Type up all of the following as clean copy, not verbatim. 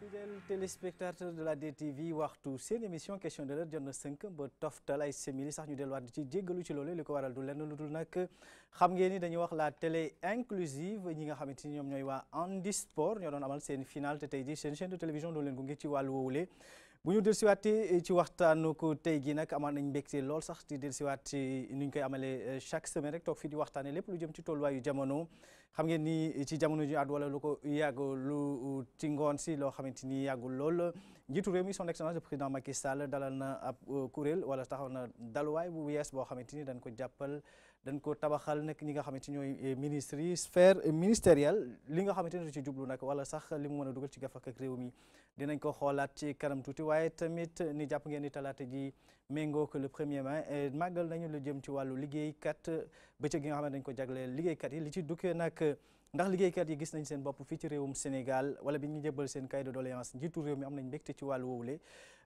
fidèles téléspectateurs de la DTV waxtu seen émission question de l'heure jot na 5 ba toftal ay simili sax ñu delluwaat di ci jéggalu ci loolu li ko waral du lenn lu dul nag xam ngeen ni dañuy wax la télé inclusive ñi nga xamante ni ñoom ñooy waa handisport ñoo doon amal seen final te tey ji seen chaîne de télévision doon leen gunge ci wàllu woowule bu ñu dellusiwaatee ci waxtaanu ko tey gi nag amaan nañ mbégte lool sax di dellusiwaat ci ni ñu koy amalee chaque semaine rek toog fii di waxtaanee lépp lu jëm ci tolluwaayu jamono xam ngeen ni ci jamono ji àdd wala lu ko yàgg lu ci ngoon si loo xamante ni yàggul lool njiitu réew mi son excellence le président Macky Sall dalal na ab kuréel wala taxaw na daluwaay bu yees boo xamante ni dañ ko jàppal dañ ko tabaxal nag ñi nga xamante ni ñooy ministres yi sphère ministérielle li nga xamante ni ci jublu nag wala sax li mu mën a dugal ci gafak ak réew mi dinañ ko xoolaat ci kanam tuuti waaye tamit ni jàpp ngeen ni talaata ji méngoo ko le 1er mai màggal nañu lu jëm ci wàllu liggéeykat bëccëg gi nga xam ne dañ ko jagleel liggéeykat yi li ci dukkee nag ndax liggéeykat yi gis nañ seen bopp fii ci réewum Sénégal wala bi ñu jëbal seen cahier de doléance njiitu réew mi am nañ mbégte ci wàllu woowule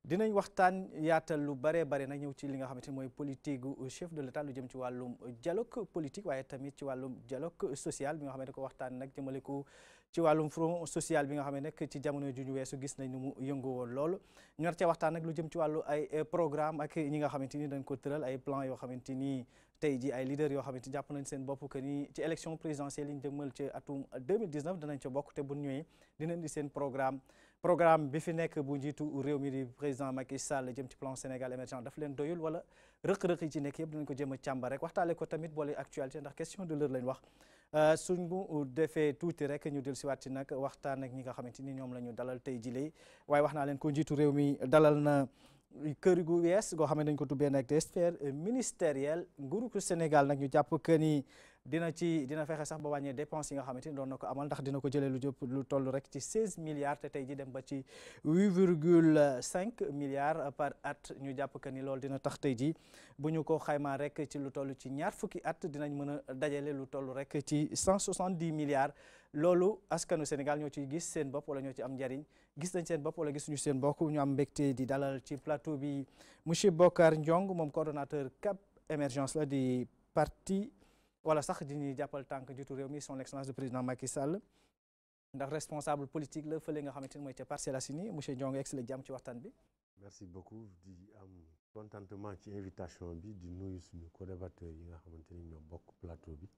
dinañ waxtaan yaatal lu bare bare nag ñëw ci li nga xamante ni mooy politique gu chef de l'État lu jëm ci wàllum dialogue politique waaye tamit ci wàllum dialogue social bi nga xam ne ko waxtaan nag jëmale ko ci wàllum front social bi nga xam ne nag ci jamono ju ñu weesu gis nañ ni mu yëngu woon lool ñu war cee waxtaan nag lu jëm ci wàllu ay programme ak ñi nga xamante ni dañ ko tëral ay plan yoo xamante ni tey ji ay leader yoo xamante ni jàpp nañ seen bopp que ni ci élection présidentielle yi ñu jëmmal ci atum 2019 danañ ca bokk te bu ñëwee dinañ di seen programme bi fi nekk bu njiitu réew mi di président Macky Sall jëm ci plan Sénégal émergent daf leen doyul wala rëq-rëq yi ci nekk yëpp dinañ ko jéem a càmbar rek waxtaale ko tamit boole actualité ndax question de l'heure lañ wax suñu defee tuuti rek ñu del siwaat ci nag waxtaan ak ñi nga xamante ni ñoom la ñu dalal tey jilee waaye wax naa leen ko njiitu réew mi dalal na kër gu yees goo xam ne dañ ko tubbee nag sphère ministérielle nguuru Sénégal nag ñu jàpp que ni dina fexe sax ba wàññee dépense yi nga xamante ni doon na ko amal ndax dina ko jëlee lu toll rek ci 16 milliards te tey ji dem ba ci 8,5 milliards par at ñu jàpp que ni loolu dina tax tey ji bu ñu ko xaymaa rek ci lu toll ci ñaar fukki at dinañ mën a dajale lu toll rek ci 170 milliards loolu askanu Sénégal ñoo ciy gis seen bopp wala ñoo ci am njariñ gis nañ seen bopp wala gisuñu seen bopp ñu am mbégte di dalal ci plateau bi monsieur Bocar Ndiong moom coordonnateur CAP émergence la di parti wala sax di ñuy jàppal tànk jiitu réew mi son excellence le président Macky Sall ndax responsable politique la fële nga xamante ni mooy ca Parcelles Assainies monsieur Ndiong egg si la jàmm ci waxtaan bi. merci beaucoup di am contentement ci invitation bi di nuyu suñu co-débatteur yi nga xamante ni ñoo bokk plateau bi.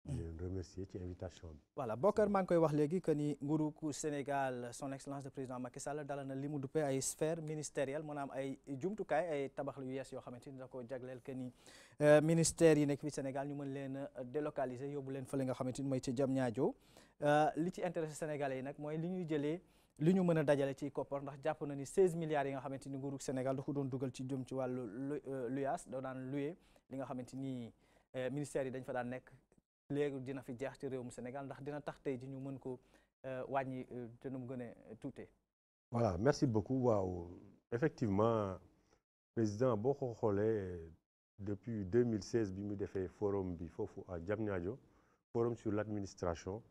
di leen remercier ci invitation bi. voilà Bocar maa ngi koy wax léegi que ni nguuru Sénégal son excellence le président Macky Sall dalal na li mu duppee ay sphère ministérielle maanaam ay jumtukaay ay tabax yu yees yoo xamante ni da ko jagleel que ni ministères yi nekk fi Sénégal ñu mën leen a délocaliser yóbbu leen fële nga xamante ni mooy ci Diamniadio li ci intéressé Sénégalais yi nag mooy li ñuy jëlee li ñu mën a dajale ci koppar ndax jàpp na ni 16 milliards yi nga xamante ni nguuru Sénégal da ko doon dugal ci jëm ci wàllu luyaas doo daan luye li nga xamante ni ministères yi dañ fa daan nekk. léegi dina fi jeex ci réewum Sénégal ndax dina tax tey ji ñu mën ko wàññi te nu mu gën a tuute. voilà merci beaucoup waaw effectivement président boo ko xoolee depuis 2016 bi mu defee forum bi foofu à Diamniadio forum sur l'administration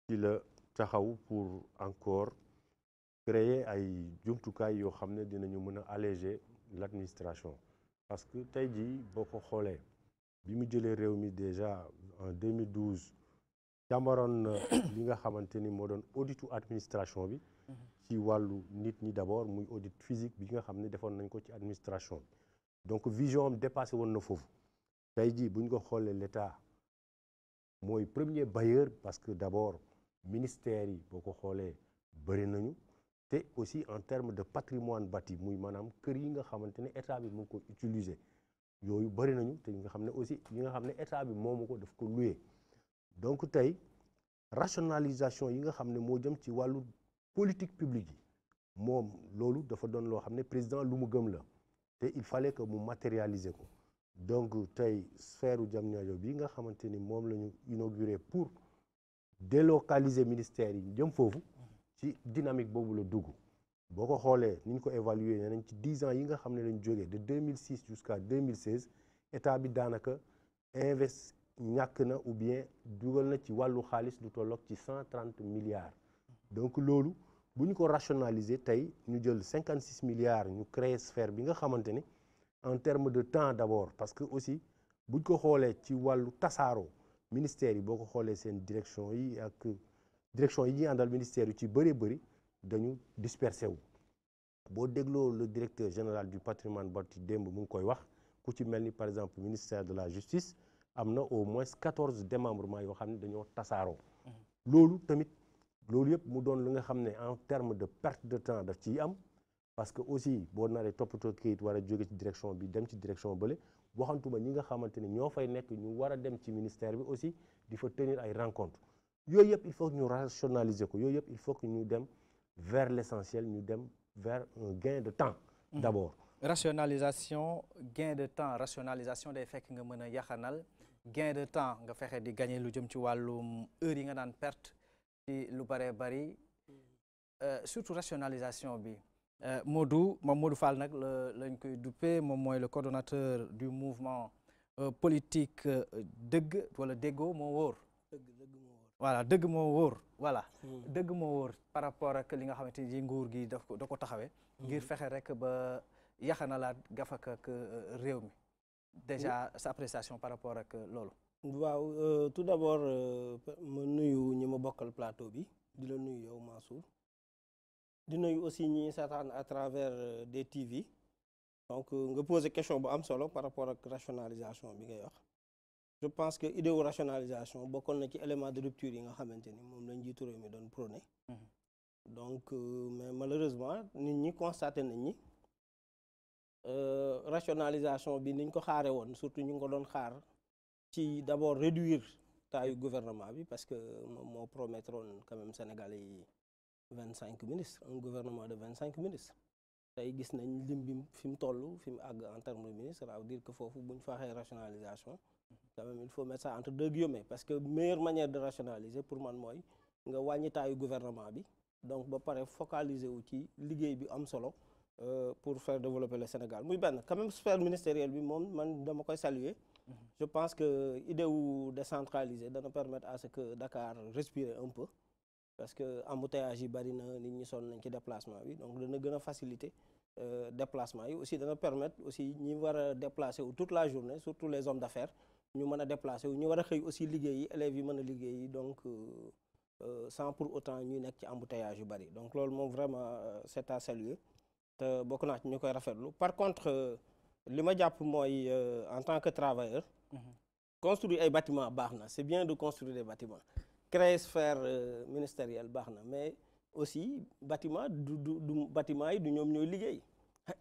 ci la taxaw pour encore créer ay jumtukaay yoo xam ne dinañu mën a alléger l'administration parce que tey jii boo ko xoolee bi mu jëlee réew mi déjà en 2012 càmbaroon na li nga xamante ni moo doon auditu administration bi ci wàllu nit ñi d'abord muy audit physique bi nga xam ne defoon nañ ko ci administration bi donc vision am dépassé woon na foofu tey jii bu ñu ko xoolee l'État mooy premier bailleur parce que d'abord ministères yi boo ko xoolee bëri nañu te aussi en termes de patrimoine bâti muy maanaam kër yi nga xamante ne état bi mu ngi ko utiliser yooyu bëri nañu te nga xam ne aussi yi nga xam ne état bi moomu ko daf ko loué donc tey rationalisation yi nga xam ne moo jëm ci wàllu politique publique yi moom loolu dafa doon loo xam ne président lu mu gëm la te il fallait que mu matérialiser ko donc tey sphère u Diamniadio bi nga xamante ni moom la ñu inauguré pour délocaliser ministères yi jëm foofu ci dynamique boobu la dugg boo ko xoolee ni ñu ko évaluer nee nañ ci 10 ans yi nga xam ne lañ jógee de 2006 jusqu'à 2016 état bi daanaka ñàkk na ou bien dugal na ci wàllu xaalis lu tolloog ci 130 milliards donc loolu bu ñu ko rationaliser tey ñu jël 56 milliards ñu créer sphère bi nga xamante ni en termes de temps d'abord parce que aussi buñ ko xoolee ci wàllu tasaaroo ministères yi boo ko xoolee seen direction yi ak direction yi ñuy àndal ministères yi ci bëree bëri dañu dispersé wu. boo dégloo le directeur général du patrimoine bâti démb mu ngi koy wax ku ci mel ni par exemple ministère de la justice am na au moins 14 démembrements yoo xam ne dañoo tasaaroo. loolu tamit loolu yëpp mu doon li nga xam ne en terme de perte de temps daf ciy am parce que aussi boo naree toppatoo kayit war a jóge ci direction bi dem ci direction bële waxantuma ñi nga xamante ne ñoo fay nekk ñu war a dem ci ministère bi aussi di fa tenir ay rencontres yooyu yëpp il faut que ñu rationaliser ko yooyu yëpp il faut que ñu dem vers l'essentiel ñu dem vers un gain de temps d'abord. rationalisation gain de temps rationalisation day fekk nga mën a yaxanal gain de temps nga fexe di gagner lu jëm ci wàllum heure yi nga daan perte ci lu bëree bëri surtout rationalisation bi Modou Fall nag lañ koy duppee moom mooy le coordonnateur du mouvement politique dëgg wala déggoo moo wóor. voilà dëgg moo wóor voilà. dëgg moo wóor par rapport ak li nga xamante ni nguur gi da ko taxawee. ngir fexe rek ba yaxanalaat gafak ak réew mi. déjà sa appréciation par rapport ak loolu. waaw tout d'abord ma nuyu ñi ma bokkal plateau bi di la nuyu yow Mansour di nuyu aussi ñi seetaan à travers des TV donc nga poser question bu am solo par rapport ak rationalisation bi ngay wax je pense que idée rationalisation bokkoon na ci élément de rupture yi nga xamante ni moom lañ jiitu réew mi doon prôné donc mais malheureusement nit ñi constaté nañ ni rationalisation bi niñ ko xaare woon surtout ñu ngi ko doon xaar ci d'abord réduire taayu gouvernement bi parce que moom moo promettroon quand même Sénégalais yi 25 ministres un gouvernement de 25 ministres tey gis nañ lim bi fi mu toll fi mu àgg en termes de ministres ça veut dire que foofu bu ñu fa waxee rationalisation quand même il faut mettre ça entre deux guillemets parce que meilleure manière de rationaliser pour man mooy nga wàññi taayu gouvernement bi donc ba pare focaliser wu ci liggéey bi am solo pour faire développer le Sénégal muy benn quand même sphère ministérielle bi moom man dama koy saluer je pense que idée wu décentraliser dana permettre à ce que Dakar respirer un peu parce que embouteillage yi bari na nit ñi sonn nañ ci déplacement bi donc dana gën a faciliter déplacement yi aussi dana permettre aussi ñi war a déplacer wu toute la journée surtout les hommes d'affaires ñu mën a déplacer wu ñu war a xëy aussi liggéey yi élèves yi mën a liggéey yi donc sans pour autant ñuy nekk ci embouteillage yu bari donc loolu moom vraiment c'est à saluer te bokk naa ci ñu koy rafetlu par contre li ma jàpp mooy en tant que travailleur construire ay bâtiments baax na c'est bien de construire des bâtiments créer sphère ministérielle baax na mais aussi bâtiment du bâtiment yi du ñoom ñooy liggéey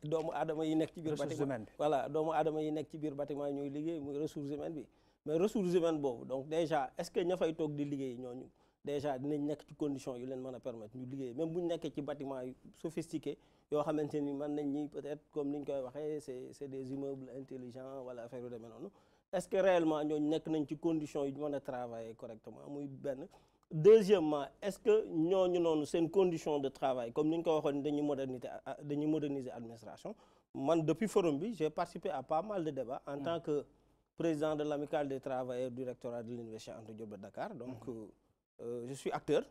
doomu aadama yi nekk ci biir bâtiment voilà doomu aadama yi nekk ci biir bâtiment yi ñooy liggéey muy ressources humaines bi mais ressources humaines boobu donc déjà est-ce que ña fay toog di liggéey ñooñu déjà dinañ nekk ci conditions yu leen mën a permettre ñu liggéey même bu ñu nekkee ci bâtiment yu sophistiqué yoo xamante ni mën nañ ñi peut-être comme ni ñu koy waxee c'est des immeubles intelligents wala affaire yu demee noonu est-ce que réellement ñooñu nekk nañ ci conditions yu mën a travailler correctement muy benn deuxièmement est-ce que ñooñu noonu seen condition de travail comme ni ñu ko waxoon dañuy moderniser administration man depuis forum bi j'ai participé à pas mal de débats en tant que président de l'amicale des travailleurs du rectorat de l'université Anta Diop de Dakar donc je suis acteur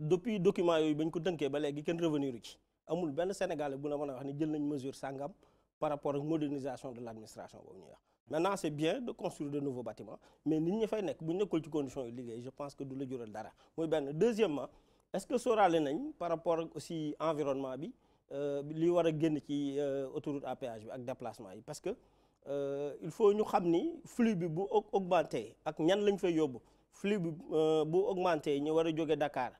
depuis document yooyu bañ ko tënkee ba léegi kenn revenir ci amul benn Sénégalais bu la mën a wax ni jël nañ mesure sangam par rapport ak modernisation de l'administration boobu ñuy wax maintenant c'est bien de construire de nouveaux bâtiments mais nit ñi fay nekk bu ñu nekkul ci conditions yu liggéey je pense que du la jural dara muy benn deuxièmement est-ce que sóoraale nañ par rapport ak aussi environnement bi li war a génn ci autoroute à péage bi ak déplacement yi parce que il faut ñu xam ni flux bi bu augmenté ak ñan lañ fay yóbbu flux bi bu augmenté ñu war a jóge Dakar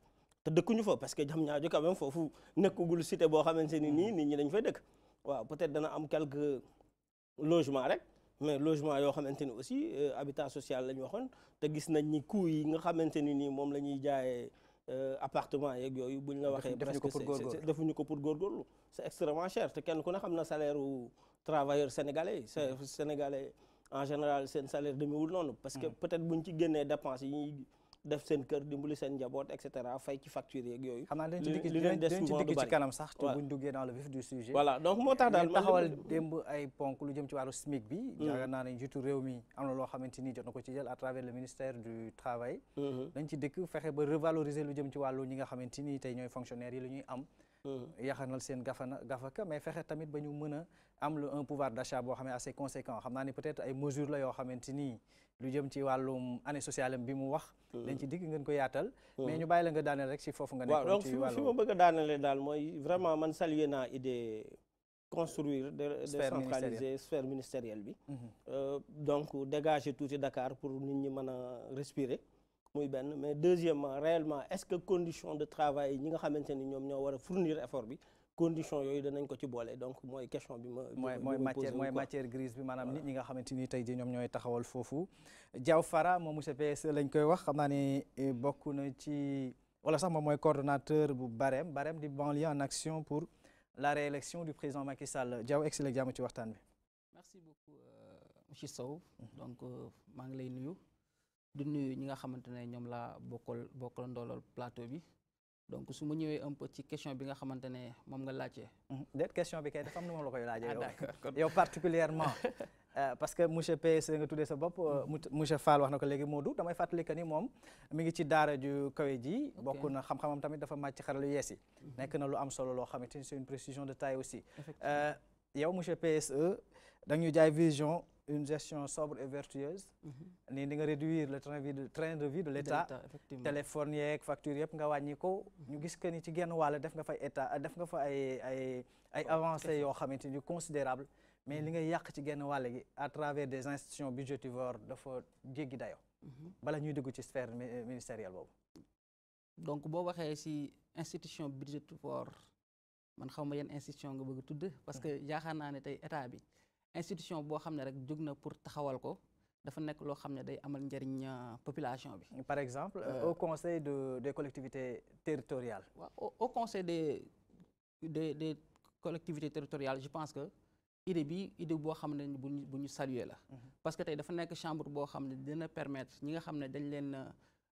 te dëkkuñu fa parce que Diamniadio quand même foofu nekkagul cité boo xamante ni nii nit ñi dañ fay dëkk waaw peut-être dana am quelques logements rek mais logement yoo xamante ni aussi habitat social la ñu waxoon te gis nañ ni coût yi nga xamante ni nii moom la ñuy jaayee appartement yeeg yooyu buñ la waxee presque defuñu ko pour góorgóorlu c'est extrêmement cher te kenn ku ne xam na salaire u travailleur sénégalais sénégalais en général seen salaire demewul noonu parce que peut-être buñ ci génnee dépenses yi ñuy def seen kër dimbali seen njaboot et cetera fay ci facture yeeg yooyu. xam naa dañ ci dikk ci kanam sax te buñ duggee dans le vif du sujet. voilà donc moo tax daal taxawal démb ay ponk lu jëm ci wàllu SMIC bi. yaakaar naa ne njiitu réew mi am na loo xamante ni jot na ko ci jël à travers le ministère du travail. dañ ci dëkk fexe ba revaloriser lu jëm ci wàllu ñi nga xamante ni tey ñooy fonctionnaires yi lu ñuy am yaxanal seen gafaka mais fexe tamit ba ñu mën a am un pouvoir d'achat boo xam ne assez conséquent xam naa ni peut-être ay mesures la yoo xamante ni lu jëm ci wàllum année sociale bi mu wax. dañ ci digg ngeen ko yaatal. mais ñu bàyyi la nga daaneel rek ci foofu nga nekkoon. ci donc fi ma bëgg a daanelee daal mooy vraiment man saluer naa idée construire décentraliser sphère ministérielle bi. donc dégager tuuti Dakar pour nit ñi mën a respirer. muy benn mais deuxièmement réellement est-ce que condition de travail ñi nga xamante ni ñoom ñoo war a fournir effort bi condition yooyu danañ ko ci boole donc mooy question bi mooy matière grise bi maanaam nit ñi nga xamante ni tey jii ñoom ñooy taxawal foofu. Diaw Fara moom monsieur PSE lañ koy wax xam naa ne bokk na ci wala sax moom mooy coordonnateur bu BAREM di banlieue en action pour la réélection du président Macky Sall. Diaw egsi la jàmm ci waxtaan bi. merci beaucoup monsieur Sow donc maa ngi lay nuyu. di nuyu ñi nga xamante ne ñoom laa bokkal ndoolal plateau bi donc su ma ñëwee un peu ci question bi nga xamante ne moom nga laajte. déet question bi kay dafa am nu ma la koy laajee. d'accord yow particulièrement parce que monsieur PSE nga tuddee sa bopp. monsieur Fall wax na ko léegi Modou damay fàttali que ni moom mi ngi ci daara ju kawe ji. bokk na xam-xamam tamit dafa màcc xarala yu yees yi. nekk na lu am solo loo xamante ni c'est une précision de taille aussi. yow monsieur PSE da ñu jaay vision. une gestion sobre et vertueuse. nii di nga réduire le train de vie de l'État. téléphone yeeg facture yëpp nga wàññi ko. ñu gis que ni ci genn wàll def nga fa ay avancées yoo xamante ni considérable mais li nga yàq ci genn wàll gi à travers des institutions budgétivores dafa jéggi dayo bala ñuy dugg ci sphère ministérielle boobu. donc boo waxee ci institution budgétivore man xaw ma yan institution nga bëgg a tudd. parce que yaakaar naa ne tey état bi. institution boo xam ne rek jóg na pour taxawal ko dafa nekk loo xam ne day amal njëriñ population bi. par exemple au conseil des collectivités territoriales. waaw au conseil des collectivités territoriales je pense que idée boo xam ne bu ñu saluer la. parce que tey dafa nekk chambre boo xam ne dina permettre ñi nga xam ne dañ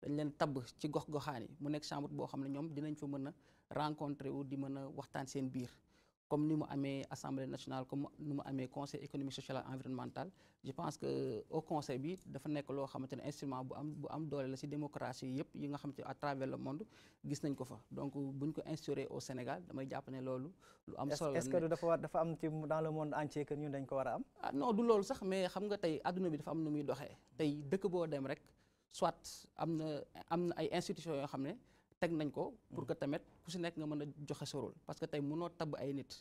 leen tabb ci gox-goxaan yi mu nekk chambre boo xam ne ñoom dinañ fa mën a rencontrer wu di mën a waxtaan seen biir. comme ni mu amee assemblée nationale comme ni mu amee conseil économique social et environnemental je pense que au conseil bi dafa nekk loo xamante ne instrument bu am doole la ci démocratie yëpp yi nga xamante à travers le monde gis nañ ko fa donc buñ ko instauré au Sénégal damay jàpp ne loolu lu am solo la. est-ce que dafa am ci dans le monde entier que ñun dañ ko war a am. ah non du loolu sax mais xam nga tey adduna bi dafa am nu muy doxee tey dëkk boo dem rek soit am na ay institutions yoo xam ne. teg nañ ko pour que tamit ku si nekk nga mën a joxe sa rôle parce que tey mënoo tabb ay nit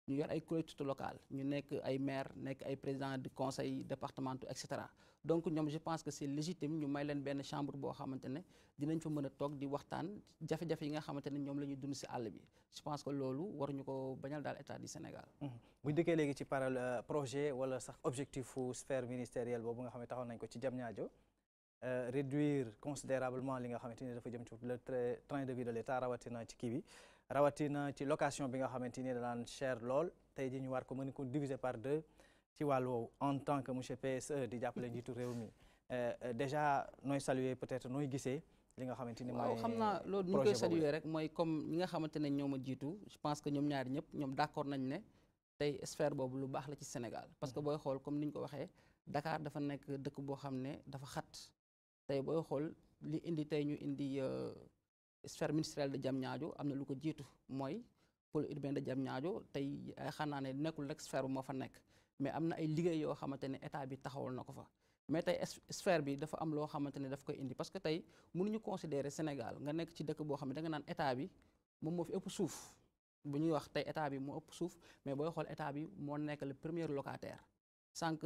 ñu yor ay collectivités locales ñu nekk ay maire nekk ay président de conseil départementaux et cetera donc ñoom je pense que c'est légitime ñu may leen benn chambre boo xamante ne dinañ fa mën a toog di waxtaan jafe-jafe yi nga xamante ne ñoom la ñuy dund si àll bi je pense que loolu waruñu ko bañal daal état du Sénégal. bu ñu dëkkee léegi ci projet wala sax objectif fu sphère ministérielle boobu nga xam ne taxaw nañ ko ci Diamniadio réduire considérablement li nga xamante ni dafa jëm ci le train de vie de l'État rawatina ci kii bi rawatina ci location bi nga xamante ni daan cher lool tey ji ñu war ko mën ko diviser par 2 ci wàllu woowu en tant que monsieur PSE di jàppale njiitu réew mi déjà nooy saluer peut-être nooy gisee li nga xamante ni mooy waaw xam naa loolu ñu koy saluer rek mooy comme ñi nga xamante ne ñoo ma jiitu je pense que ñoom ñaari ñëpp ñoom d'accord nañ ne tey sphère boobu lu baax la ci Sénégal parce que booy xool comme ni ñu ko waxee Dakar dafa nekk dëkk boo xam ne dafa xat tey booy xool li indi tey ñu indi sphère ministérielle de Diamniadio am na lu ko jiitu mooy pôle urbain de Diamniadio tey xanaa ne nekkul rek sphère bu moo fa nekk mais am na ay liggéey yoo xamante ne état bi taxawal na ko fa mais tey sphère bi dafa am loo xamante ne daf koy indi parce que tey mënuñu considérer Sénégal nga nekk ci dëkk boo xam ne da nga naan état bi moom moo fi ëpp suuf bu ñuy wax tey état bi moo ëpp suuf mais booy xool état bi moo nekk le premier locataire sànq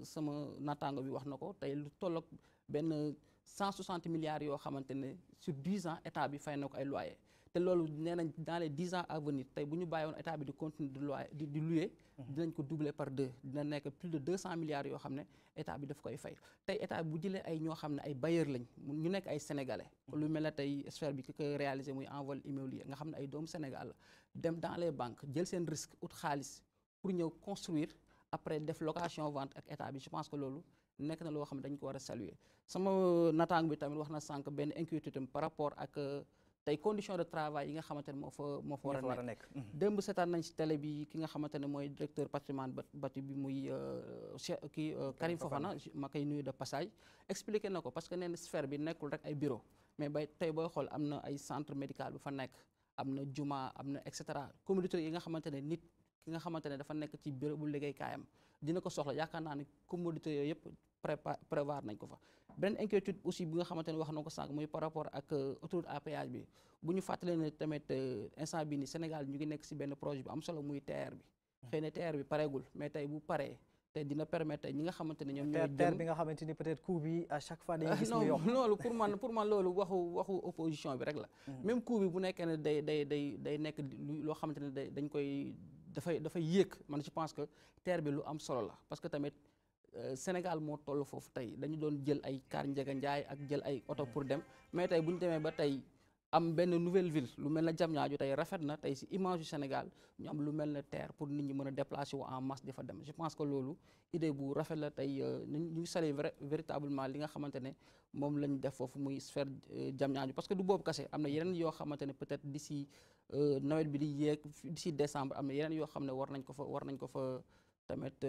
sama nattaango bi wax na ko tey lu tolloog benn 160 milliards yoo xamante ne sur 10 ans état bi fay na ko ay loyer te loolu nee nañ dans les 10 ans à venir tey bu ñu bàyyoon état bi di continuer di loyer di louer dinañ ko doubler par 2 dina nekk plus de 200 milliards yoo xam ne état bi daf koy fay tey état bi bu jëlee ay ñoo xam ne ay bailleurs lañ ñu nekk ay sénégalais lu mel ne tey sphère bi ki ko réalisé muy envol immobilier nga xam ne ay doomu Sénégal la dem dans les banques jël seen risque ut xaalis pour ñëw construire après def location vente ak état bi je pense que loolu nekk na loo xam ne dañ ko war a saluer sama nataang bi tamit wax na sànq benn inquiétude par rapport ak tey condition de travail yi nga xamante ne moo fa war a nekk démb seetaan nañ ci télé bi ki nga xamante ne mooy directeur patrimoine bâti bi muy Karim Fofana ma koy nuyu de passage expliqué na ko parce que nee na sphère bi nekkul rek ay bureau mais bay tey booy xool am na ay centre médical bu fa nekk am na juma am na et cetera commodité yi nga xamante ne nit ki nga xamante ne dafa nekk ci bérébu liggéeykaayam dina ko soxla yaakaar naa ne commodité yooyu yëpp prévoir nañ ko fa. beneen inquiétude aussi bi nga xamante ne wax na ko sànq muy par rapport ak autoroute à péage bi bu ñu fàttalee ne tamit instant bi ni Sénégal ñu ngi nekk si benn projet bu am solo muy TER bi xëy na TER bi pareegul mais tey bu paree te dina permettre ñi nga xamante ne ñoom ñooy TER bi nga xamante ni peut-être coût bi à chaque fois dañuy gis mu yokk loolu pour man loolu waxu opposition bi rek la même coût bi bu nekkee ne day nekk loo xamante ne dañ koy dafay yéeg man je pense que TER bi lu am solo la parce que tamit Sénégal moo toll foofu tey dañu doon jël ay car njëga njaay ak jël ay oto pour dem mais tey bu ñu demee ba tey am benn nouvelle ville lu mel ne Diamniadio tey rafet na tey si image du Sénégal ñu am lu mel ne TER pour nit ñi mën a déplacer wu en masse di fa dem je pense que loolu idée bu rafet la tey ñu saluer véritablement li nga xamante ne moom lañ def foofu muy sphère Diamniadio parce que du boobu kese am na yeneen yoo xamante ne peut-être d'ici nawet bi di yéeg d'ici décembre am na yeneen yoo xam ne war nañ ko fa tamit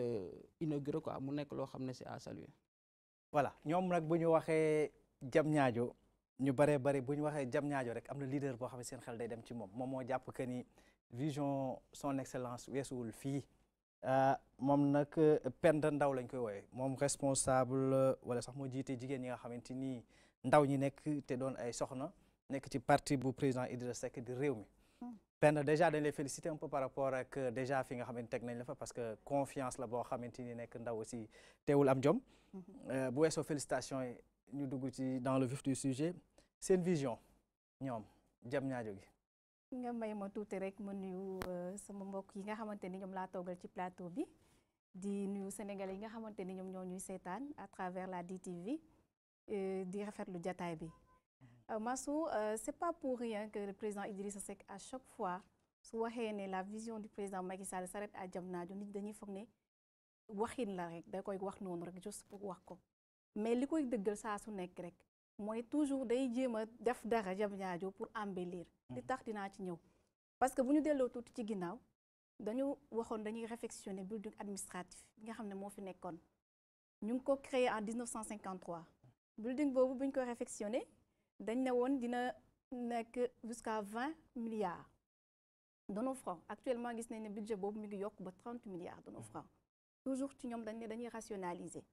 inauguré quoi mu nekk loo xam ne c'est à saluer. voilà ñoom nag bu ñu waxee Diamniadio ñu bëree bëri bu ñu waxee Diamniadio rek am na leader boo xam ne seen xel day dem ci moom moo jàpp que ni vision son excellence weesuwul fii moom nag Penda Ndaw lañ koy wooye moom responsable wala sax moo jiite jigéen ñi nga xamante ni ndaw ñi nekk te doon ay soxna nekk ci parti bu président Idrissa Seck di réew mi. Penda déjà dañ lay féliciter un peu par rapport ak déjà fi nga xamante teg nañ la fa parce que confiance la boo xamante ni nekk ndaw aussi teewul am jom. bu weesoo félicitations yi ñu dugg ci dans le vif du sujet seen vision ñoom Diamniadio gi. nga may ma tuuti rek ma nuyu sama mbokk yi nga xamante ni ñoom laa toogal ci plateau bi di nuyu sénégalais yi nga xamante ni ñoom ñoo ñuy seetaan à travers la DTV di rafetlu jataay bi. Massou, c'est pas pour rien que le président Idrissa Seck à chaque fois su waxee ne la vision du président Macky Sall s'arrête à Diamniadio nit dañuy foog ne waxin la rek da koy wax noonu rek juste pour wax ko mais li koy dëggal saa su nekk rek mooy toujours day jéem a def dara Diamniadio pour embellir. li tax dinaa ci ñëw parce que bu ñu delloo tuuti ci ginnaaw dañu waxoon dañuy réfectionner building administratif bi nga xam ne moo fi nekkoon ñu ngi ko créé en 1953 building boobu bu ñu ko réfectionner dañ ne woon dina nekk jusqu'à 20 milliards de nos francs actuellement gis nañ ne budget boobu mi ngi yokk ba 30 milliards de nos francs toujours ci ñoom dañ ne dañuy rationaliser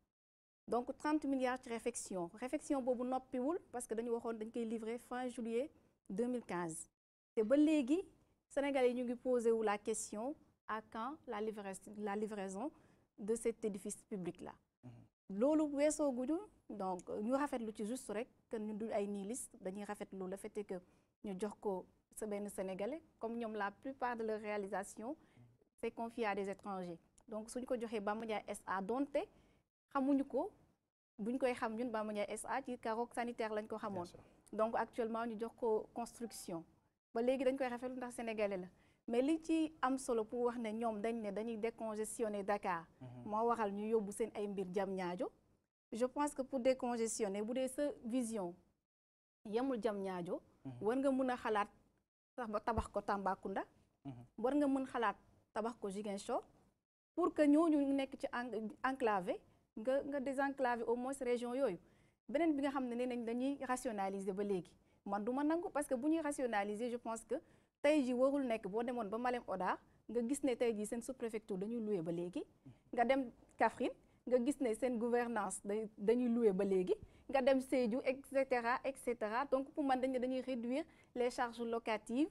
donc 30 milliards ci réfection boobu noppiwul parce que dañu waxoon dañ koy livrer fin juillet 2015 te ba léegi Sénégalais yi ñu ngi posé wu la question à quand la livraison de cet édifice public là loolu weesoo guñu donc ñu rafetlu ci juste rek que ñu dul ay nihiliste dañuy rafetlu le fait que ñu jox ko sa benn sénégalais comme ñoom la plupart de leurs réalisations c'est confié à des étrangers donc suñu ko joxee Bamba Ndiaye SA donte xamuñu ko buñ koy xam ñun Bamba Ndiaye SA ci carrosse sanitaire lañ ko xamoon donc actuellement ñu jox ko construction ba léegi dañ koy rafetlu ndax sénégalais la mais li ci am solo pour wax ne ñoom dañ ne dañuy décongestionner Dakar moo waral ñu yóbbu seen ay mbir Diamniadio je pense que pour décongestionner bu dee sa vision yemul Diamniadio war nga mën a xalaat sax ba tabax ko Tambacounda war nga mën xalaat tabax ko Ziguinchor pour que ñooñu nekk ci enclavé nga désenclavé au moins région yooyu beneen bi nga xam ne nee nañ dañuy rationaliser ba léegi man du ma nangu parce que bu ñuy rationaliser je pense que tey ji warul nekk boo demoon ba Malem Hodar nga gis ne tey ji seen sous-préfecture dañuy loué ba léegi nga dem Kaffrine nga gis ne seen gouvernance dañuy loué ba léegi nga dem Sédhiou et cetera donc pour man dañuy réduire les charges locatives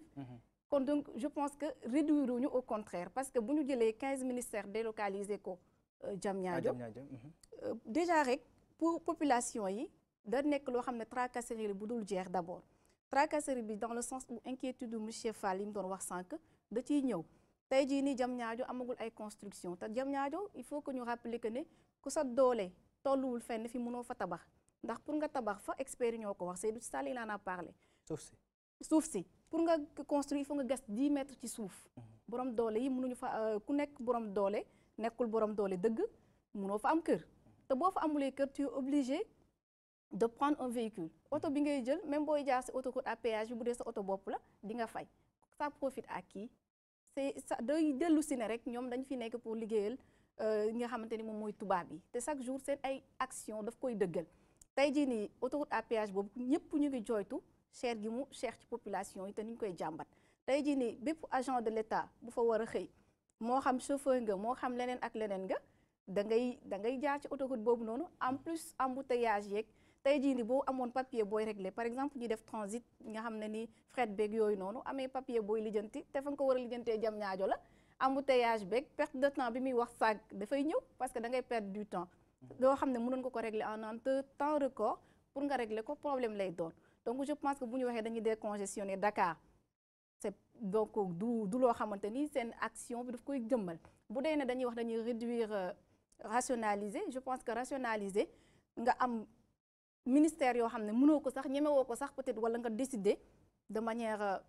kon donc je pense que réduire wuñu au contraire parce que bu ñu jëlee 15 ministères délocalisés ko Diamniadio déjà rek pour population yi da nekk loo xam ne tracasserie bu dul jeex d'abord tracasserie bi dans le sens où inquiétude monsieur Fall yi mu doon wax sànq da ciy ñëw tey jii nii Diamniadio amagul ay construction te Diamniadio il faut que ñu rappeler que ne ku sa doole tolluwul fenn fi mënoo fa tabax ndax pour nga tabax fa experts yi ñoo ko wax Seydou Sall il en a parlé suuf si pour nga construire il faut nga gas 10 mètres ci suuf borom doole yi mënuñu fa ku nekk borom doole nekkul borom doole dëgg mënoo fa am kër te boo fa amulee kër tu es obligé de prendre un véhicule oto bi ngay jël même booy jaar si autoroute à péage bi bu dee sa oto bopp la di nga fay ça profite à qui c'est ça day dellu si ne rek ñoom dañ fi nekk pour liggéeyal nga xamante ni moom mooy tubaab yi te chaque jour seen ay action daf koy dëggal tey jii nii autoroute à péage boobu ñëpp ñu ngi jooytu cher gi mu cher ci population yi te ni ñu koy jàmbat tey jii nii bépp agent de l'État bu fa war a xëy moo xam chauffeur nga moo xam leneen ak leneen nga da ngay jaar ci autoroute boobu noonu en plus embouteillage yeeg tey jii nii boo amoon papier booy réglé par exemple ñu def transit nga xam ne ni fret beeg yooyu noonu amee papier booy lijjanti te fa nga ko war a lijjantee jam ñaajo la embouteillage beeg perte de temps bi muy wax sànq dafay ñëw parce que da ngay perdre du temps loo xam ne mënoon ko régler en un temps record pour nga régler ko problème lay doon donc je pense que bu ñu waxee dañuy décongestionner Dakar c'est donc du loo xamante ni seen action bi daf koy jëmmal bu dee ne dañuy wax dañuy réduire rationaliser je pense que rationaliser nga am ministère yoo xam ne mënoo ko sax ñemewoo ko sax peut-être wala nga décider de manière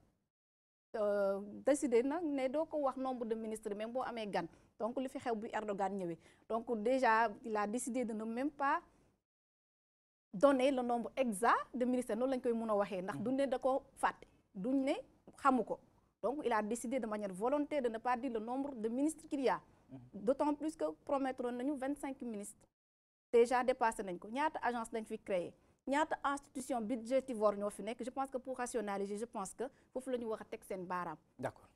décider nag ne doo ko wax nombre de ministres même boo amee gan donc li fi xew bu Erdogan ñëwee donc déjà il a décidé de ne même pas donner le nombre exact de ministères noonu lañ koy mën a waxee ndax duñ ne da ko fàtte duñ ne xamu ko donc il a décidé de manière volontaire de ne pas dire le nombre de ministres qu'il y a d'autant plus que promettre nañu 25 ministres déjà dépassé nañ ko ñaata agence lañ fi créé ñaata institution budgétivore ñoo fi nekk je pense que pour rationaliser je pense que foofu la ñu war a teg seen baaraam. d'accord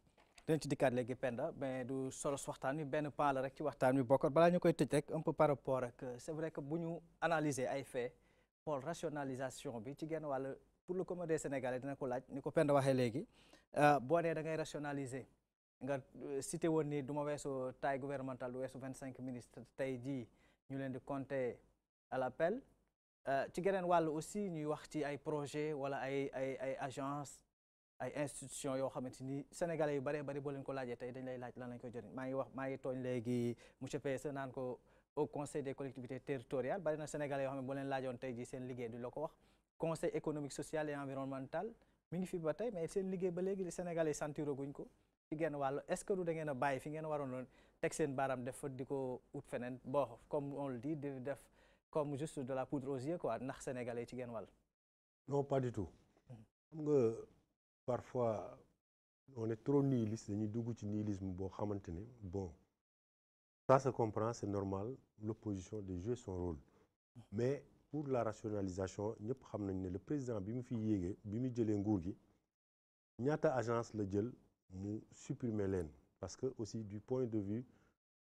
dinañ ci dikkaat léegi Penda mais du solos waxtaan wi benn pan la rek ci waxtaan wi bokkoon balaa ñu koy tëj rek un peu par rapport ak c'est vrai que bu ñu analyser ay faits xool rationalisation bi ci genn wàll pour le commun des Sénégalais dina ko laaj ni ko Penda waxee léegi boo nee da ngay rationaliser nga cité woon ni du ma weesu taille gouvernementale du weesu 25 ministres tey jii ñu leen di compter à l'appel ci geneen wàll aussi ñuy wax ci ay projet wala ay agence ay institution yoo xamante ni sénégalais yu bëree bëri boo leen ko laajee tey dañ lay laaj lan lañ koy jëriñ maa ngi tooñ léegi monsieur PSE naan ko au conseil des collectivités territoriales bari na sénégalais yoo xam ne boo leen laajoon tey ji seen liggéey du la ko wax conseil économique social et environnemental mi ngi fi ba tey mais seen liggéey ba léegi li sénégalais sentiro guñ ko ci genn wàll est-ce que du da ngeen a bàyyi fi ngeen waroon teg seen baaraam def fa di ko ut feneen bon comme on le dit di def comme juste de la poudre aux yeux quoi ndax sénégalais ci genn wàll. non pas du tout. xam nga parfois on est trop nihiliste dañuy dugg ci nihilisme boo xamante ne bon ça se comprend c'est normal l'opposition de jouer son rôle mais pour la rationalisation ñëpp xam nañ ne le président bi mu fi yéegee bi mu jëlee nguur gi ñaata agence la jël mu supprimer leen parce que aussi du point de vue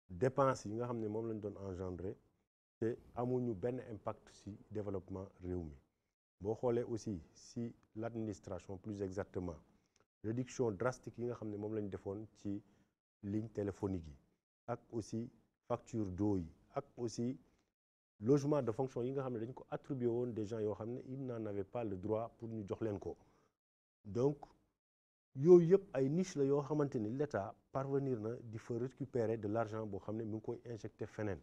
dépenses yi nga xam ne moom lañ doon engendrer te amuñu benn impact ci développement réew mi boo xoolee aussi si l'administration plus exactement réduction drastique yi nga xam ne moom lañ defoon ci ligne téléphonique yi ak aussi facture d'eau yi ak aussi logement de fonction yi nga xam ne dañ ko attribué woon des gens yoo xam ne ils n'en avaient pas le droit pour ñu jox leen ko donc yooyu yëpp ay niche la yoo xamante ni l'État parvenir na di fa récupérer de l'argent boo xam ne mi ngi koy injecté feneen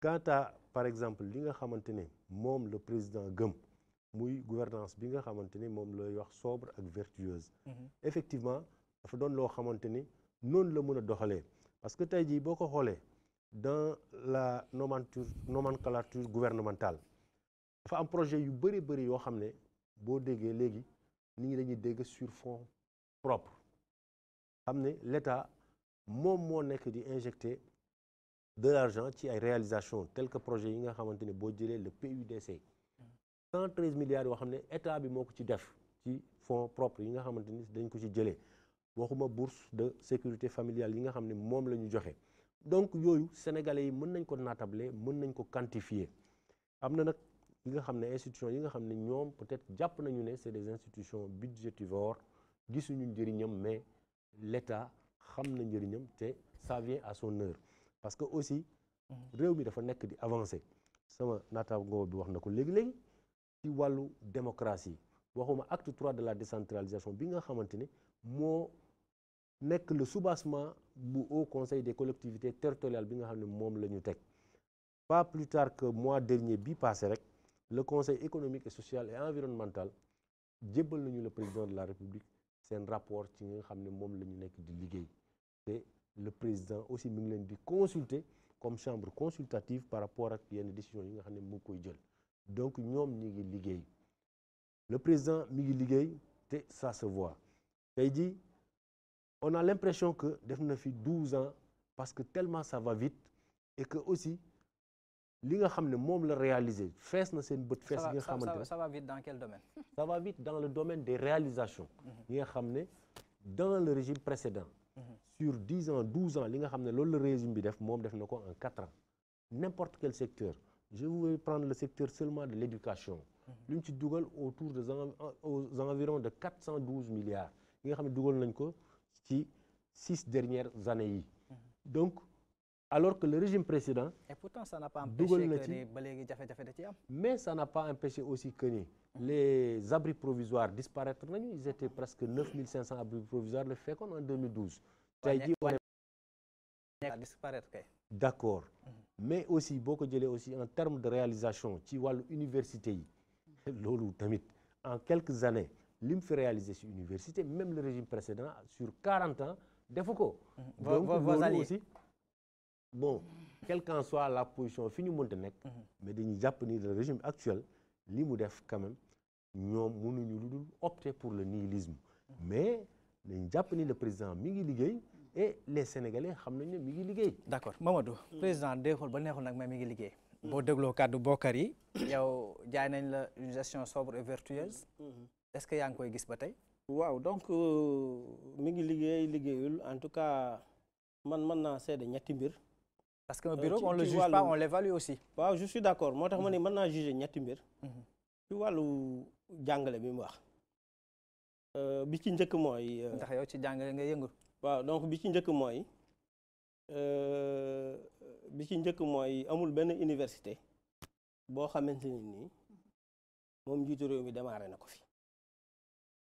quant à par exemple li nga xamante ne moom le président gëm muy gouvernance bi nga xamante ni moom lay wax sobre ak vertueuse effectivement dafa doon loo xamante ni noonu la mën a doxalee parce que tey jii boo ko xoolee dans la nomenclature gouvernementale dafa am projet yu bëri yoo xam ne boo déggee léegi nit ñi dañuy dégg sur fonds propre xam ne l'État moom moo nekk di injecter de l'argent ci ay réalisations telles que projet yi nga xamante ne boo jëlee le PUDC 113 milliards yoo xam ne état bi moo ko ci def ci fonds propres yi nga xamante ni dañ ko ci jëlee waxuma bourse de sécurité familiale yi nga xam ne moom la ñu joxe donc yooyu sénégalais yi mën nañ ko naatable mën nañ ko quantifier am na nag yi nga xam ne institutions yi nga xam ne ñoom peut-être jàpp nañu ne c'est des institutions budgétivores gisuñu njëriñam mais l'État xam na njëriñam te ça vient à son heure parce que aussi réew mi dafa nekk di avancer sama naataango bi wax na ko léegi-léegi ci wàllu démocratie waxuma acte 3 de la décentralisation bi nga xamante ne moo nekk le soubassement bu Haut Conseil des collectivités territoriales bi nga xam ne moom la ñu teg pas plus tard que mois dernier bi passé rek le Conseil économique et social et environnemental jébbal nañu le président de la République seen rapport ci nga xam ne moom la ñu nekk di liggéey te le président aussi mi ngi leen di consulter comme chambre consultative par rapport ak yenn décisions yi nga xam ne mu ngi koy jël donc ñoom ñi ngi liggéey le président mi ngi liggéey te ça se voit tey jii on a l'impression que def na fi 12 ans parce que tellement ça va vite et que aussi li nga xam ne moom la réaliser fees na seen bët fees yi nga xamante ne ça va vite dans quel domaine? Ça va vite dans le domaine des réalisations yi nga xam ne dans le régime précédent sur 10 ans 12 ans li nga xam ne loolu le régime bi def moom def na ko en 4 ans n'importe quel secteur je vais prendre le secteur seulement de l'éducation lu ñu ci dugal autour de aux environs de 412 milliards yi nga xam ne dugal nañ ko ci 6 dernières années yi donc alors que le régime précédent et pourtant ça n'a pas empêché que ni ba léegi jafe-jafe da ci am mais ça n'a pas empêché aussi que ni les abris provisoires disparaître nañu ils étaient presque 9500 abris provisoires le fekkoon en 2012 tey jii on est disparaître kay d'accord mais aussi boo ko jëlee aussi en termes de réalisation ci wàllu université yi loolu tamit en quelques années li mu fi réalisé ci université même le régime précédent sur 40 ans defu ko donc loolu aussi bon quelle qu'en soit la position fi ñu mënta nekk mais dañuy jàpp ni le régime actuel li mu def quand même ñoom mënuñu lu dul opter pour le nihilisme mais dañu jàpp ni le président mi ngi liggéey et les Sénégalais xam nañ ne mi ngi liggéey. d'accord Mamadou président neexul ba neexul nag mais mi ngi liggéey. boo dégloo kàddu Bokar yi yow jaay nañ la une gestion sobre et vertueuse. est-ce que yaa ngi koy gis ba tey. waaw donc mi ngi liggéeyul en tout cas man mën naa seede ñetti mbir. parce que un bureau on le juge pas on l'évalue aussi. waaw je suis d'accord moo tax ma ne mën naa juger ñetti mbir. ci wàllu jàngale bi mu wax. bi ci njëkk mooy. ndax yow ci jàngale nga yëngu. waaw donc bi ci njëkk mooy amul benn université boo xamante ni nii moom njiitu réew mi démarré na ko fi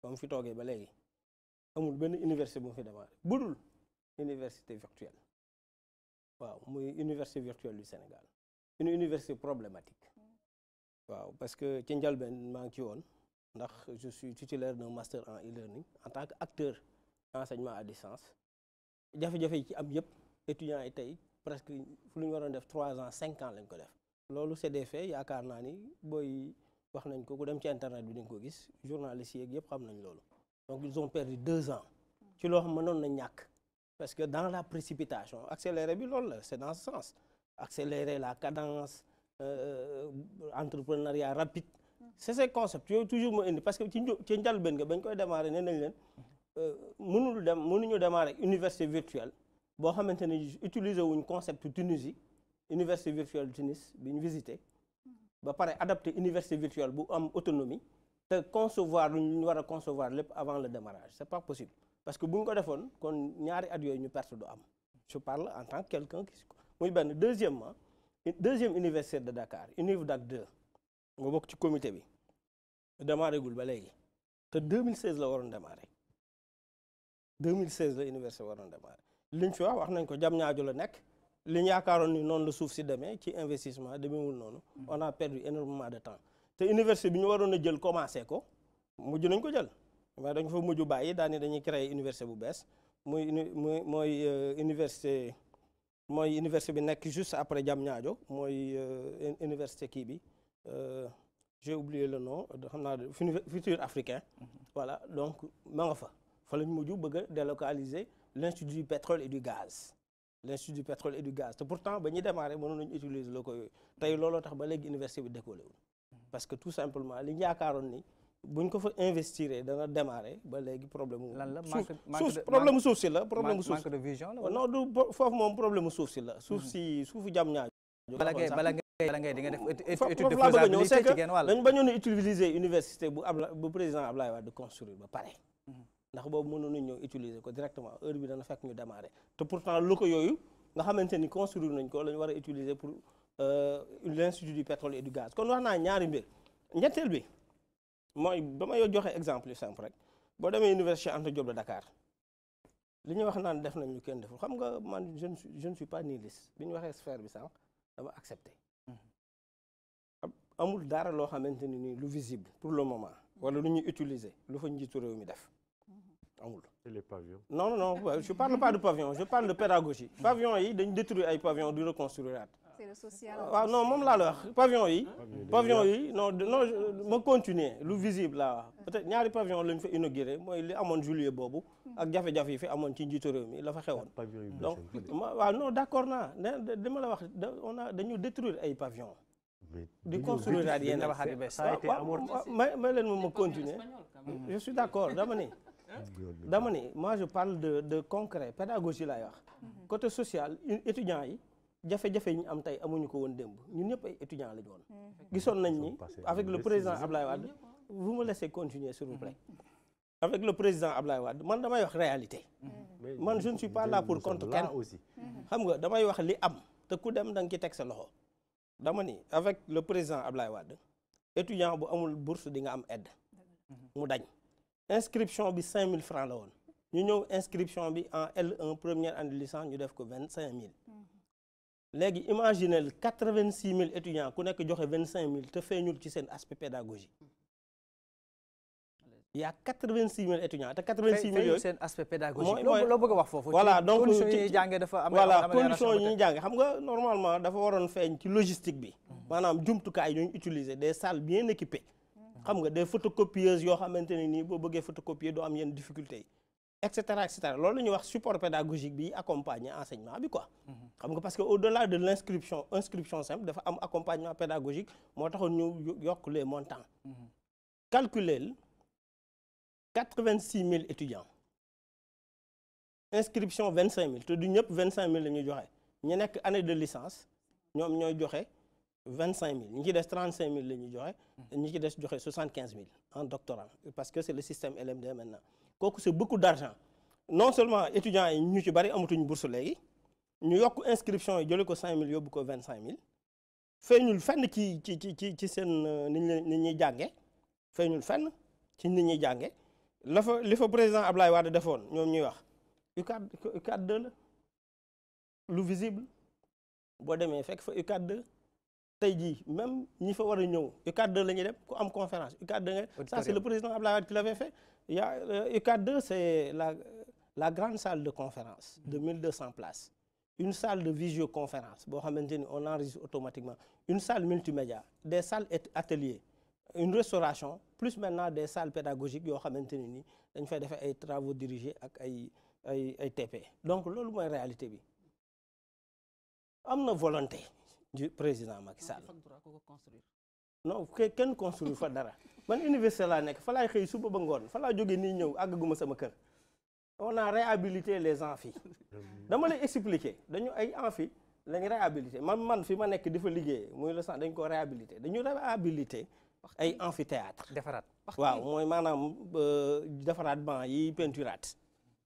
comme fi toogee ba léegi amul benn université bu mu fi démarré budul université virtuelle waaw muy université virtuelle du Sénégal une université problématique waaw parce que ci njëlbeen maa ngi ci woon ndax je suis titulaire d'un master en e-learning en tant que acteur enseignement à distance jafe-jafe yi ci am yëpp étudiants yi tey presque fu lu ñu waroon def 3 ans 5 ans lañ ko def loolu c'est des faits yaakaar naa ni booy wax nañ ko ku dem ci internet bi dañ ko gis journalistes yi yëpp xam nañ loolu donc ils ont perdu 2 ans ci loo xam mënoon na ñàkk parce que dans la précipitation accélérer bi loolu la c'est dans ce sens accélérer la cadence entrepreneuriat rapide c'est ces concepts yooyu toujours moo indi parce que ci njëlbéen nga bañ koy démarrer nee nañ leen mënuñu démarrer université virtuelle boo xamante ne utiliser wuñ concept Tunisie université virtuelle Tunis bi ñu visité ba pare adapté université virtuelle bu am autonomie te concevoir lu ñu war a concevoir lépp avant le démarrage c'est pas possible parce que bu ñu ko defoon kon ñaari at yooyu ñu perte du am je parle en tant que quelqu'un qui muy benn deuxième université de Dakar UNIVDAC 2 nga bokk ci comité bi démarré gul ba léegi te 2016 la waroon démarré 2016 la université waroon démarré liñ fi wax nañ ko Diamniadio la nekk li ñu yaakaaroon ni noonu la suuf si demee ci investissement demeewul noonu on a perdu énormément de temps te université bi ñu waroon a jël commencé ko mujj nañ ko jël mais dañ fa mujj bàyyi daani dañuy créer université bu bees mooy université bi nekk juste après Diamniadio mooy université kii bi j'ai oublié le nom xam naa futur africain voilà donc ma nga fa lañ mujj bëgg a délocaliser l'institut du pétrole et du gaz te pourtant ba ñuy démarrer mënoon nañu utiliser loo ko yooyu tey looloo tax ba léegi université bi décollé wul parce que tout simplement li ñu yaakaaroon ni buñ ko fa investir dana démarrer ba léegi problème lan la problème suuf si la manque de vision la non du foofu moom problème suuf si la suufu Diamniadio bala ngay di nga def étude de foofu laa bëgg a ñëw faisabilité ci genn wàll dañ bañoon a utiliser université bu président Ablaye Wade construire ba pare ndax boobu mënoon nañu ñëw utiliser ko directement heure bi dana fekk ñu démarrer te pourtant locaux yooyu nga xamante ni construire nañ ko la ñu war a utiliser pour l'institut du pétrole et du gaz kon wax naa ñaari mbir ñetteel bi mooy dama yoo joxe exemple yu simple rek boo demee université Anta Diop de Dakar li ñuy wax naan def nañ lu kenn deful xam nga man je ne suis pas nihiliste bi ñu waxee sphère bi sànq dama accepter amul dara loo xamante ni nii lu visible pour le moment wala lu ñuy utiliser lu fa njiitu réew mi def amul. Et les pavillons. non je parle pas de pavillon je parle de pédagogie. pavillon yi dañ détruire ay pavillon di reconstruire. c'est le social. waaw non moom laa la wax pavillon yi non ma continuer lu visible laa wax peut-être ñaari pavillon lañ fa inauguré mooy li amoon juillet boobu ak jafe-jafe yi fi amoon ci njiitu réew mi la fa xewoon. donc waaw non d'accord naa dama la wax dañu détruire ay pavillon di construire yenn tabaxaat yu bees ma leen ma continuer je suis d'accord dama ne dama ni moi je parle de concret pédagogie laay wax. côté social étudiants yi jafe-jafe yi ñu am tey amuñu ko woon démb ñun ñëpp ay étudiants lañu woon. gisoon nañ ni avec le président Ablaye Wade vous me laissez continuer s'il vous plaît. avec le président Ablaye Wade man damay wax réalité. man je ne suis pas là pour contre kenn. xam nga damay wax li am te ku dem da nga ci teg sa loxo. dama ni avec le président Ablaye Wade étudiant bu amul bourse di nga am aide. mu dañ. inscription bi 5000 francs la woon. ñu ñëw inscription bi en L1 première année de licence ñu def ko 25000. léegi imaginez 86000 étudiants ku nekk joxe 25000 te feeñul ci seen aspect pédagogique. il y a 86000 étudiants te 86000 yooyu seen aspect pédagogique loo bëgg a wax foofu. voilà donc conditions yi ñuy jàngee dafa am. voilà conditions yi ñuy jàngee xam nga normalement dafa waroon feeñ ci logistique bi. maanaam jumtukaay yi ñu utiliser des salles bien équipées. xam nga des photocopieuses yoo xamante ne nii boo bëggee photocopier doo am yenn difficultés yi. et cetera loolu la ñuy wax support pédagogique bi accompagner enseignement bi quoi. xam nga parce que au delà de inscription simple dafa am accompagnement pédagogique moo taxoon ñu yokk les montants. calculer 86000 étudiants inscription 25000 te du ñëpp 25000 la ñuy joxe ñu nekk année de licence ñoom ñooy joxe 25000 ñi ci des 35000 la ñuy joxe ñi ci des joxe 75000 en doctorat parce que c'est le système LMD maintenant kooku c'est beaucoup d'argent non seulement étudiants yi ñu ci bari amatuñu bourse léegi ñu yokk inscription yi jële ko 5000 yóbbu ko 25000 feeñul fenn ci seen ni ñuy jànge feeñul fenn ci nit ñuy jànge li fa président Ablaye Wade defoon ñoom ñuy wax UCAD 2 la lu visible boo demee fekk fa UCAD 2 tey jii même ñi fa war a ñëw UCAD 2 la ñuy dem ku am conférence UCAD 2 nga ça c'est le président Ablaye Wade qui l'avait fait il y a UCAD 2 c'est la grande salle de conférence de 1200 places une salle de visioconférence boo xamante ni on enregistre automatiquement une salle multimédia des salles ateliers une restauration plus maintenant des salles pédagogiques yoo xamante ne ni dañ fay defee ay travaux dirigés ak ay TP donc loolu mooy réalité bi am na volonté du président Macky Sall non kenn construire fa dara man université laa nekk fa laay xëy suba ba ngoon fa laa jógee nii ñëw àggaguma sama kër on a réhabilité les amphis dama lay expliquer dañu ay amphis lañu réhabilité man fi ma nekk di fa liggéey muy le centre dañ ko réhabilité dañu réhabilité ay amphithéâtre defaraat waaw mooy maanaam defaraat banc yi peinturaat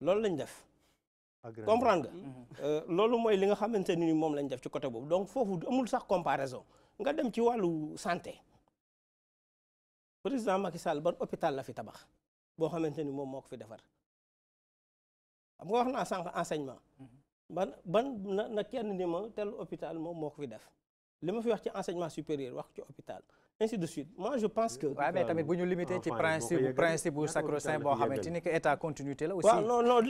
loolu lañ def comprendre nga loolu mooy li nga xamante ni moom lañ def ci côté boobu donc foofu amul sax comparaison nga dem ci wàllu santé président Macky Sall ban hôpital la fi tabax boo xamante ni moom moo ko fi defar xam nga wax naa sànq enseignement ban na kenn ni ma tel hôpital moom moo ko fi def li ma fi wax ci enseignement supérieur wax ci hôpital ainsi de suite moi je pense que. waaw mais tamit bu ñu limité ci principe bu sacro-saint boo xamante ni que état continuité la aussi. waaw non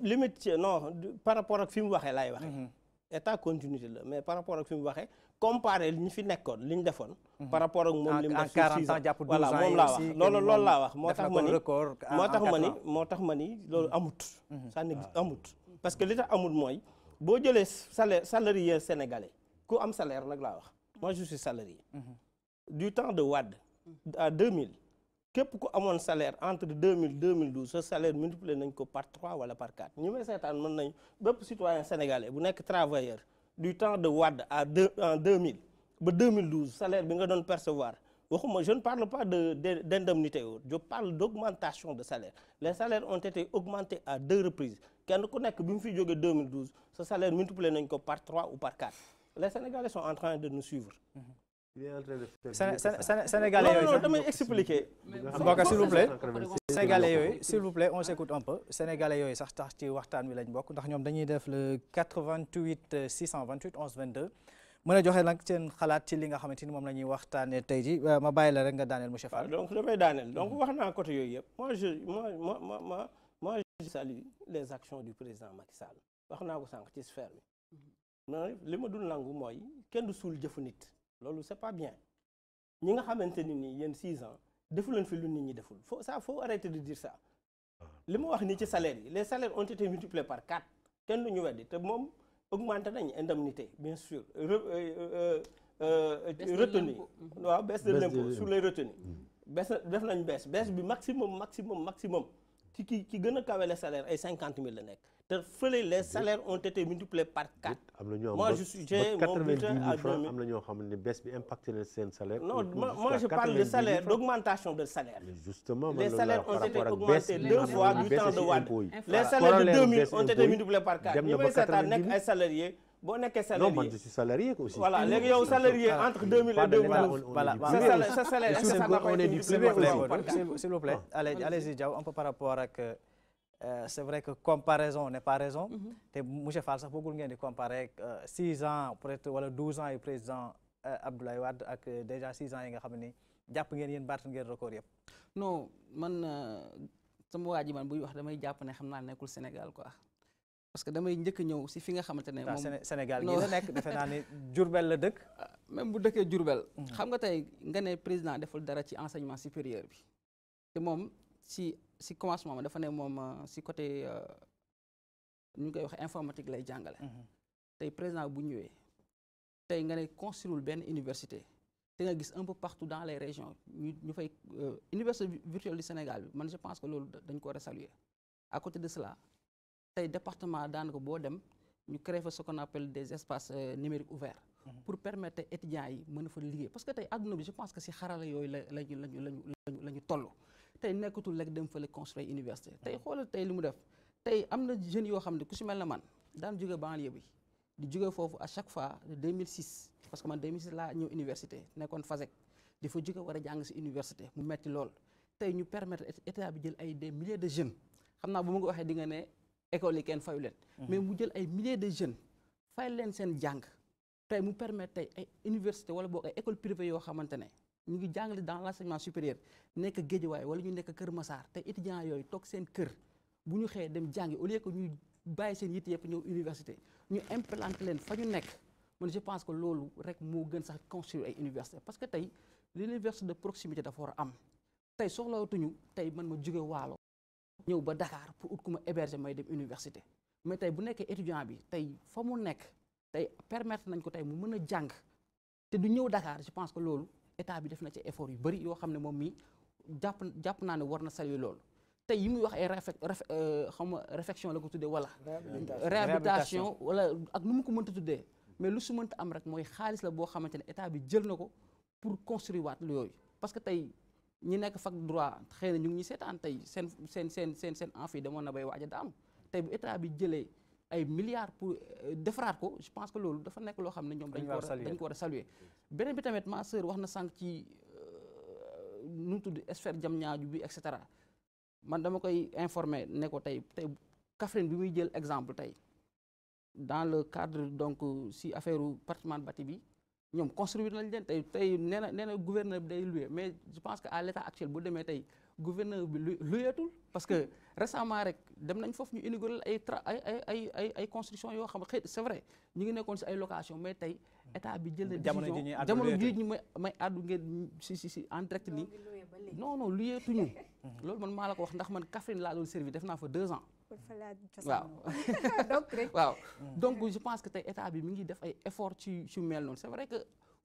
limite non par rapport ak fi mu waxee laay waxee. état continuité la mais par rapport ak fi mu waxee comparé ñi fi nekkoon li ñu defoon. par rapport ak moom li mu def. en 40 ans jàpp 12 ans voilà moom laa wax loolu laa wax. moo tax ma ni loolu amut. ça n'existe amut. parce que li tax amut mooy boo jëlee salarié sénégalais ku am salaire nag laa wax moi je suis salarié. du temps de Wade à 2000 képp ku amoon salaire entre 2000 2012 ce salaire multiplié nañ ko par 3 wala par 4 ñu may seetaan mën nañ bépp citoyen sénégalais bu nekk travailleur du temps de Wade en 2000 ba 2012 salaire bi nga doon percevoir waxuma je ne parle pas d'indemnité je parle d'augmentation de salaire les salaires ont été augmentés à 2 reprises kenn ku nekk bi mu fi jógee 2012 ce salaire multiplié nañ ko par 3 ou par 4 les sénégalais sont en train de nous suivre. Sénégalais yooyu sax damay expliquer. mbokk s'il vous plaît Sénégalais yooyu s'il vous plaît on s'écoute un peu Sénégalais yooyu sax tax ci waxtaan wi lañ bokk ndax ñoom dañuy def le 88 628 11 22 mën a joxe nag seen xalaat ci li nga xamante ni moom la ñuy waxtaanee tey ji ma bàyyi la rek nga daaneel monsieur Fall. donc damay daaneel donc wax naa côté yooyu yëpp moi je salue les actions du président Macky Sall wax naa ko sànq ci sphère bi mais li ma dul nangu mooy kenn du suul jëfu nit. loolu c'est pas bien ñi nga xamante ni nii yéen 6 ans defu leen fi lu nit ñi deful faut arrêter de dire ça li ma wax nii ci salaire yi les salaires ont été multipliés par 4 kenn du ñu weddi te moom augmenté nañ indemnité bien sûr retenue waaw baisse de l'impôt sur les retenues baisse def nañ baisse bi maximum ki gën a kawe les salaires ay 50 000 la nekk te fële les salaires ont été multipliés par 4. am na ñoo moi je suis j'ai mon bulletin à 2000. am na ñoo xam ne baisse bi impacté na seen salaire. non moi je parle de salaire, d'augmentation de salaire. Mais justement les salaires ont été augmentés 2 fois du temps de Wade. Les salaires de 2000 ont été multipliés par 4. ñi may seetaan nekk ay salariés. boo nekkee salarié non man je suis salarié aussi. voilà léegi yow salarié entre 2000 et 2012. voilà sa salaire est-ce que ça n'a pas été multiplié par 4? S'il vous plaît allez-y Diaw un peu par rapport ak c'est vrai que comparaison n'est pas raison. te monsieur Fall sax bëggul ngeen di comparer 6 ans peut-être wala 12 ans yu président Abdoulaye Wade ak déjà 6 ans yi nga xam ne jàpp ngeen yéen baat ngeen record yëpp. non man sama waa ji man buy wax damay jàpp ne xam naa nekkul Sénégal quoi. parce que damay njëkk ñëw si fi nga xamante ne moom Sénégal gi la nekk defe naa ne Diourbel la dëkk. même bu dëkkee Diourbel. xam nga tey nga ne président deful dara ci enseignement supérieur bi. te moom si commencement ma dafa ne moom si côté ñu ngi koy wax informatique lay jàngale. tey président bu ñëwee tey nga ne construire benn université te nga gis un peu partout dans les régions ñu fay université virtuelle du Sénégal bi man je pense que loolu dañ ko war a saluer. à côté de cela. tey département daanaka boo dem ñu créé fa ce qu'on appelle des espaces numériques ouverts pour permettre étudiants yi mën a fa liggéey parce que tey adduna bi je pense que si xarala yooyu la ñu toll tey nekkatul rek dem fële construire université tey xoolal tey li mu def tey am na jeunes yoo xam ne ku si mel na man daan jóge banlieue bi di jóge foofu à chaque fois de 2006 parce que man 2006 laa ñëw université nekkoon FASEC di fa jóge war a jàng si université mu metti lool tey ñu permettre état bi jël ay des milliers de jeunes xam naa bu ma ko waxee di nga ne école yi kenn fayu leen mais mu jël ay milliers de jeunes fay leen seen jàng tey mu permettre tey ay université wala boog ay école privée yoo xamante ne ñu ngi jàngale dans l'enseignement supérieur nekk Guédiawaye wala ñu nekk Kër Massar tey étudiants yooyu toog seen kër bu ñu xëyee dem jàngi au lieu que ñuy bàyyi seen yitte yëpp ñëw université ñu implanté leen fa ñu nekk man je pense que loolu rek moo gën sax construire ay université parce que tey l'université de proximité dafa war a am tey soxlawatuñu tey man ma jóge Waalo ñëw ba Dakar pour ut ku ma héberger may dem université mais tey bu nekkee étudiant bi tey fa mu nekk tey permettre nañ ko tey mu mën a jàng te du ñëw Dakar je pense que loolu état bi def na ci effort yu bëri yoo xam ne moom mii jàpp naa ne war na saluer loolu tey yi muy wax ay réflexion la ko tuddee wala réhabilitation wala ak nu mu ko mënta tuddee mais lu su mënta am rek mooy xaalis la boo xamante ne état bi jël na ko pour construire waat lu yooyu parce que tey ñi nekk fac droit xëy na ñu ngi ñu seetaan tey seen amphi demoon na bay waaj a daanu tey bu état bi jëlee ay milliards pour defaraat ko je pense que loolu dafa nekk loo xam ne ñoom dañ ko war a saluer beneen bi tamit ma sœur wax na sànq ci nu mu tudd sphère Diamniadio bi et cetera man dama koy informer ne ko tey Kaffrine bi muy jël exemple tey dans le cadre donc si affaire bâtiment bâti bi ñoom construire nañ leen tey nee na gouverneur bi day loué mais je pense que à l'état actuel bu demee tey gouverneur bi louétul parce que récemment rek dem nañ foofu ñu inaugurer ay construction yoo xam xëy c'est vrai ñu ngi nekkoon si ay location mais tey état bi jël na décision jamono jii ñu may àddu ngeen si en direct nii non louétuñu loolu man maa la ko wax ndax man Kaffrine laa doon servi def naa fa 2 ans waaw waaw donc je pense que tey état bi mi ngi def ay effort ci mel noonu c'est vrai que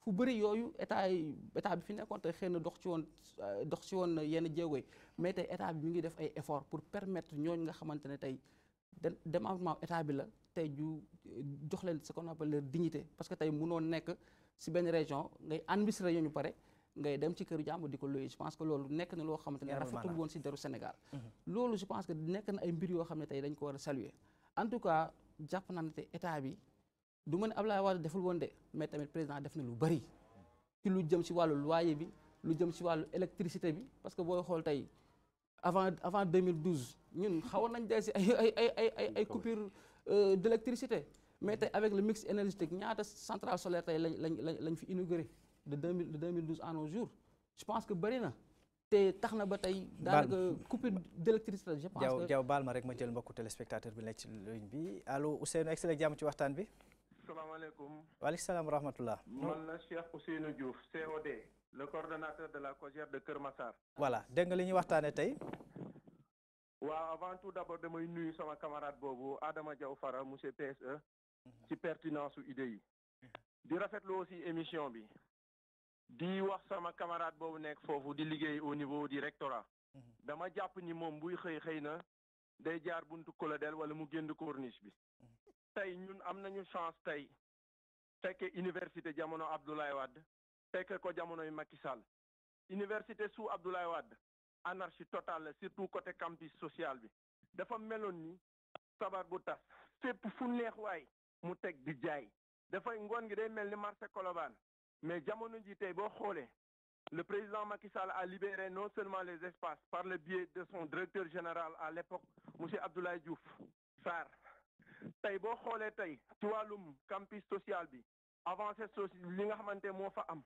fu bëri yooyu état bi fi nekkoon tey xëy na dox ci woon yenn jéego yi mais tey état bi mi ngi def ay effort pour permettre ñooñu nga xamante ne tey démembrement état bi la tey ju jox leen ce qu'on appelle leur dignité parce que tey mënoo nekk si benn région ngay administrer ñu pare ngay dem ci këru jàmbur di ko loyer je pense que loolu nekk na loo xamante ne rafetul woon si deru Sénégal loolu je pense que nekk na ay mbir yoo xam ne tey dañ ko war a saluer en tout cas jàpp naa ne tey état bi du ma ne Abdoulaye Wade deful woon de mais tamit président def na lu bari ci lu jëm si wàllu loyer bi lu jëm si wàllu électricité bi parce que booy xool tey avant 2012 ñun xawoon nañ dee si ay coupure d'électricité mais tey avec le mix énergétique ñaata centrale solaire tey lañ fi inauguré de 2012 à nos jours je pense que bëri na te tax na ba tey daanaka coupure d'électricité je pense que Diaw baal ma rek ma jël mbokku téléspectateur bi nekk ci ligne bi allo Ousseynou egsi ak jàmm ci waxtaan bi salaamaaleykum waaleykum salaam wa rahmatullah man la Cheikh Ousseynou Diouf COD le coordonnateur de la COJER de Kër Massar voilà dégg nga li ñuy waxtaane tey waaw avant tout d'abord damay nuyu sama camarade boobu Adama Diaw Fara monsieur PSE ci pertinence su idée yi di rafetlu aussi émission bi di wax sama camarade boobu nekk foofu di liggéey au niveau du rectorat dama jàpp ni moom buy xëy na day jaar buntu Colonel wala mu génn corniche bi tey ñun am nañu chance tey fekke université jamono Abdoulaye Wade fekke ko jamonoy Macky Sall université sous Abdoulaye Wade anarchie totale la surtout côté campus social bi dafa meloon ni sabar bu tas fépp fu neex waay mu teg di jaay dafay ngoon gi day mel ni marché Colobane mais jamono ji tey boo xoolee le président Macky Sall a libéré non seulement les espaces par le biais de son directeur général à l'époque monsieur Abdoulaye Diouf Sarr tey boo xoolee tey ci wàllum campus social bi avancé li nga xamante moo fa am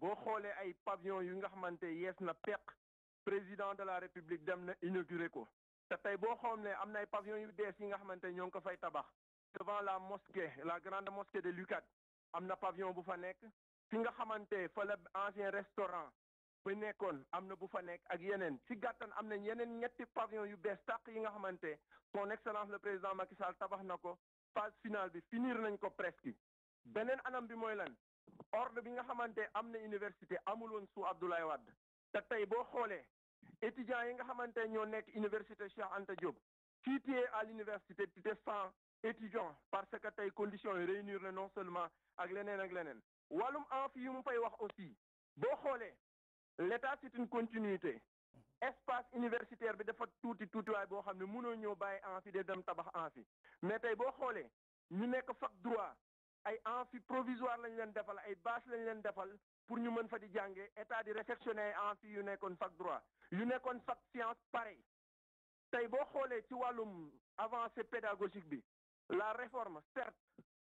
boo xoolee ay pavillon yu nga xamante yees na peq président de la république dem na inauguré ko te tey boo xoolee am na ay pavillon yu bees yi nga xamante ñoo ngi ko fay tabax devant la mosquée la grande mosquée de l'UCAD am na pavillon bu fa nekk fi nga xamante fa la ancien restaurant ba nekkoon am na bu fa nekk ak yeneen ci gàttan am na yeneen ñetti pavillon yu bees tàq yi nga xamante son excellence le président Macky Sall tabax na ko phase finale bi finir nañ ko presque beneen anam bi mooy lan ordre bi nga xamante am na université amul woon sous Abdoulaye Wade te tey boo xoolee étudiants yi nga xamante ñoo nekk université Cheikh Anta Diop fii téye à l'université te 100 étudiants parce que tey conditions yi réunir na non seulement ak leneen wàllum amphi yu mu fay wax aussi boo xoolee l'état c'est une continuité espace universitaire bi dafa tuutiwaay boo xam ne mënoo ñëw bàyyi amphi de dem tabax amphi mais tey boo xoolee ñu nekk fac droit ay amphi provisoire lañ leen defal ay bâche lañ leen defal pour ñu mën fa di jànge état di réfectionner ay amphi yu nekkoon fac droit yu nekkoon fac science pareil tey boo xoolee ci wàllum avancée pédagogique bi la réforme certes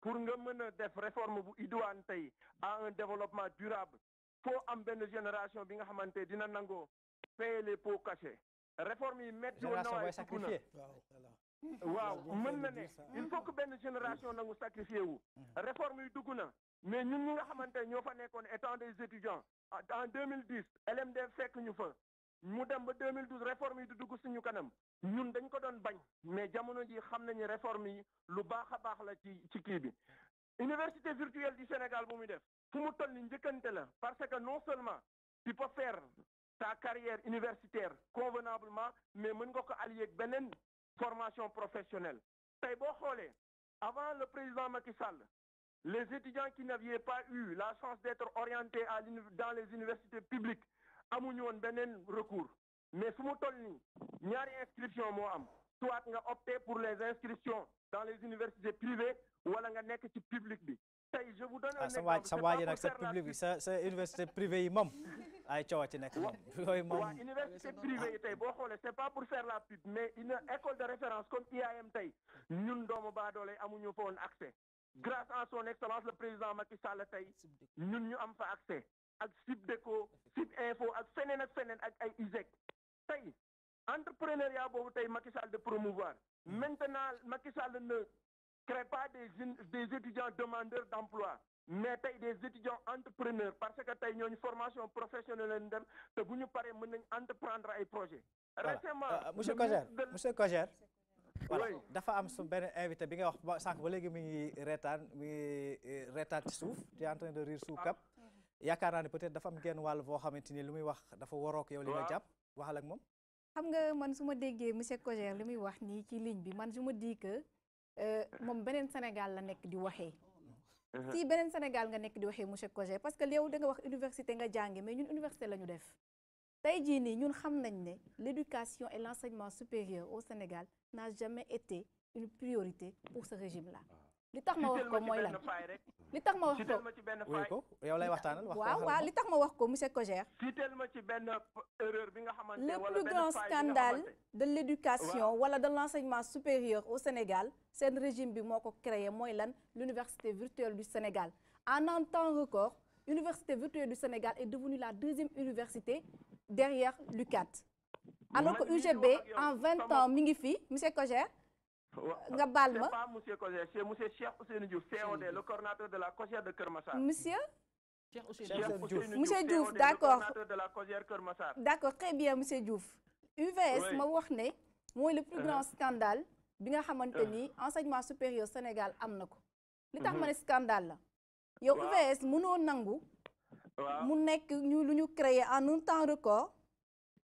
pour nga mën a def réforme bu idoine tey à un développement durable faut am benn génération bi nga xamante dina nangoo payer les pots cachés réforme yi métti woon na waaye dugg na waaw mën na ne il faut que benn génération nangu sacrifié wu réforme yi dugg na mais ñun ñi nga xamante ñoo fa nekkoon étant des étudiants en 2010 LMD fekk ñu fa mu dem ba 2012 réforme yi du dugg suñu kanam ñun dañ ko doon bañ mais jamono ji xam nañu réforme yi lu baax a baax la ci kii bi université virtuelle du Sénégal bu muy def fu mu toll ni njëkkante la parce que non seulement tu peux faire ta carrière universitaire convenablement mais mën nga ko allier ak beneen formation professionnelle tey boo xoolee avant le président Macky Sall les étudiants qui n'avaient pas eu la chance d'être orientés dans les universités publiques amuñu woon beneen recours mais fu mu toll nii ñaari inscription moo am soit nga opter pour les inscriptions dans les universités privées wala nga nekk ci public bi tey je vous donne un exemple sa waaji nag sa public bi sa université privée yi moom ay coow ci nekk moom yooyu moom waaw université privée yi tey boo xoolee c'est pas pour faire la pub mais une école de référence comme IAM tey ñun doomu baadoole amuñu fa woon accès grâce à son excellence le président Macky Sall tey ñun ñu am fa accès ak Sibdeco Sibinfo ak feneen ak ay ISEC tey entrepreneuriat boobu tey Macky Sall de promouvoir maintenant Macky Sall ne crée pas des étudiants demandeurs d'emploi mais tey des étudiants entrepreneurs parce que tey ñooñu formation professionnelle leen dem te bu ñu paree mën nañ entreprendre ay projets. récemment monsieur Cojer voilà dafa am su benn invité bi nga wax sànq ba léegi mi ngi reetaan ci suuf tu es en train de rire sous cap yaakaar naa ne peut-être dafa am genn wàll boo xamante ni lu muy wax dafa warook yow li nga jàpp waxal ak moom. xam nga man su ma déggee monsieur Cojer li muy wax nii ci ligne bi man je me dis que moom beneen Sénégal la nekk di waxee. si beneen Sénégal nga nekk di waxee monsieur Cojer parce que yow da nga wax université nga jànge mais ñun université la ñu def. tey jii nii ñun xam nañ ne l'éducation et l'enseignement supérieur au Sénégal n'a jamais été une priorité pour ce régime-là. li tax ma wax ko mooy lan li tax ma wax ko yow lay waxtaanal wax waaw li tax ma wax ko monsieur Cojer. citeel ma ci benn erreur bi nga xamante le plus grand scandale de l'éducation wala de l'enseignement supérieur au Sénégal seen régime bi moo ko créé mooy lan l'université virtuelle du Sénégal en un temps record l'université virtuelle du Sénégal est devenue la deuxième université derrière l'UCAD alors que UGB en 20 ans mi ngi fi monsieur Cojer. nga baal ma c'est pas monsieur Cojer c'est monsieur Cheikh Ousseynou Diouf COD le coordinateur de la COJER de Keur Massar. monsieur Diouf d'accord le coordinateur de la COJER Keur Massar. d'accord très bien monsieur Diouf. UVS ma wax ne mooy le plus grand scandale bi nga xamante ni enseignement supérieur Sénégal am na ko. li tax ma ne scandale la. yow UVS mënoo nangu. mu nekk lu ñu créé en un temps record.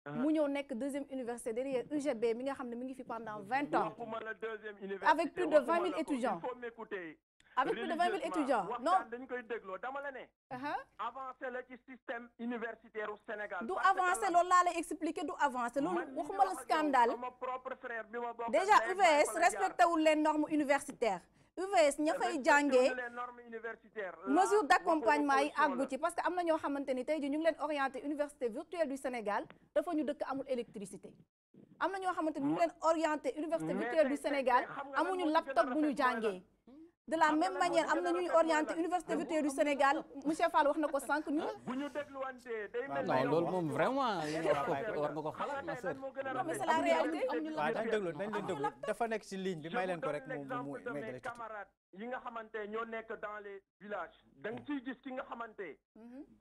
mu ñëw nekk deuxième université derrière UGB mi nga xam ne mi ngi fi pendant 20 ans waxuma la deuxième université avec plus de 20 000 étudiants il faut m'écouter avec plus de 20 000 étudiants non waxtaan dañ koy dégloo dama la ne avancé la ci système universitaire au Sénégal du avancé loolu laa lay expliquer du avancé loolu waxuma la scandale sama propre frère bi ma bokk déjà UVS respecté wul les normes universitaires UVS ña fay jàngee les normes universitaires mesure d'accompagnement yi àggu ci parce que am na ñoo xamante ni tey ji ñu ngi leen orienté université virtuelle du Sénégal dafa ñu dëkk amul électricité am na ñoo xamante ni ñu ngi leen orienté université virtuelle du Sénégal amuñu laptop bu ñu jàngee de la même manière am na ñuy orienté université virtuelle du Sénégal monsieur Fall wax na ko sànq ñu bu ñu dégluwante day mel non loolu moom vraiment war nga ko xalaat ma sœur non mais c'est la réalité waaw dañ déglu nañ leen déglu dafa nekk ci ligne bi may leen ko rek mu mes camarades yi nga xamante ñoo nekk dans les villages da nga ciy gis ki nga xamante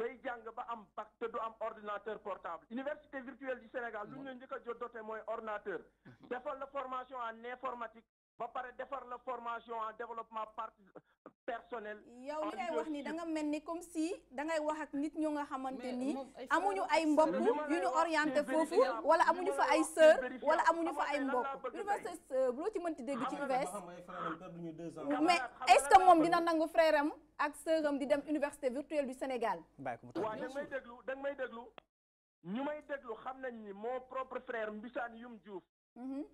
day jàng ba am bac te du am ordinateur portable université virtuelle du Sénégal lu ñu njëkk a jot doté mooy ordinateur defal la formation en informatique ba pare defar la formation en développement personnel. yow li ngay wax ni da nga mel ni comme si da ngay wax ak nit ñu nga xamante ni amuñu ay mbokk yu ñu orienté foofu wala amuñu fa ay sœur wala amuñu fa ay mbokk université loo ci mënti dégg ci UVS mais est-ce que moom dina nangu frère am ak sœur am di dem université virtuelle du Sénégal. waaw da nga may déglu ñu may déglu xam nañ ni mon propre frère Mbissane Youm Diouf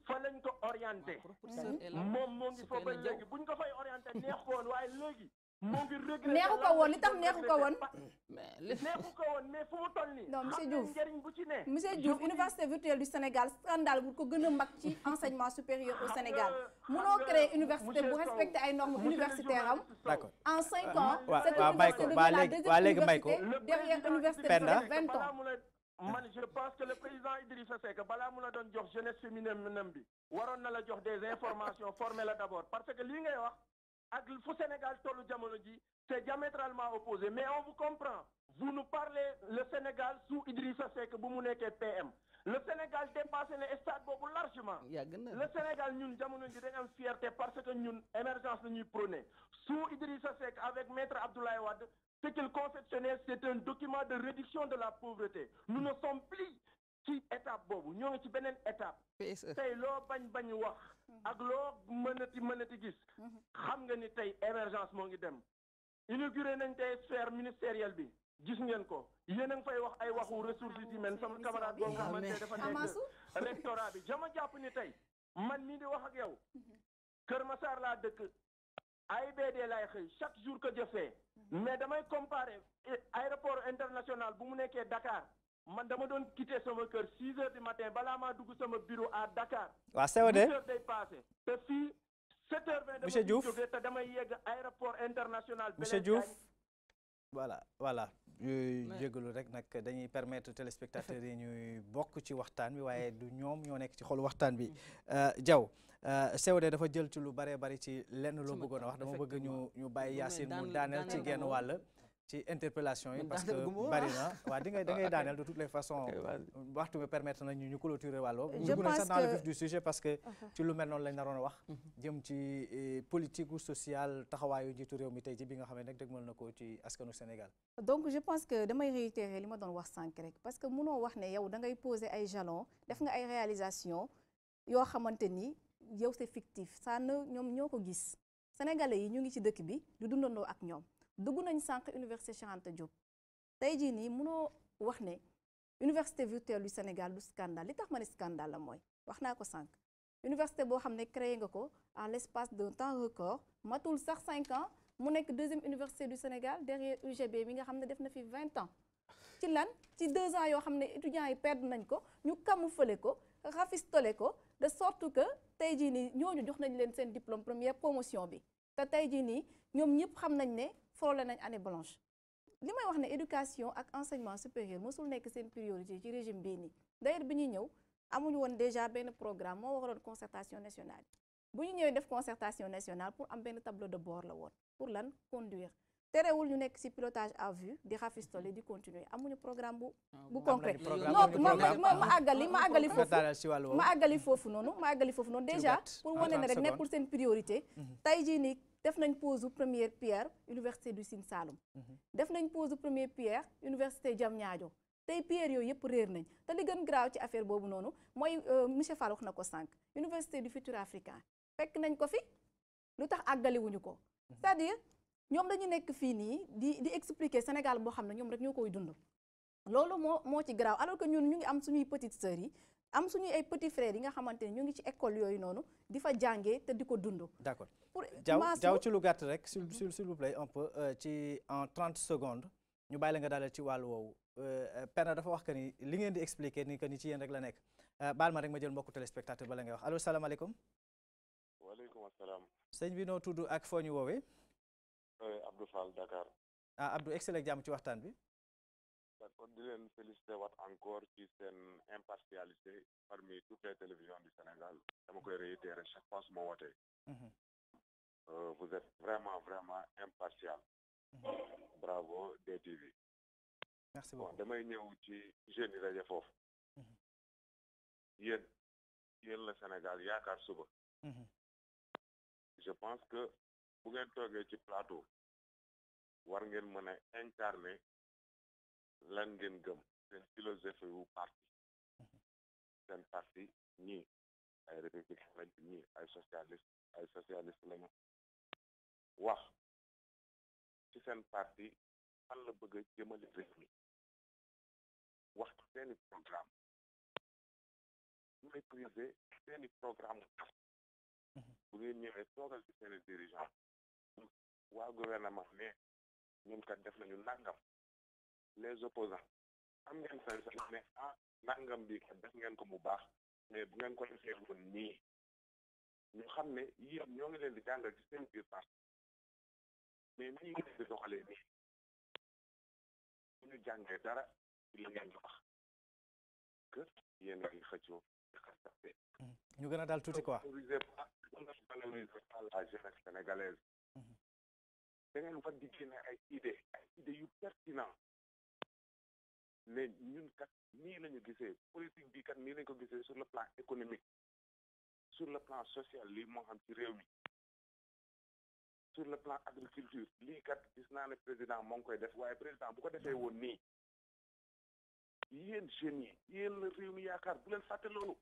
fa lañ ko orienté moom moo ngi fa ba léegi buñ ko fay orienté neex ko woon waaye léegi moo ngi regretté neexu ko woon li tax neexu ko woon neexu ko woon mais fu mu toll nii non monsieur Diouf njëriñ bu ci ne monsieur Diouf université virtuelle du Sénégal scandale bu ko gën a mag ci enseignement supérieur au Sénégal mënoo créer université bu respecté ay normes universitaires am d'accord en 5 ans cette université devient la deuxième université derrière université de 20 ans man je pense que le président Idrissa Seck balaa mu la doon jox jeunesse féminine bi waroon na la jox des informations former la d'abord parce que lii ngay wax ak fu Sénégal tollu jamono ji c'est diamétralement opposé mais on vous comprend vous nous parlez le Sénégal sous Idrissa Seck bu mu nekkee PM le Sénégal dépassé na stade boobu largement le Sénégal ñun jamono ji dañ am fierté parce que ñun émergence la ñuy prôné sous Idrissa Seck avec maître Abdoulaye Wade ce qu'il confectionnait c'est un document de réduction de la pauvreté nous ne sommes plus ci étape boobu ñoo ngi ci beneen étape tey loo bañ wax ak loo mënati gis xam nga ni tey émergence moo ngi dem inauguré nañ tey sphère ministérielle bi gis ngeen ko yéen a ngi fay wax ay waxu ressources humaines sama camarade boobu nga xamante dafa nekk rectorat bi jama jàpp ni tey man mii di wax ak yow Kër Massar laa dëkk AIBD laay xëy chaque jour que je fais mais damay comparer aéroport international bu mu nekkee Dakar man dama doon quitter sama kër 6 heures du matin balaa maa dugg sama bureau à Dakar. waaw COD 8 heures day passé te fii 7 heures 20 monsieur Diouf jógee te damay yegg aéroport international. monsieur Diouf voilà jégalu rek nag dañuy permettre téléspectateurs yi ñuy bokk ci waxtaan bi waaye du ñoom ñoo nekk ci xolu waxtaan bi Diaw COD dafa jël ci lu bëree bëri ci lenn loo bëggoon a wax dama bëgg ñu bàyyi Yacine mu daaneel ci genn wàll ci interpellation yi parce que bari na waaw da ngay daaneel de toutes les façons waxtu bi permettre nañu ñu clôturer wàllo dugg nañ sax dans le vif du sujet parce que ci lu mel noonu lañ naroon a wax jëm ci politique ou sociale taxawaayu njiitu réew mi tey ji bi nga xam ne nag dëgmal na ko ci askanu Sénégal donc je pense que damay réitérer li ma doon wax sànq rek parce que mënoo wax ne yow da ngay poser ay jalons def nga ay réalisations yoo xamante ni yow c'est fictif ça ne ñoom ñoo ko gis sénégalais yi ñu ngi ci dëkk bi du dundandoo ak ñoom dugg nañ sànq université Cheikh Anta Diop tey jii nii mënoo wax ne université virtuelle du Sénégal du scandale li tax ma ne scandale la mooy wax naa ko sànq université boo xam ne créé nga ko en l'espace d'un temps record matul sax 5 ans mu nekk deuxième université du Sénégal derrière UGB mi nga xam ne def na fi 20 ans ci lan ci 2 ans yoo xam ne étudiants yi perdre nañ ko ñu camoufler ko rafistolé ko de sorte que tey jii nii ñooñu jox nañ leen seen diplôme première promotion bi te tey jii nii ñoom ñëpp xam nañ ne frôlé nañ année blanche li may wax ne éducation ak enseignement supérieur mosul nekk seen priorité ci régime bii nii d'ailleurs bi ñuy ñëw amuñu woon déjà benn programme moo waroon concertation nationale bu ñu ñëwee def concertation nationale pour am benn tableau de bord la woon pour lan conduire terewul ñu nekk ci pilotage à vue di rafistoler di continuer amuñu programme bu concret non ma àggali foofu noonu déjà pour wane ne rek nekkul seen priorité tey jii nii def nañ pose première pierre université du Sine Saloum def nañ pose première pierre université Diamniadio tey pierre yooyu yëpp réer nañ te li gën graaw ci affaire boobu noonu mooy monsieur Fall wax na ko sànq Université du Futur Africain fekk nañ ko fi lu tax àggaliwuñu ko c'est-à-dire ñoom dañu nekk fii nii di expliquer Sénégal boo xam ne ñoom rek ñoo koy dund loolu moo ci graaw alors que ñun ñu ngi am suñuy petites sœurs yi am suñuy ay petits frères yi nga xamante ne ñu ngi ci école yooyu noonu di fa jàngee te di ko dund. d'accord Diaw ci lu gàtt rek s'il vous plaît un peu ci en 30 secondes ñu bàyyi la nga dalal ci wàllu woowu Penda dafa wax que ni li ngeen di expliquer ni que ni ci yéen rek la nekk baal ma rek ma jël mbokku téléspectateur bala ngay wax allo salaamaaleykum. waaleykum salaam. sëñ bi noo tudd ak foo ñu woowee. Abdou Fall Dakar. Abdou excellent jàmm ci waxtaan bi. d'accord di leen félicité waat encore ci seen impartialité parmi toutes les télévisions du Sénégal dama koy réitérer chaque fois su ma wootee. Vous êtes vraiment impartial. Bravo DTV. merci beaucoup bon damay ñëw ci jeunes yi daje foofu. yéen la Sénégal yaakaar suba. je pense que bu ngeen toogee ci plateau war ngeen mën a incarner lan ngeen gëm seen philosophie wu parti seen parti ñii ay républicain lañ ñii ay socialiste lañu wax ci seen parti fan la bëgg a jëmale réew mi wax seeni programme maîtriser seeni programme bu ngeen ñëwee toogal ci seeni dirigeant waa gouvernement ne ñun kat def nañu nangam les opposants am ngeen sañ-sañ ne nangam bi kat def ngeen ko mu baax mais bu ngeen ko defee woon nii ñu xam ne yéen ñoo ngi leen di jàngal ci seen biir parti mais nii ngi leen di doxalee nii bu ñu jàngee dara ci li ngeen di wax que yéen a ngi xëccoo ñu gën a daal tuuti quoi. la jeunesse sénégalaise da ngeen war di génne ay idées yu pertinent ne ñun kat nii la ñu gisee politique bi kat nii lañu ko gisee sur le plan économique sur le plan social lii moo xam ci réew mi sur le plan agriculture lii kat gis naa ne président moo ngi koy def waaye président bu ko defee woon nii yéen jeunes yi yéen la réew mi yaakaar bu leen fàtte loolu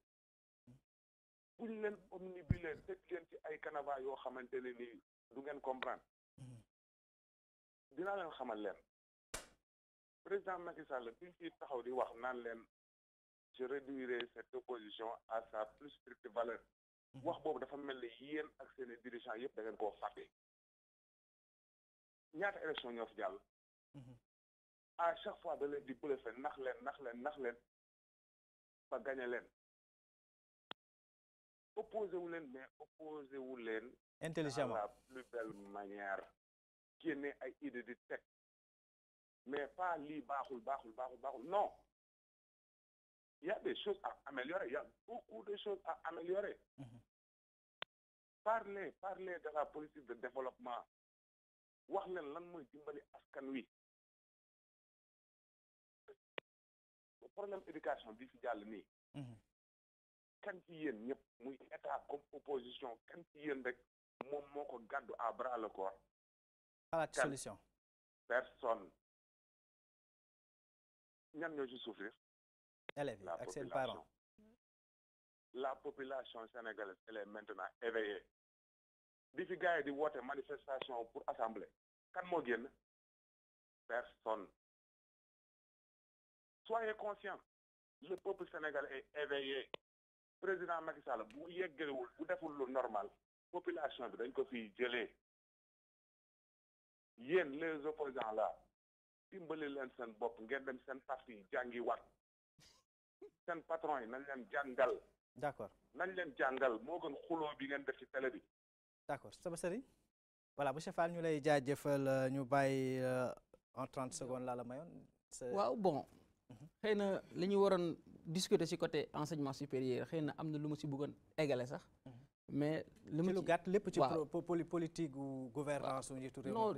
buñ leen omnibuler teg leen ci ay canevas yoo xamante ne nii du ngeen comprendre dinaa leen xamal leen président Macky Sall bi ñu fi taxaw di wax naan leen je réduirai cette opposition à sa plus stricte valeur wax boobu dafa mel ni yéen ak seeni dirigeants yëpp da ngeen koo fàtte ñaata élection ñoo fi jàll à chaque fois da leen di bluffé nax leen ba gagné leen opposé wu leen mais opposé wu leen intelligemment à la plus belle manière génne ay idée di teg mais pas lii baaxul non il y a des choses à améliorer il y a beaucoup de choses à améliorer parler de la politique de développement wax leen lan mooy dimbali askan wi problème éducation bi fi jàll nii kan ci yéen ñëpp muy état comme opposition kan ci yéen rek moom moo ko gàddu à bras le corps xalaat solution personne ñan ñoo ci souffrir élèves yi ak seen parents la population sénégalaise elle est maintenant éveillée bi fi gars yi di woote manifestation pour assemblée kan moo génn personne soyez conscients le peuple sénégalais est éveillé président Macky Sall bu yeggalewul bu deful lu normal population bi dañ ko fiy jëlee yéen les opposants là dimbali leen seen bopp ngeen dem seen parti jàngi wat seen patron yi nañ leen jàngal d'accord nañ leen jàngal moo gën xuloo bi ngeen def ci télé bi d'accord sama sëriñ voilà monsieur Fall ñu lay jaajëfal ñu bàyyi en 30 secondes laa la mayoon waaw bon xëy na li ñu waroon discuter ci côté enseignement supérieur xëy na am na lu mu ci bëggoon égale sax mais li mu ci lu gàtt lépp ci waaw politique gu gouvernance su njiitu réew non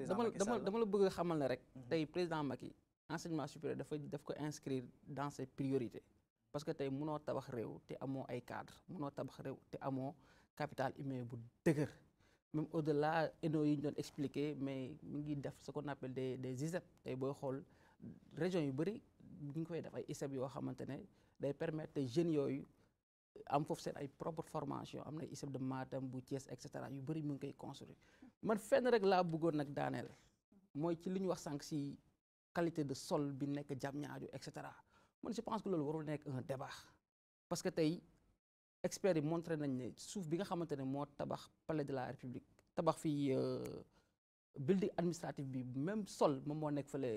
dama la bëgg a xamal ne rek tey président Macky enseignement supérieur daf ko inscrire dans ses priorités parce que tey mënoo tabax réew te amoo ay cadre mënoo tabax réew te amoo capital humain bu dëgër même au delà ENO yi ñu doon expliquer mais mu ngi def ce qu'on appelle des ISEP tey booy xool région yu bëri bu ñu koy def ay ISEP yoo xamante ne day permettre te jeunes yooyu am foofu seen ay propre formation am na ISEP de Matam bu Thiès et cetera yu bëri mu ngi koy construire man fenn rek laa bëggoon nag daaneel mooy ci li ñu wax sànq si qualité de sol bi nekk Diamniadio et cetera man je pense que loolu warul nekk un débat parce que tey experts yi montré nañ ne suuf bi nga xamante ne moo tabax palais de la République tabax fii building administratif bi même sol moom moo nekk fële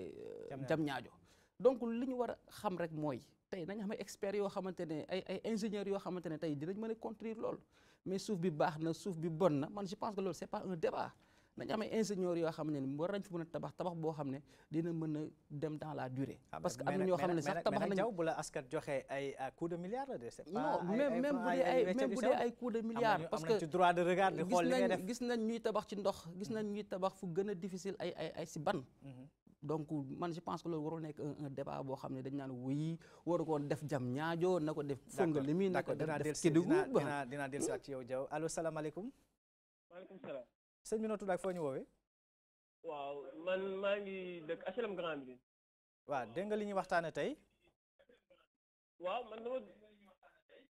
Diamniadio donc li ñu war a xam rek mooy tey nañ xam ay experts yoo xamante ne ay ingénieurs yoo xamante ne tey dinañ mën a construire loolu mais suuf bi baax na suuf bi bon na man je pense que loolu c'est pas un débat nañ am ay ingénieurs yoo xam ne war nañ fi mën a tabax boo xam ne dina mën a dem dans la durée. parce que am na ñoo xam ne sax tabax nañ jaw bu la askan joxe ay coup de milliards la de. c'est pas non même bu dee ay coup de milliards. parce que am nañ ci droit de regard di xool li ngay def gis nañ ñuy tabax ci ndox gis nañ ñuy tabax fu gën a difficile ay si ban. donc man je pense que loolu warul nekk un débat boo xam ne dañ naan wuyi waru ko def Diamniadio na ko def Fongolimbi na ko def Kédougou dinaa dellusiwaat ci yow Diaw allo salaamaaleykum. maaleykum salaam. sëñ bi noo tudd ak foo ñu woowee. waaw man maa ngi dëkk HLM Grand Médine. waaw dégg nga li ñuy waxtaane tey. waaw man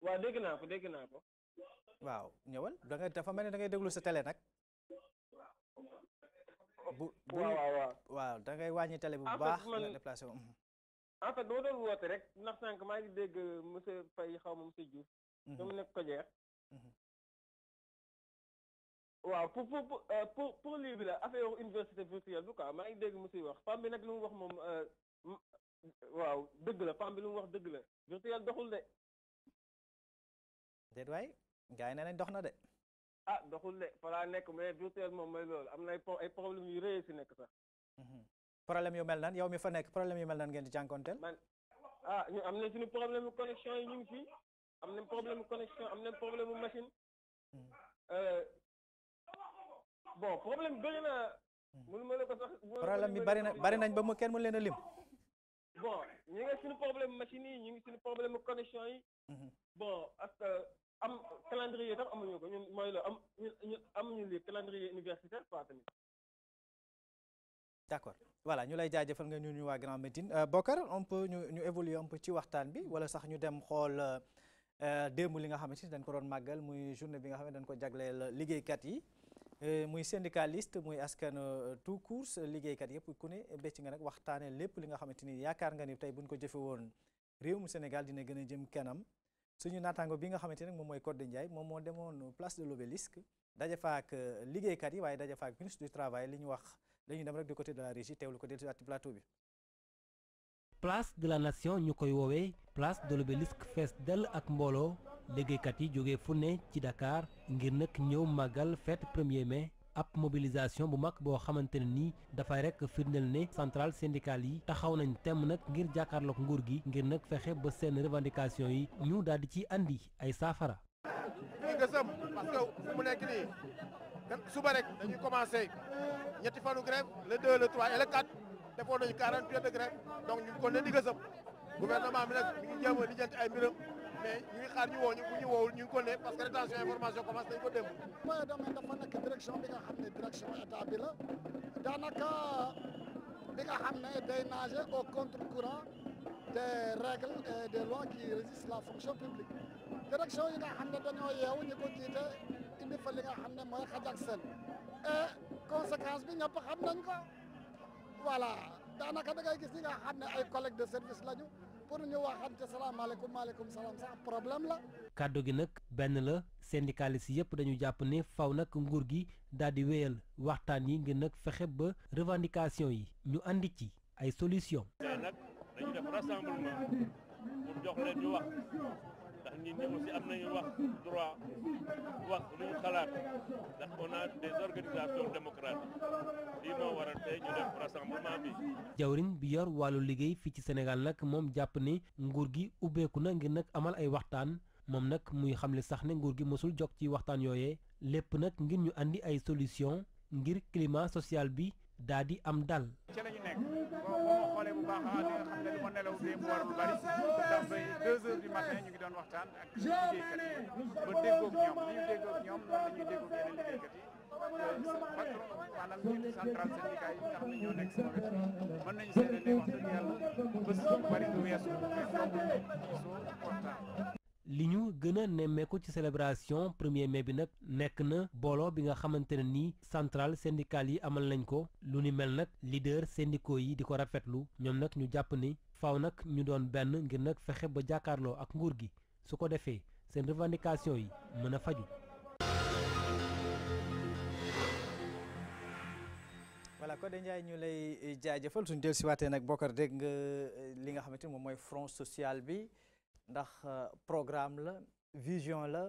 waaw dégg naa ko. waaw ñëwal dafa mel ni da ngay déglu sa télé nag. waaw da ngay wàññi télé bu baax nga déplacé wu. en fait dama doon woote rek ndax sànq maa ngi dégg monsieur Faye xaw ma monsieur Diouf. dama nekk ko jeex. waaw pour lii bi la affaire université virtuelle bi quoi maa ngi dégg monsieur wax femme bi nag lu mu wax moom waaw dëgg la femme bi lu mu wax dëgg la virtuelle doxul de. déet waay gars yi nee nañ dox na de. ah doxul de fa laa nekk mais virtuel moom mooy loolu am na ay problème yu rëy si nekk sax. problème yu mel nan yow mi fa nekk problème yu mel nan ngeen di jànkonteel. man ñu am na suñu problème connexion yi ñu ngi fii am nañ problème connexion am nañ problème machine. bon problème bëri na. mënu ma la ko sax. problème bi bari nañ ba mu kenn mën leen a lim. bon ñu ngi suñu problème machine yi ñu ngi suñu problème connexion yi. bon ak am calendrier tam amuñu ko ñun mooy la amuñu lii calendrier universitaire quoi tamit. d'accord voilà ñu lay jaajëfal nga ñu waa Grand Médine Bokar on peut ñu évoluer un peu ci waxtaan bi wala sax ñu dem xool démb li nga xamante ni dañ ko doon màggal muy journée bi nga xam ne dañ ko jagleel liggéeykat yi muy syndicaliste muy askan tout court liggéeykat yëpp ku ne becc nga nag waxtaanee lépp li nga xamante ni yaakaar nga ni tey buñ ko jëfe woon réew mu Sénégal dina gën a jëm kanam suñu naataango bi nga xamante ne moom mooy Codé Ndiaye moom moo demoon place de l'Obélisque daje fa ak liggéeykat yi waaye daje fa ak ministre du travail li ñu wax dañuy dem rek du côté de la régie teewlu ko dellusiwaat ci plateau bi. place de la nation ñu koy woowee place de l'Obélisque fees dell ak mbooloo liggéeykat yi jógee fu ne ci Dakar ngir nag ñëw màggal fête 1er mai ab mobilisation bu mag boo xamante ne nii dafay rek firndeel ne centrale syndicale yi taxaw nañ temm nag ngir jàkkaarloog nguur gi ngir nag fexe ba seen revendication yi ñu daal di ci andi ay saafara. ñu gësëm parce que fu mu nekk nii suba rek dañuy commencé ñetti fanu grève le 2 le 3 et le 4 defoon nañu 48 heures de grève donc ñu ko ne di gësëm gouvernement bi nag mi ngi jéem a lijjanti ay mbiram mais ñu ngi xaar ñu woo ñu bu ñu woowul ñu ngi ko ne parce que rétention information commencé nañu ko démb. mooy domaine dafa nekk direction bi nga xam ne direction état bi la daanaka bi nga xam ne day nager au contre-courant des règles et des lois qui régissent la fonction publique direction yi nga xam ne dañoo yeewu ñu ko jiite indi fa li nga xam ne mooy xaj ak seen et conséquence bi ñëpp xam nañ ko voilà daanaka da ngay gis ñi nga xam ne ay collègues de service lañu pour ñu waxante salaamaaleykum maaleykum salaam sax problème la. kàddu gi nag benn la syndicaliste yëpp dañu jàpp ne faw nag nguur gi daal di wéyal waxtaan yi ngir nag fexe ba revendication yi ñu andi ci ay solution tey nag dañu def rassemblement pour jox leen ñu wax ndax nit ñi aussi am nañu wax droit wax lu ñu xalaat ndax on a des organisations démocratiques lii moo waral tey ñu def rassemblement bi. jawriñ bi yor wàllu liggéey fii ci Sénégal nag moom jàpp ne nguur gi ubbeeku na ngir nag amal ay waxtaan moom nag muy xamle sax ne nguur gi mosul jog ci waxtaan yooyee lépp nag ngir ñu andi ay solution ngir climat social bi daa di am dal. ci la ñu nekk boo xoolee bu baax di nga xam ne li ma nelaw bee mu war lu bari ndax ba 2 heures du matin ñu ngi doon waxtaan ak liggéeykat yi ba déggoog ñoom li ñu déggoog ñoom noonu la ñuy déggoog yeneen liggéeykat yi patron maanaam njiitu central syndicat yi nga xam ne ñoo nekk sama wet mën nañu seede ne wax dëgg yàlla bés yu bari du weesu li ñu gën a nemmeeku ci célébration 1er mai bi nag nekk na booloo bi nga xamante ne nii centrale syndicale yi amal nañ ko lu ni mel nag leader syndicaux yi di ko rafetlu ñoom nag ñu jàpp ni faaw nag ñu doon benn ngir nag fexe ba jàkkaarloo ak nguur gi su ko defee seen revendication yi mën a faju. voilà Codé Ndiaye ñu lay jaajëfal suñu dellusiwaatee nag Bokar dégg nga li nga xamante ni moom mooy front social bi ndax programme la vision la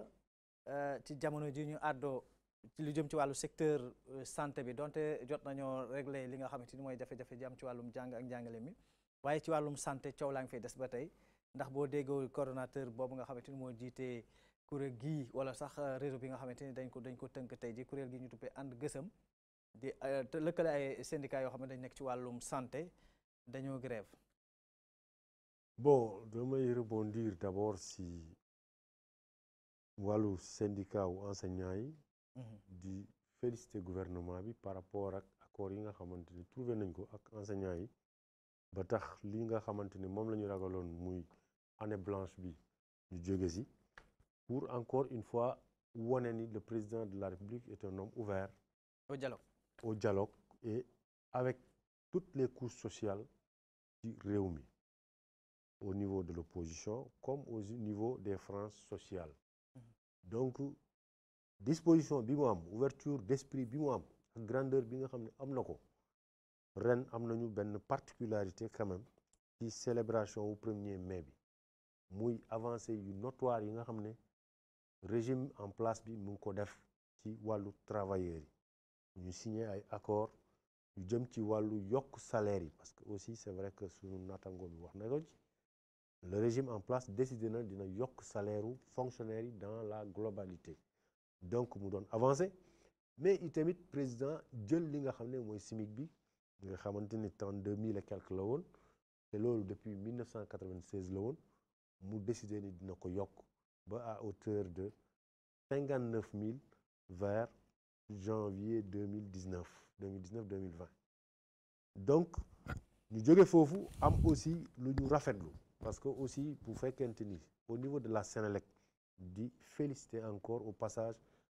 ci jamono ji ñu àddoo ci lu jëm ci wàllu secteur santé bi donte jot nañoo régler li nga xamante ni mooy jafe-jafe ji am ci wàllum jàng ak njàngale mi waaye ci wàllum santé coow laa ngi fay des ba tey ndax boo déggoo coordonnateur boobu nga xamante ni moo jiitee kuréel gii wala sax réseau bi nga xamante ni dañ ko tënk tey ji kuréel gi ñu tuppee ànd gësëm di lëkkale ay syndicats yoo xam ne dañ nekk ci wàllum santé dañoo grève. Bon, damay rebondir d'abord si wàllu syndicat wu enseignants yi. di féliciter gouvernement bi par rapport ak accord yi nga xamante ni trouvé nañ ko ak enseignants yi ba tax li nga xamante ni moom la ñu ragaloon muy année blanche bi ñu jóge si pour encore une fois wane ni le président de la République est un homme ouvert au dialogue et avec toutes les couches sociales ci réew mi au niveau de l'opposition comme au niveau des franges sociales. Donc disposition bi mu am ouverture d'esprit bi mu am ak grandeur bi nga xam ne am na ko ren am nañu benn particularité quand même ci célébration wu 1er mai bi muy avancée yu notoire yi nga xam ne régime en place bi mu ngi ko def ci wàllu travailleurs yi ñu signé ay accord yu jëm ci wàllu yokk salaire yi parce que aussi c'est vrai que sunu naataango bi wax na ko ci le régime en place décidé na dina yokk salaire u fonctionnaires yi dans la globalité donc mu doon avancé mais itamit président jël li nga xam ne mooy SMIC bi nga xamante ni 32 000 et quelques la woon te loolu depuis 1996 la woon mu décidé ni dina ko yokk ba à hauteur de 59 000 vers janvier 2019-2020 donc ñu jóge foofu am aussi lu ñu rafetlu parce que aussi bu fekkente ni au niveau de la Sénélec di féliciter encore au passage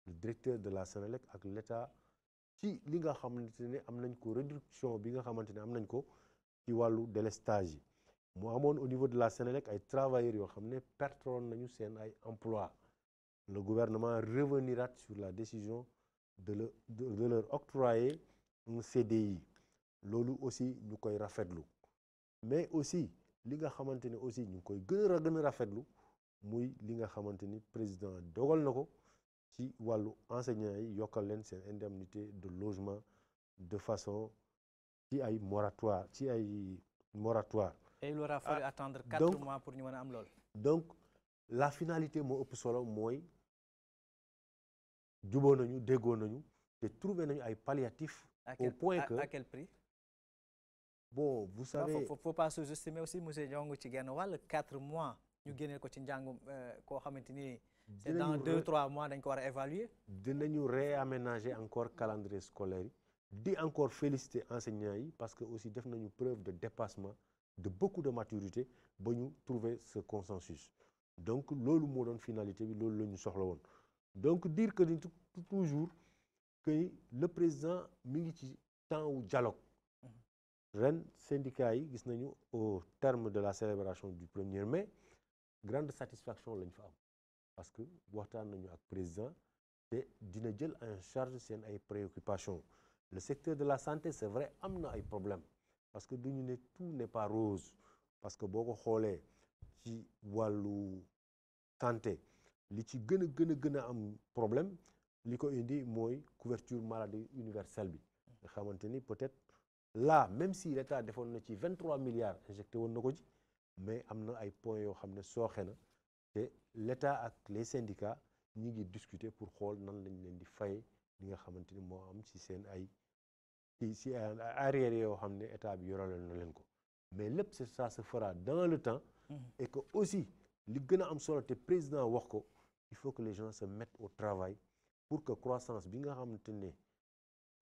le directeur de la Sénélec ak l'État ci li nga xamante ne am nañ ko réduction bi nga xamante ne am nañ ko ci wàllu délestage yi mu amoon au niveau de la Sénélec ay travailleurs yoo xam ne pertoon nañu seen ay emploi le gouvernement revenira sur la décision de leur octroyer un CDI loolu aussi ñu koy rafetlu mais aussi li nga xamante ne aussi ñu ngi koy gën a rafetlu muy li nga xamante ni président dogal na ko ci wàllu enseignants yi yokkal leen seen indemnité de logement de façon ci ay moratoire et il aura fallu attendre 4 mois pour ñu mën a am lool. donc la finalité moo ëpp solo mooy juboo nañu déggoo nañu te trouvé nañu ay palliatifs. au point que à quel prix. bon vous savez faut pas sous-estimer aussi monsieur Ndiongue ci genn wàll 4 mois ñu génneel ko ci njàngum koo xamante ni. c'est dans 2-3 mois dañ ko war a évaluer. dinañu réaménager encore calendrier scolaire yi di encore féliciter enseignants yi parce que aussi def nañu preuve de dépassement de beaucoup de maturité ba ñu trouver ce consensus donc loolu moo doon finalité bi loolu la ñu soxla woon donc dire que ni toujours que le président mi ngi ci temps wu dialogue ren syndicats yi gis nañu au terme de la célébration du 1er mai grande satisfaction lañ fa am parce que waxtaan nañu ak président te dina jël en charge seen ay préoccupations le secteur de la santé c'est vrai am na ay problèmes parce que duñu ne tout n'est pas rose parce que boo ko xoolee ci wàllu santé li ci gën a am problème li ko indi mooy couverture maladie universelle bi nga xamante ni peut-être là même si l'État defoon na ci 23 milliards injecté woon na ko ci mais am na ay points yoo xam ne sooxe na te l'État ak les syndicats ñi ngi discuter pour xool nan lañ leen di fay li nga xamante ni moo am ci seen ay ci arrière yoo xam ne état bi yorale na leen ko mais lépp ça se fera dans le temps et que aussi li gën a am solo te président wax ko il faut que les gens se mettent au travail pour que croissance bi nga xamante ne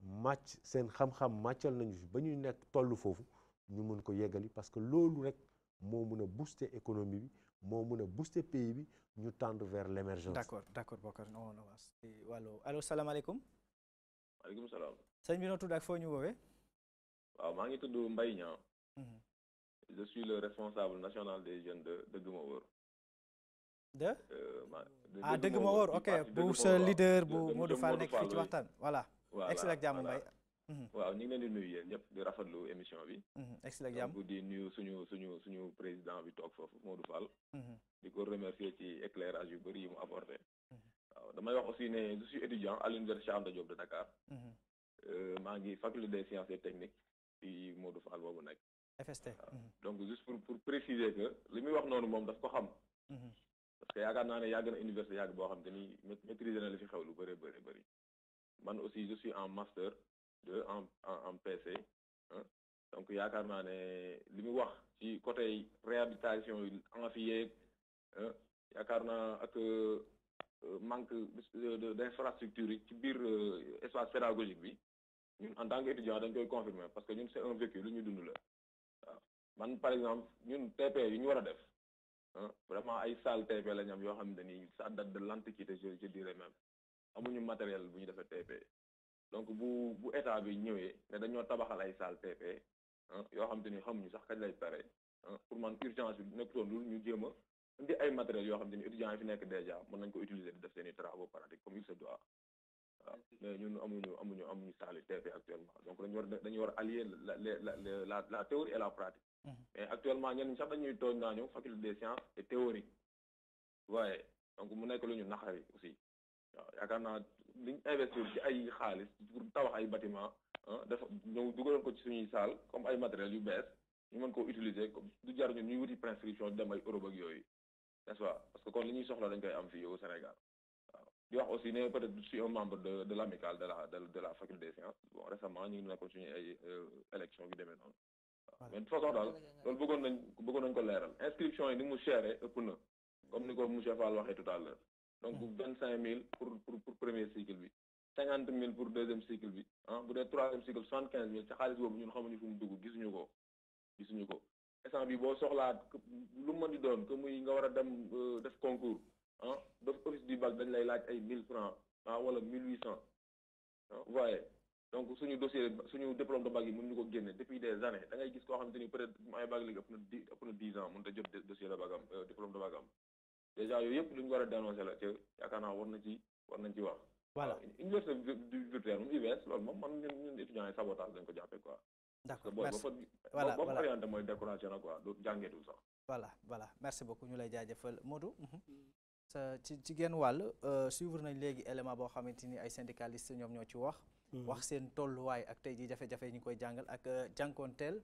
màcc seen xam-xam màccal nañu fi ba ñu nekk toll foofu ñu mën ko yeggali parce que loolu rek moo mën a booster économie bi moo mën a booster pays bi ñu tendre vers l'émergence. d'accord Bokar non non wàllu allo salaamaaleykum. maaleykum salaam. sëñ bi noo tudd ak foo ñu woowee. waaw maa ngi tudd Mbaye Niang. Je suis le responsable national des jeunes de Dëgg Ma Wóor. Dëgg Ma Wóor ok bu sa leader bu Modou Fall nekk fii ci waxtaan voilà. excellent jàmm Mbaye. waaw ñu ngi leen di nuyu yéen ñëpp di rafetlu émission bi. excellent jàmm di nuyu suñu président bi toog foofu Modou Fall. di ko remercier ci éclairage yu bëri yi mu apporté. waaw damay wax aussi ne je suis étudiant à l'université Cheikh Anta Diop de Dakar. maa ngi faculté des sciences et techniques ci Modou Fall boobu nekk. FST. donc juste pour préciser que li muy wax noonu moom daf ko xam. parce que yaakaar naa ne yàgg na université yàgg boo xam te ni maîtriser na li fi xew lu bëree bëri. man aussi je suis en master 2 en PC. donc yaakaar naa ne li mu wax ci côté réhabilitation yi amphi yeeg yaakaar naa ak manque d'infrastructure yi ci biir espace pédagogique bi ñun en tant qu'étudiant dañ koy confirmer parce que ñun c'est un vécu lu ñu dund la waaw man par exemple ñun TP yi ñu war a def vraiment ay salle TP la ñu am yoo xam ne ni ça date de l'antiquité je dirais même amuñu matériel bu ñu defee TP donc bu état bi ñëwee ne dañoo tabaxal ay salle TP yoo xam te ni xamuñu sax kañ lay pare pour man urgence bi nekkutoon lu ñu jéem a indi ay matériels yoo xam te ni étudiants yi fi nekk déjà mën nañ ko utiliser di def seen i travaux pratiques comme il se doit waaw mais ñun amuñu salle TP actuellement donc dañu war a allier la théorie et la pratique. mais actuellement ñenn ñi sax dañuy tooñ naa ñu faculté des sciences et théorie waaye donc mu nekk lu ñu naqari aussi waaw yaakaar naa liñ investir ci ay xaalis pour tabax ay bâtiment dafa ñëw dugaloon ko ci suñuy salle comme ay matériels yu bees ñu mën koo utiliser comme du jar ñun ñuy wuti prescription dem ay Europe ak yooyu n'est-ce pas parce que kon li ñuy soxla dañ koy am fii au Sénégal waaw di wax aussi ne peut-être je suis un membre de l'amicale de la faculté des sciences bon récemment ñu ngi nekkoon suñu ay élection yu demee noonu waaw mais de façon daal loolu bëggoon nañ ko leeral inscription yi ni mu chéré ëpp na comme ni ko monsieur Fall waxee tout à l'heure donc 25 000 pour premier cycle bi 50 000 pour deuxième cycle bi bu dee troisième cycle 75 000 ca xaalis boobu ñun xamuñu fu mu dugg gisuñu ko instant bi boo soxlaa lu mën di doon que muy nga war a dem def concours def office du bac dañ lay laaj ay 1000 francs wala 1800 voyez donc suñu dossier suñu diplôme de bac yi mën ñu ko génne depuis des années da ngay gis koo xamante ni peut-être mu ay bac léegi ëpp na 10 ans mënut a jot dossier de bac am diplôme de bac am déjà yooyu yëpp lu ñu war a dénoncer la te yaakaar naa war nañ ci wax. voilà université virtuelle moom UVS loolu moom man ñun étudiants yi sabotage dañ ko jàppee quoi. d'accord merci voilà boo ko orienté mooy décoration na quoi du jàngeetul sax. voilà merci beaucoup ñu lay jaajëfal Modou. ci genn wàll suivre nañ léegi élément boo xamante ni ay syndicalistes ñoom ñoo ci wax seen tolluwaay ak tey ji jafe-jafe ñu koy jàngal ak jànkoonteel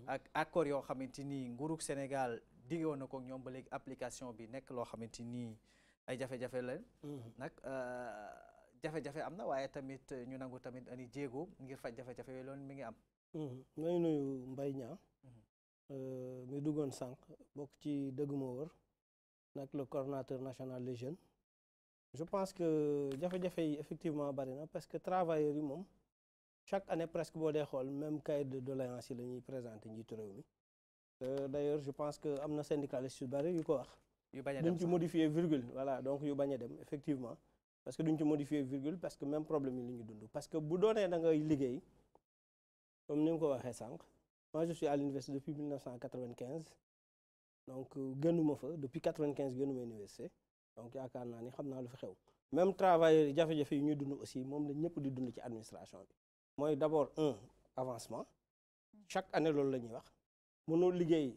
ak accord yoo xamante ni nguurug Sénégal digge woon na ko ñoom ba léegi application bi nekk loo xamante ni ay jafe-jafe la nag jafe-jafe am na waaye tamit ñu nangu tamit ani jéego ngir faj jafe-jafe yooyu loolu mi ngi am. may nuyu Mbaye Niang mi duggoon sànq bokk ci Dëgg Ma Wóor nag le coordonnateur national des jeunes je pense que jafe-jafe yi effectivement bari na parce que travailleurs yi moom chaque année presque boo dee xool même cahier de doléances yi la ñuy présenter njiitu réew mi d'ailleurs je pense que am na syndicalistes yu bari yu ko wax duñ ci modifier virgule voilà donc yu bañ a dem effectivement parce que duñ ci modifier virgule parce que même problème yi la ñu dund parce que bu doonee da ngay liggéey comme ni mu ko waxee sànq moi je suis à l'université depuis 1995 donc génnuma fa depuis 95 génnuma université donc yaakaar naa ni xam naa lu fi xew même travailleurs yi jafe-jafe yi ñuy dund aussi moom la ñëpp di dund ci administration bi mooy d'abord avancement chaque année loolu la ñuy wax mënoo liggéey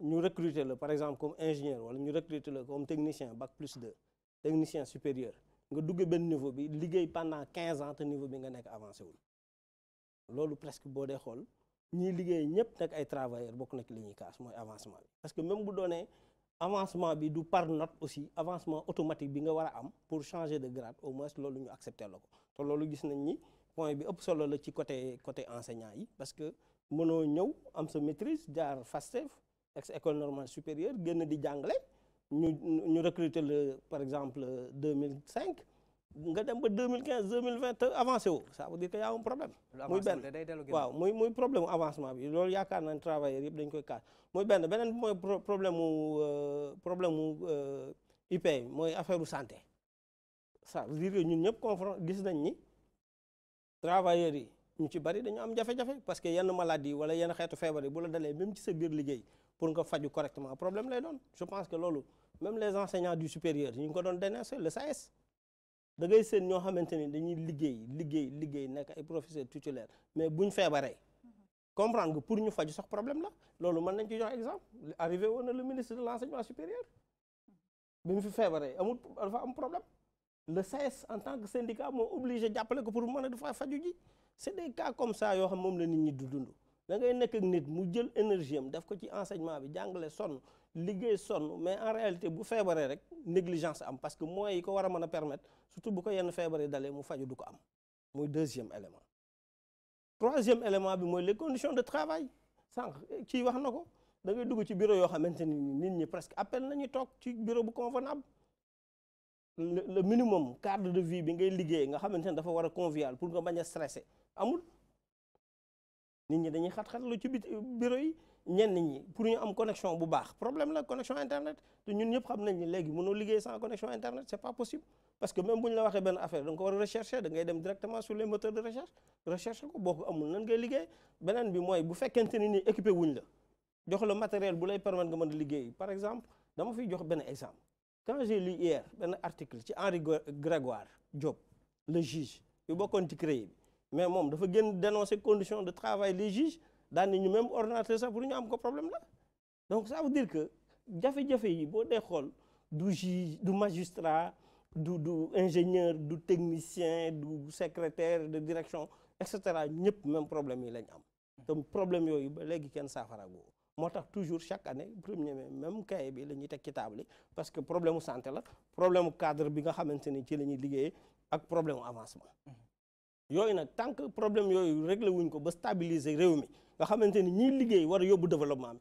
ñu recruter la par exemple comme ingénieur wala ñu recruter la comme technicien bac plus 2 technicien supérieur nga dugg benn niveau bi liggéey pendant 15 ans te niveau bi nga nekk avancé wul loolu presque boo dee xool ñiy liggéey ñëpp nag ay travailleurs bokk na ci li ñuy kaas mooy avancement bi parce que même bu doonee avancement bi du par note aussi avancement automatique bi nga war a am pour changer de grade au moins loolu ñu accepter la ko te loolu gis nañ ni point bi ëpp solo la ci côté enseignant yi parce que mënoo ñëw am sa maîtrise jaar FASTEF ex école normale supérieure génn di jàngale ñu recruter le par exemple 2005 nga dem ba 2015 2020 te avancé wu ça veut dire que y a un problème. muy benn waaw muy problème mu avancement bi loolu yaakaar naa ne travailleurs yëpp dañ koy kaas muy benn beneen bi mooy problème mu IP mooy affaire santé ça veut dire que ñun ñëpp confront gis nañ ni travailleurs yi ñu ci bari dañu am jafe-jafe parce que yenn maladie wala yenn xeetu feebar yi bu la dalee même ci sa biir liggéey pour nga faju correctement problème lay doon je pense que loolu même les enseignants du supérieur ñu ngi ko doon dénoncer le SAES da ngay seen ñoo xamante ni dañuy liggéey nekk ay professeurs titulaires mais buñ feebaree comprendre nga pour ñu faju sax problème la loolu mën nañ ci jox exemple arrivé woon na le ministre de l'enseignement supérieur bi mu fi feebaree dafa am problème le SAES en tant que syndicat moo obligé jàppale ko pour mën a dafa faju ji c'est des cas comme ça yoo xam moom la nit ñi du dund da ngay nekk ak nit mu jël énergie am def ko ci enseignement bi jàngale sonn liggéey sonn mais en réalité bu feebaree rek négligence am parce que moyens yi ko war a mën a permettre surtout bu ko yenn feebaree dalee mu faju du ko am muy deuxième élément. Troisième élément bi mooy les conditions de travail sànq kii wax na ko da ngay dugg ci bureau yoo xamante ni nit ñi presque appel nañu toog ci bureau bu convenable le minimum cadre de vie bi ngay liggéey nga xamante ne dafa war a convivial pour nga bañ a stressé amul nit ñi dañuy xat-xatlu ci bureau yi ñenn ñi pour ñu am connexion bu baax problème la connexion internet te ñun ñëpp xam nañ ni léegi mënoo liggéey sans connexion internet c'est pas possible parce que même bu ñu la waxee benn affaire da nga ko war a rechercher da ngay dem directement sur les moteurs de recherche ko boo ko amul nan ngay liggéey beneen bi mooy bu fekkente ni équipé wuñ la jox la matériel bu lay permettre nga mën a liggéey par exemple dama fiy jox benn exemple quand j'ai lu hier benn article ci Henri Grégoire Diop le juge yu bokkoon ci CREI bi mais moom dafa gën dénoncer conditions de travail les juges daan ñu même ordinateur sax pour ñu am ko problème la donc ça veut dire que jafe-jafe yi boo dee xool du juge du magistrat du ingénieur du technicien du secrétaire de direction et cetera ñëpp même problème yi lañ am te problème yooyu ba léegi kenn saafara boobu moo tax toujours chaque année premier mai même cahier bi la ñuy teg ci table yi parce que problème mu santé la problème mu cadre bi nga xamante ni ci la ñuy liggéeyee ak problème mu avancement yooyu nag tant que problème yooyu réglé wuñ ko ba stabiliser réew mi nga xamante ni ñiy liggéey war a yóbbu développement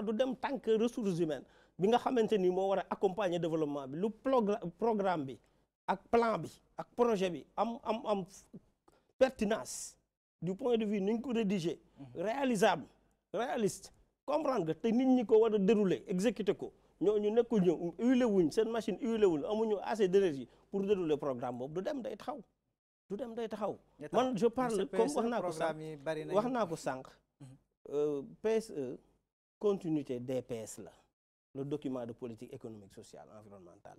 du dem tant que ressources humaines bi nga xamante ni moo war a accompagner développement bi lu programme bi ak plan bi ak projet bi am pertinence du point de vue ni ñu ko rédiger réalisable réaliste comprendre nga te nit ñi ko war a dérouler exécuter ko ñooñu nekkul ñu huilé wuñ seen machine huilé wul amuñu assez d'énergie pour dérouler programme boobu du dem day taxaw man je parle comme wax naa ko sànq PSE continuité DPS la le document de politique économique sociale environnementale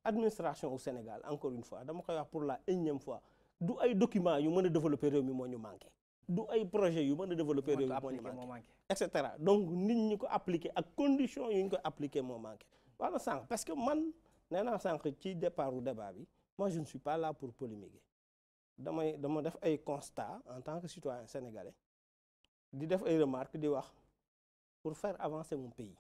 administration au Sénégal encore une fois dama koy wax pour la énième fois du ay documents yu mën a développer réew mi moo ñu manqué du ay projets yu mën a développer réew mi moo ñu manqué et cetera donc nit ñi ko appliquer ak conditions yu ñu ko appliquer moo manqué wala sànq parce que man nee naa sànq ci départ u débat bi moi je ne suis pas là pour polémiquer dama def ay constat en tant que citoyen sénégalais di def ay remarques di wax pour faire avancer mon pays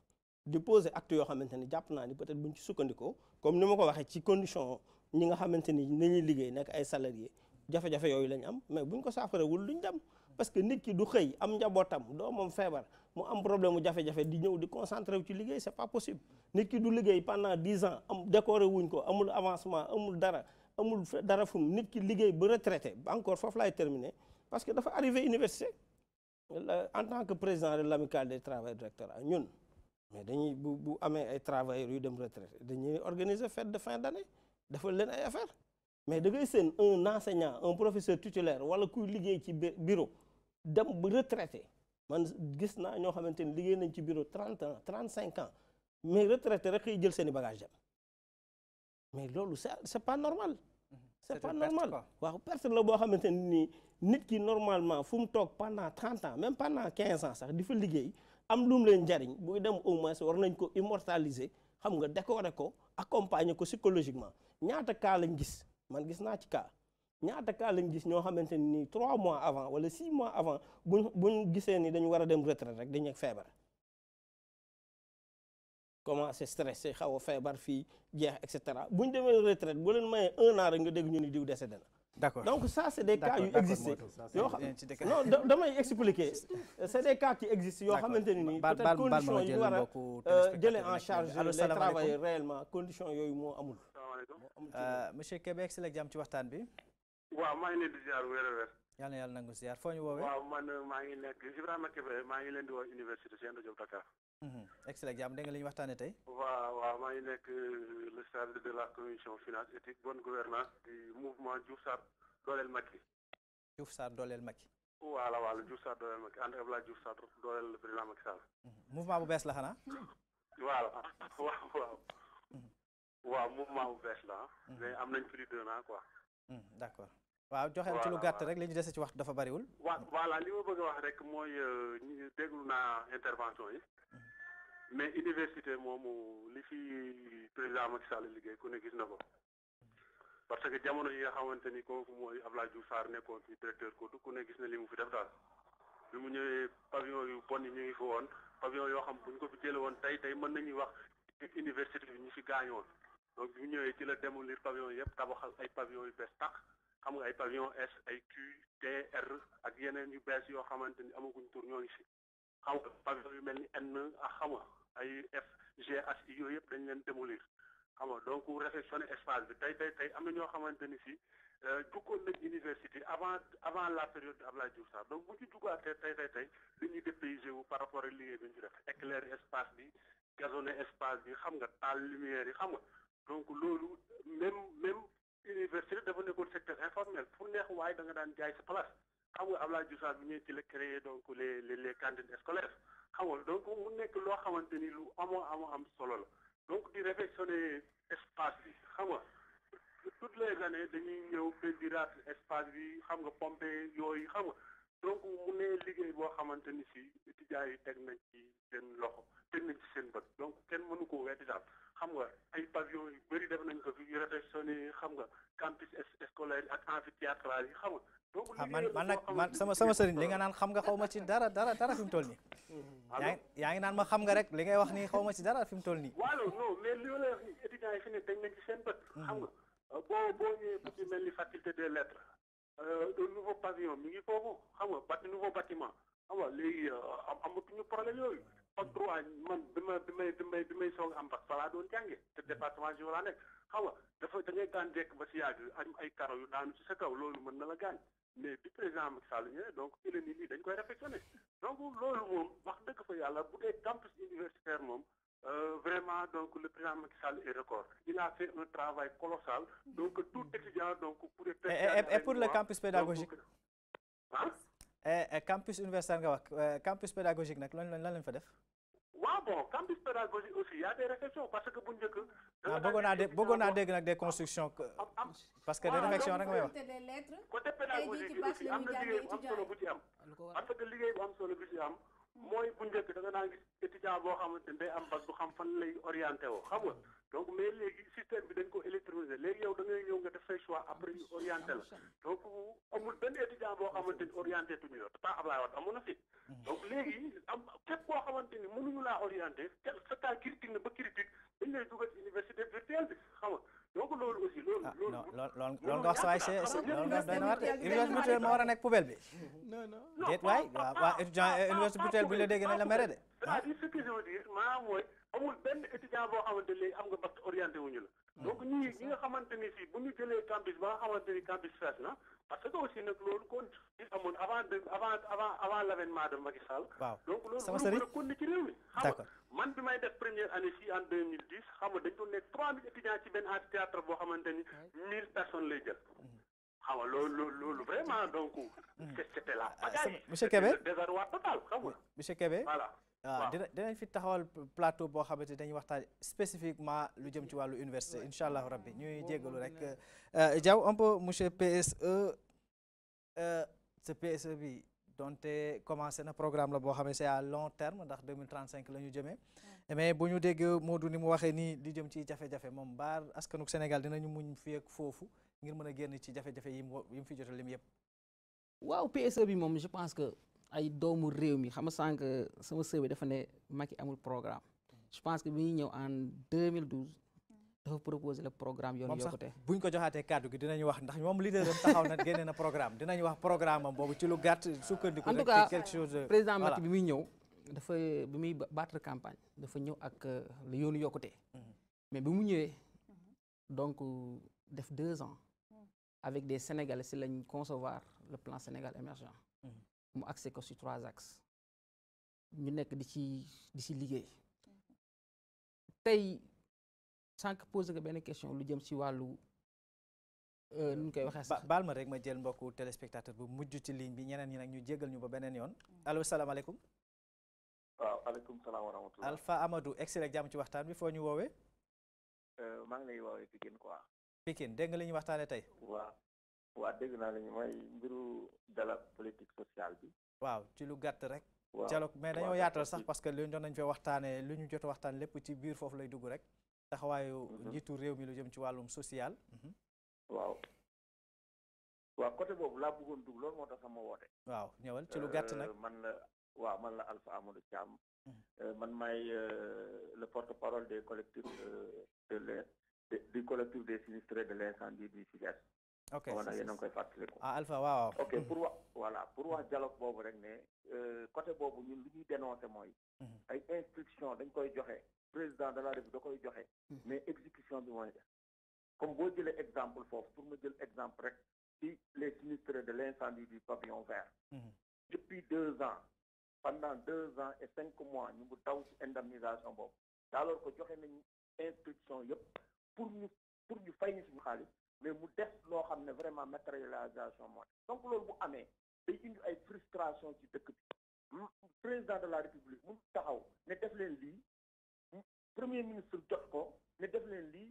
di poser acte yoo xamante ni jàpp naa ni peut-être buñ ci sukkandikoo comme ni ma ko waxee ci condition ñi nga xamante ni nañuy liggéey nekk ay salariés jafe-jafe yooyu lañ am mais buñ ko saafarawul duñ dem parce que nit ki du xëy am njabootam doomam feebar mu am problème mu jafe-jafe di ñëw di concentré wu ci liggéey c'est pas possible nit ki du liggéey pendant 10 ans am décoré wuñ ko amul avancement amul dara fu mu nit ki liggéey ba retraité encore foofu laay terminer parce que dafa arrivé université en tant que président de l'amicale des travailleurs du rectorat ñun mais dañuy bu amee ay travailleurs yu dem retraité dañuy organiser fête de fin d'année defal leen ay affaire mais da ngay seen un enseignant un professeur titulaire wala kuy liggéey ci bureau dem ba retraité man gis naa ñoo xamante ni liggéey nañ ci bureau 30 ans 35 ans mais retraité rek xëy jël seen i bagage dem mais loolu c'est pas normal c'est pas normal waaw perte la boo xamante ni nit ki normalement fu mu toog pendant 30 ans même pendant 15 ans sax di fa liggéey am lu mu leen jariñ buy dem au moins war nañ ko immortaliser xam nga décorer ko accompagner ko psychologiquement ñaata cas lañ gis man gis naa ci cas ñaata cas lañ gis ñoo xamante ni 3 mois avant wala 6 mois avant buñ gisee ni dañu war a dem retraite rek dañuy feebar commencé stressé xaw a feebar fii jeex et cetera buñ demee retraite bu leen mayee 1 an rek nga dégg ñu ni diw décédé na. D'accord donc ça c'est des cas yu existé yoo xam non damay expliquer c'est des cas qui existent yoo xamante ni nii peut-être conditions yi war a jëlee en charge les travailleurs réellement conditions yooyu moo amul. asalaamaaleykum. monsieur Kébé si la jàmm ci waxtaan bi. waaw maa ngi leen di ziar wér a wér. yal na yàlla nangu ziar foo ñu woowee. waaw man maa ngi nekk Ibrahima Kébé maa ngi leen di woo université Cheikh Anta Diop Dakar. excellent jàmm dégg nga li ñu waxtaanee tey. waaw maa ngi nekk le chargé de la commission finance éthique bonne gouvernance du mouvement Diouf Sarr dooleel Macky. Diouf Sarr dooleel Macky. voilà Diouf Sarr dooleel Macky ànd ak Abdoulaye Diouf Sarr dooleel le président Macky Sall. mouvement bu bees la xanaa. waaw mouvement bu bees la mais am nañ plus d'un an quoi. d'accord waaw joxeel ci lu gàtt rek li ñu dese ci waxtu dafa bariwul. voilà li ma bëgg a wax rek mooy déglu naa intervention yi mais université moomu li fi président Macky Sall liggéey ku ne gis na ko parce que jamono yi nga xamante ni kooku mooy Abdoulaye Diouf Sarr nekkoon fi directeur Kodou ku ne gis na li mu fi def daal bi mu ñëwee pavillon yu bon yi ñu ngi fi woon pavillon yoo xam bu ñu ko fi jëlee woon tey mën nañuy wax université bi ñu fi gaañoon donc bi mu ñëwee ci la démolir pavillon yëpp tabaxal ay pavillon yu bees tax xam nga ay pavillon S ay Q T R ak yeneen yu bees yoo xamante ni amaguñ tur ñoo ngi fi xam nga pavillon yu mel ni N ak xam nga ay F G H I yooyu yëpp dañ leen démolir xam nga donc réfectionner espace bi tey am na ñoo xamante ni si duggoon nañ université avant la période de Abdoulaye Diouf Sarr donc bu ñu duggaatee tey dañuy dépaysé wu par rapport ak liggéey bi ñu ci def éclairer espace bi gazonner espace bi xam nga taal lumière yi xam nga donc loolu même université dafa nekkoon secteur informel fu neex waaye da nga daan jaay sa place xam nga Abdoulaye Diouf Sarr bi ñëwee ci la créé donc les cantines scolaires xam nga donc mu nekk loo xamante ni lu amoo am solo la donc di réfectionner espace bi xam nga toutes les années dañuy ñëw pentiraat espace bi xam nga pompe yooyu xam nga donc mu ne liggéey boo xamante ni si étudiants yi teg nañ ci seen loxo teg nañ ci seen bët donc kenn mënu ko wetti daal xam nga ay pavillon yu bëri def nañ ko fi réfectionné xam nga campus scolaire ak amphithéâtral yi xam nga donc man sama sëriñ li nga naan xam nga xaw ma ci dara fi mu toll nii yaa ngi naan ma xam nga rek li ngay wax nii xaw ma ci dara fi mu toll nii waaw non mais li ma lay wax ni étudiants yi fi ne teg nañ ci seen bët xam nga boo ñëwee fu ci mel ni faculté des lettres le nouveau pavillon mi ngi foofu xam nga nouveau bâtiment xam nga léegi amatuñu problème yooyu fac droit man bi may soog am bac falaa doon jànge te département ji laa nekk xam nga da ngay daan jekk ba si yàgg am ay karo yu daanu ci sa kaw loolu mën na la gaañ mais bi président Macky Sall ñëwee donc ci la nit ñi dañ koy réfectionné donc loolu moom wax dëgg fa yàlla bu dee campus universitaire moom vraiment donc le président Macky Sall est record il a fait un travail colossal donc tout étudiant donc pourrait et pour le campus pédagogique campus universitaire nga wax campus pédagogique nag lan lañ fa def waaw bon campus pédagogique aussi y a des réflexions parce que bu njëkk bëggoon naa dégg nag des constructions parce que des réflexions rek nga may wax côté pédagogique bi aussi am na liggéey bu am solo bu ci am parce que liggéey bu am solo bu ci am mooy bu njëkk da nga naa gis étudiant boo xamante ne day am bac du xam fan lay orienté woo xam nga donc mais léegi système bi dañ ko électroniser léegi yow da ngay ñëw nga def say choix après ñu orienté la donc amul benn étudiant boo xamante ni orienté tuñu la temps Ablaye Wade amoon na fi donc léegi am képp koo xamante ni mënuñu laa orienté sa cas critique na ba critique dañ lay dugal ci université virtuelle bi xam nga donc loolu aussi loolu nga wax sa waay loolu nga doy na war université virtuelle moo war a nekk poubelle bi déet waay waa étudiant université virtuelle bu ñu la dégg nañ la mere de c'est-à-dire ce que je veux dire maanaam mooy amul benn étudiant boo xamante léegi am nga bac orienté wuñu la donc ñi nga xamante ni fii bu ñu jëlee campus ba nga xamante ni campus fees na parce que aussi nag loolu kon amoon avant l'avènement de Macky Sall donc loolu mën a continuer ci réew mi xam nga man bi may def première année fii en 2010 xam nga dañ doon nekk 3000 étudiants ci benn amphithéâtre boo xamante ni 1000 personnes lay jël xam nga loolu vraiment donc c'était la pagaille monsieur Kébé désarroi total xam nga monsieur Kébé voilà waaw dinañ fi taxawal plateau boo xamante ni dañuy waxtaan spécifiquement lu jëm ci wàllu université incha allahu rabbi ñuy jéggalu rek Diaw un peu monsieur PSE ce PSE bi donte commencé na programme la boo xam ne c'est à long terme ndax 2035 la ñu jëmee mais bu ñu dégg Modou ni mu waxee nii li jëm ci jafe-jafe moom baar askanuk Sénégal dinañu muñ fi ak foofu ngir mën a génn ci jafe-jafe yi mu fi jota lim yëpp waaw PSE bi moom je pense que ay doomu réew mi xam nga sànq sama sœur bi dafa ne Macky amul programme je pense que bi ñuy ñëw en 2012 dafa proposer le programme yoonu yokkute buñ ko joxaatee kàddu gi dinañu wax ndax moom leader am taxaw na génne na programme dinañu wax programme am boobu ci lu gàtt sukkandiku en tout cas président Macky bi muy ñëw dafa bi muy battre campagne dafa ñëw ak le yoonu yokkute mais bi mu ñëwee donc def 2 ans avec des Sénégalais si lañ concevoir le plan Sénégal émergent mu axé ko sur 3 axes ñu nekk di ci liggéey tey sànq posé nga benn question lu jëm ci wàllu nu ñu koy waxee sax baal ma rek ma jël mbokku téléspectateur bu mujj ci ligne bi ñeneen ñi nag ñu jéggal ñu ba beneen yoon allo salaamaaleykum. waaw aleykum salaam wa rahmatulah. Alpha Amadou egsi rek jàmm ci waxtaan bi foo ñu woowee. maa ngi lay woowee Pikine quoi. Pikine dégg nga li ñuy waxtaanee tey. waaw dégg naa la ñu mooy mbiru dialogue politique sociale bi. waaw ci lu gàtt rek. waaw dialogue mais dañoo yaatal sax parce que lu ñu doon nañ fee waxtaanee lu ñu jot a waxtaan lépp ci biir foofu lay dugg rek. taxawaayu njiitu réew mi lu jëm ci wàllum social. waaw côté boobu laa bëggoon dugg loolu moo tax sama woote. waaw ñëwal ci lu gàtt nag. man la Alpha Amadou Thiam. man maay le porte-parole des collectifs du collectif des sinistrés de l'incendie du Sud-Est. ok nag yéen a ngi koy fàttaliku. Alpha waaw. ok pour wax dialogue boobu rek ne côté boobu ñun li ñuy dénoncer mooy. ay instructions dañ koy joxe président de la République da koy joxe. mais exécution bi mooy def. comme boo jëlee exemple foofu pour ma jël exemple rek ci les sinistrés de l'incendie du pavillon vert. depuis 2 ans pendant 2 ans et 5 mois ñu ngi daw ci indemnisation boobu alors que joxe nañu instruction yëpp pour ñu fay ñu suñu xaalis mais mu def loo xam ne vraiment matérialisation moo donc loolu bu amee day indi ay frustration ci dëkk bi président de la République mu taxaw ne def leen lii premier ministre jot ko ne def leen lii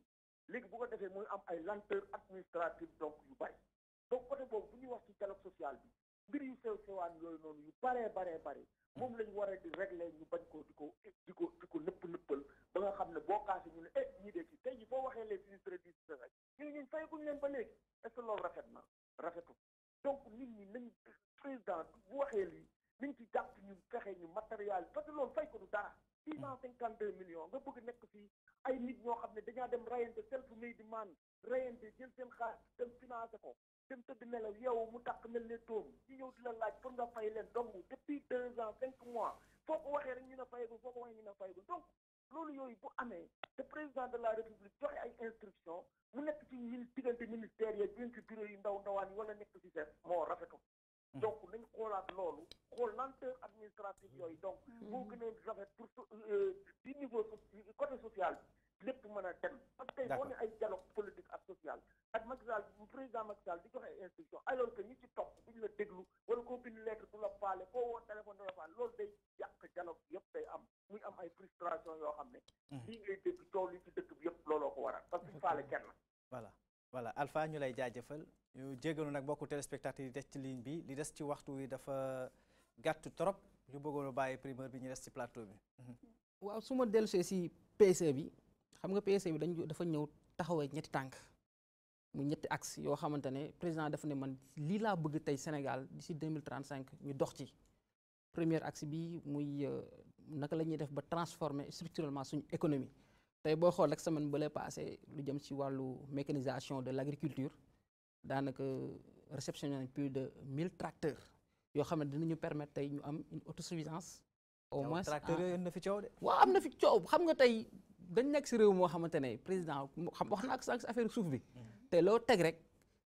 léegi bu ko defee muy am ay lenteur administrative donc yu bari donc côté boobu bu ñuy wax ci dialogue social bi mbir yu sew sewaan yooyu noonu yu baree moom lañu war a di régler ñu bañ ko di ko nëppal ba nga xam ne boo kaase ñu ne ñii de kii tey ji boo waxee les sinistrés du Sud-Est ñun fayaguñ leen ba léegi est-ce que loolu rafetu donc nit ñi nañ président bu waxee lii nañ ci jàpp ñu fexe ñu matériel parce que loolu fay ko du dara 652 millions nga bëgg nekk fii ay nit ñoo xam ne dañaa dem rayante self-made di man rayante jël seen xaalis dem financé ko dem tëdd nelaw yow mu tàq mel ne tóom ci ñëw di la laaj pour nga fay leen donc depuis 2 ans 5 mois foo ko waxee rek ñu ne fayagul foo ko waxee ñu ne fayagul donc loolu yooyu bu amee te président de la République joxe ay instructions mu nekk ci diggante ministère yi bien ci bureau yi ndawaan yi wala nekk ci def moo rafetu donc nañ xoolaat loolu xool lenteur administrative yooyu donc moo gën a rafet pour du niveau côté social bi lépp mën a dem parce que tey boo ne ay dialogue politique ak social ak Macky Sall président Macky Sall di joxe ay instruction alors que ñi ci topp duñu la déglu wala koo bind lettre du la faale koo woon téléphone du la faale loolu day yàq dialogue yëpp day am muy am ay frustration yoo xam ne lii ngay dégg coow li ci dëkk bi yëpp looloo ko waral parce que duñu faale kenn voilà Alpha ñu lay jaajëfal ñu jégalu nag mbokku téléspectateurs yi des ci ligne bi li des ci waxtu wi dafa gàtt trop ñu bëggoon a bàyyi primeur bi ñu des ci plateau bi. waaw su ma dellusee si PSE bi xam nga PSE bi dafa ñëw taxawee ñetti tànk mu ñetti axe yoo xamante ne président dafa ne man lii laa bëgg tey Sénégal d'ici 2035 ñu dox ci premier axe bi muy naka la ñuy def ba transformer structurellement suñu économie. tey boo xool rek semaine ba lay passé lu jëm ci wàllu mécanisation de l'agriculture daanaka réceptionné nañ plus de 1000 tracteurs yoo xam ne dinañu permettre tey ñu am une autosuffisance au moins tracteurs yooyu am na fi coow de. waaw am na fi coow xam nga tey dañ nekk si réew moo xamante ne président xam wax naa ko sànq si affaire suuf bi te loo teg rek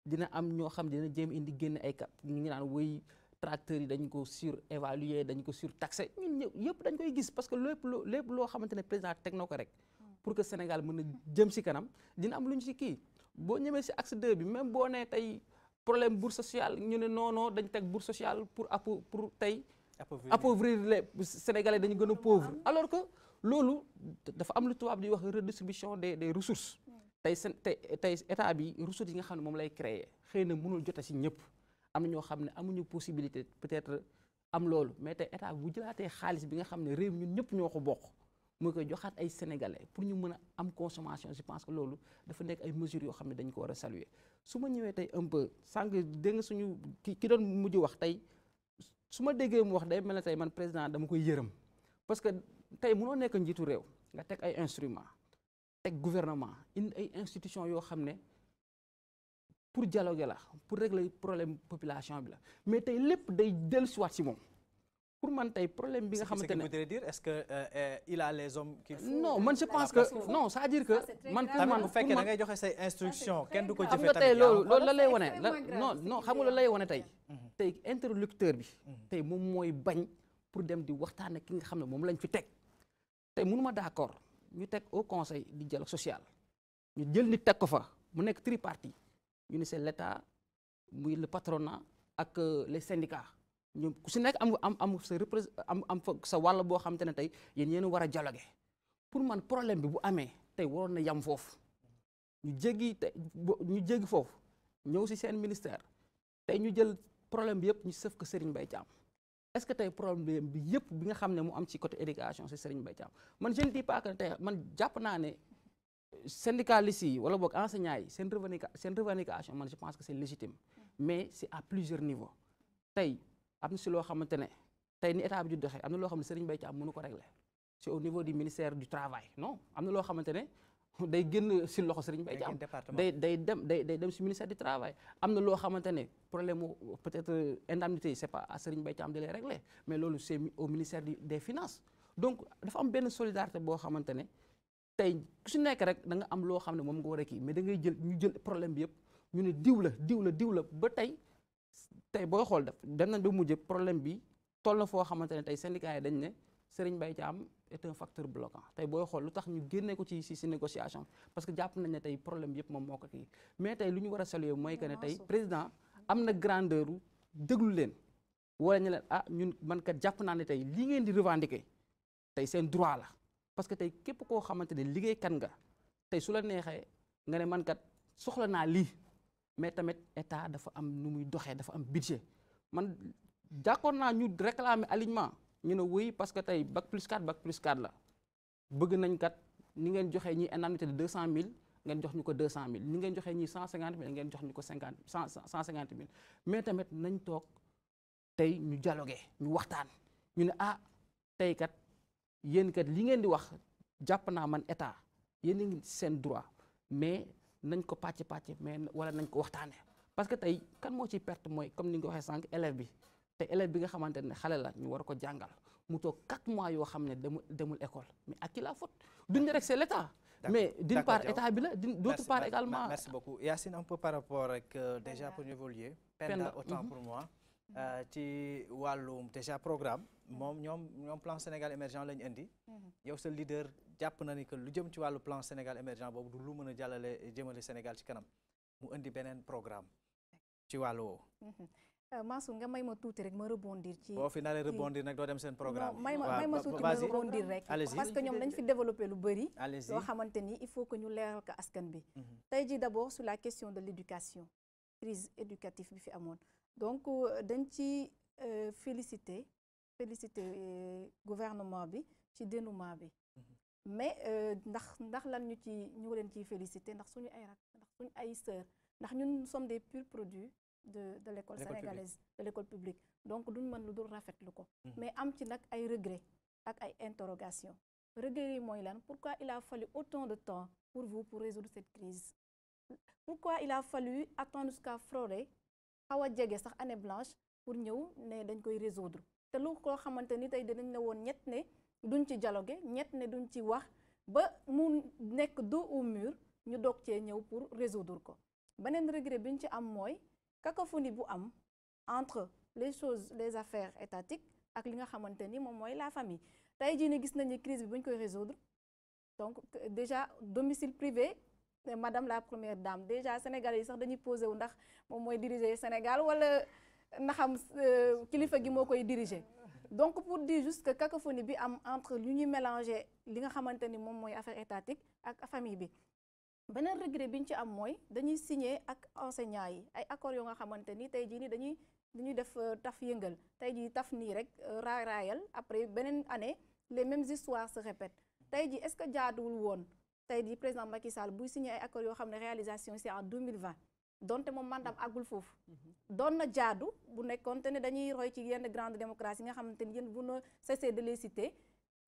dina am ñoo xam dina jéem indi génn ay cap ñu ngi naan wëy tracteurs yi dañ ko surévaluer dañ ko surtaxé ñun yëpp dañ koy gis parce que lépp loo xamante ne président teg na ko rek pour que Sénégal mën a jëm si kanam dina am lu ñu si kii boo ñëwee si axe 2 bi même boo nee tey problème bourse sociale ñu ne non dañ teg bourse sociale pour tey appauvrir les Sénégalais dañu gën a pauvre alors que loolu dafa am lu tubaab di wax redistribution des ressources tey état bi ressources yi nga xam ne moom lay créer xëy na mënul jote si ñëpp am na ñoo xam ne amuñu possibilité peut-être am loolu mais tey état bi bu jëlaatee xaalis bi nga xam ne réew ñun ñëpp ñoo ko bokk mu koy joxaat ay sénégalais pour ñu mën a am consommation je pense que loolu dafa nekk ay mesures yoo xam ne dañ ko war a saluer su ma ñëwee tey un peu sànq dégg nga suñu ki doon mujj wax tey su ma déggee mu wax day mel ne tey man président dama koy yërëm parce que tey mënoo nekk njiitu réew nga teg ay instruments teg gouvernement indi ay institutions yoo xam ne pour dialoguer la pour régler problème population bi la mais tey lépp day dellusiwaat si moom pour man tey problème bi nga xamante ne est-ce que il a les hommes qu'il faut. non man je pense que non c'est-à-dire que man pour man bu fekkee da ngay joxe say instructions kenn du ko xam jëfee nga tey tamit loolu la lay wane non xam nga loolu lay wane tey interlocuteur bi tey moom mooy bañ pour dem di waxtaan ak ki nga xam ne moom lañ fi teg tey mënuma d'accord ñu teg au conseil di dialogue social ñu jël nit teg ko fa mu nekk tripartite ñu ne c'est l'État muy le patronat ak les syndicats ñoom ku si nekk am sa am fa sa wàll boo xam te ne tey yéen war a dialoguer pour man problème bi bu amee tey waroon na yam foofu ñu jéggi foofu ñëw si seen ministère tey ñu jël problème bi yëpp ñu sëf ko Serigne Mbaye Thiam est-ce que tey problème bi yëpp bi nga xam ne mu am ci côté éducation c'est Serigne Mbaye Thiam man je ne dis pas que tey man jàpp naa ne syndicalistes yi wala boog enseignants yi seen revendication man je pense que c'est légitime mais c'est à plusieurs niveaux tey am na si loo xamante ne tey ni état bi di doxee am na loo xam ne Serigne Mbaye Thiam mënu ko régler c'est au niveau du ministère du travail non am na loo xamante ne day génn si loxo Serigne Mbaye Thiam day dem si ministère du travail am na loo xamante ne problème mu peut-être indemnité c'est pas à Serigne Mbaye Thiam de les régler mais loolu c'est au ministère des finances donc dafa am benn solidarité boo xamante ne tey ku si nekk rek da nga am loo xam ne moom nga war a kii mais da ngay ñu jël problème bi yëpp ñu ne diw la ba tey booy xool dem nañ ba mujj problème bi toll na foo xamante ne tey syndicats yi dañ ne Serigne Mbaye Thiam est un facteur bloquant tey booy xool lu tax ñu génnee ko ci négociation parce que jàpp nañ ne tey problème bi yëpp moom moo ko kii mais tey lu ñu war a saluer mooy que ne tey président am na grandeur déglu leen wala ñu leen ñun man kat jàpp naa ne tey lii ngeen di revendiquer tey seen droit la parce que tey képp koo xamante ne liggéeykat nga tey su la neexee nga ne man kat soxla naa lii mais tamit état dafa am nu muy doxee dafa am budget man d'accord naa ñu réclamer alignement ñu ne oui parce que tey bac plus 4 la bëgg nañ kat ni ngeen joxee ñi indemnité de 200 000 ngeen jox ñu ko 200 000 ni ngeen joxee ñi 150 000 ngeen jox ñu ko 150 000 mais tamit nañ toog tey ñu dialoguer ñu waxtaan ñu ne tey kat yéen kat li ngeen di wax jàpp naa man état yéen a ngi seen droit mais nañ ko pàcc mais wala nañ ko waxtaanee parce que tey kan moo ciy perte mooy comme ni nga ko waxee sànq élève bi te élève bi nga xamante ne xale la ñu war ko jàngal mu toog 4 mois yoo xam ne demul école mais à qui la faute duñ rek c'est l'État mais d'une part état bi la d'autre part également. Merci beaucoup Yacine, un peu par rapport ak déjà pour ñu évoluer. Penda autant pour moi. ci wàllum déjà programme ñoom plan Sénégal émergent lañu indi. yow sa leader jàpp na ni que lu jëm ci wàllu plan Sénégal émergent boobu du lu mën a jëmale Sénégal ci kanam mu indi beneen programme ci wàllu woowu. Mansour nga may ma tuuti rek ma rebondir ci. boo fi naree rebondir nag doo dem seen programme. may ma tuuti ma rebondir rek. parce que ñoom dañ fi développer lu bëri. loo xamante ni il faut que ñu leeral ko askan bi. tey jii d'abord sur la question de l'éducation crise éducative bi fi amoon donc dañ ci féliciter gouvernement bi ci dénouement bi. mais ndax lan ñu leen ciy féliciter ndax suñu ay rak ndax suñu ay sœurs ndax ñun nous sommes des purs produits de l'école sénégalaise de l'école publique donc duñ mën lu dul rafetlu ko mais am ci nag ay regrets ak ay interrogations regrets yi mooy lan pourquoi il a fallu autant de temps pour vous pour résoudre cette crise pourquoi il a fallu attendre jusqu'à frauder xaw a jege sax année blanche pour ñëw ne dañ koy résoudre te lu koo xamante ni tey dinañ ne woon ñett ne duñ ci dialoguer ñett ne duñ ci wax ba mu nekk dos au mur ñu doog cee ñëw pour résoudre ko beneen regret bi ñu ci am mooy cacophonie bu am entre les affaires étatiques ak li nga xamante ni moom mooy la famille tey jii ni gis nañu crise bi bu ñu koy résoudre donc déjà domicile privé madame la première dame déjà sénégalais yi sax dañuy posé wu ndax moom mooy diriger Sénégal wala ndaxam kilifa gi moo koy diriger donc pour dire juste que cacophonie bi am entre lu ñuy mélanger li nga xamante ni moom mooy affaire étatique ak famille bi beneen regret bi ñu ci am mooy dañuy signer ak enseignants yi ay accords yoo nga xamante ni tey jii ni dañuy def taf yëngal tey jii taf nii rek raayal après beneen année les mêmes histoires se répètent tey jii est-ce que jaaduwul woon tey jii président Macky Sall buy signer ay accords yoo xam ne réalisation c'est en 2020 donte moom mandaam àggul foofu doon na jaadu bu nekkoon te ne dañuy roy ci yenn grande démocratie nga xamante ni yéen bu na cesser de les citer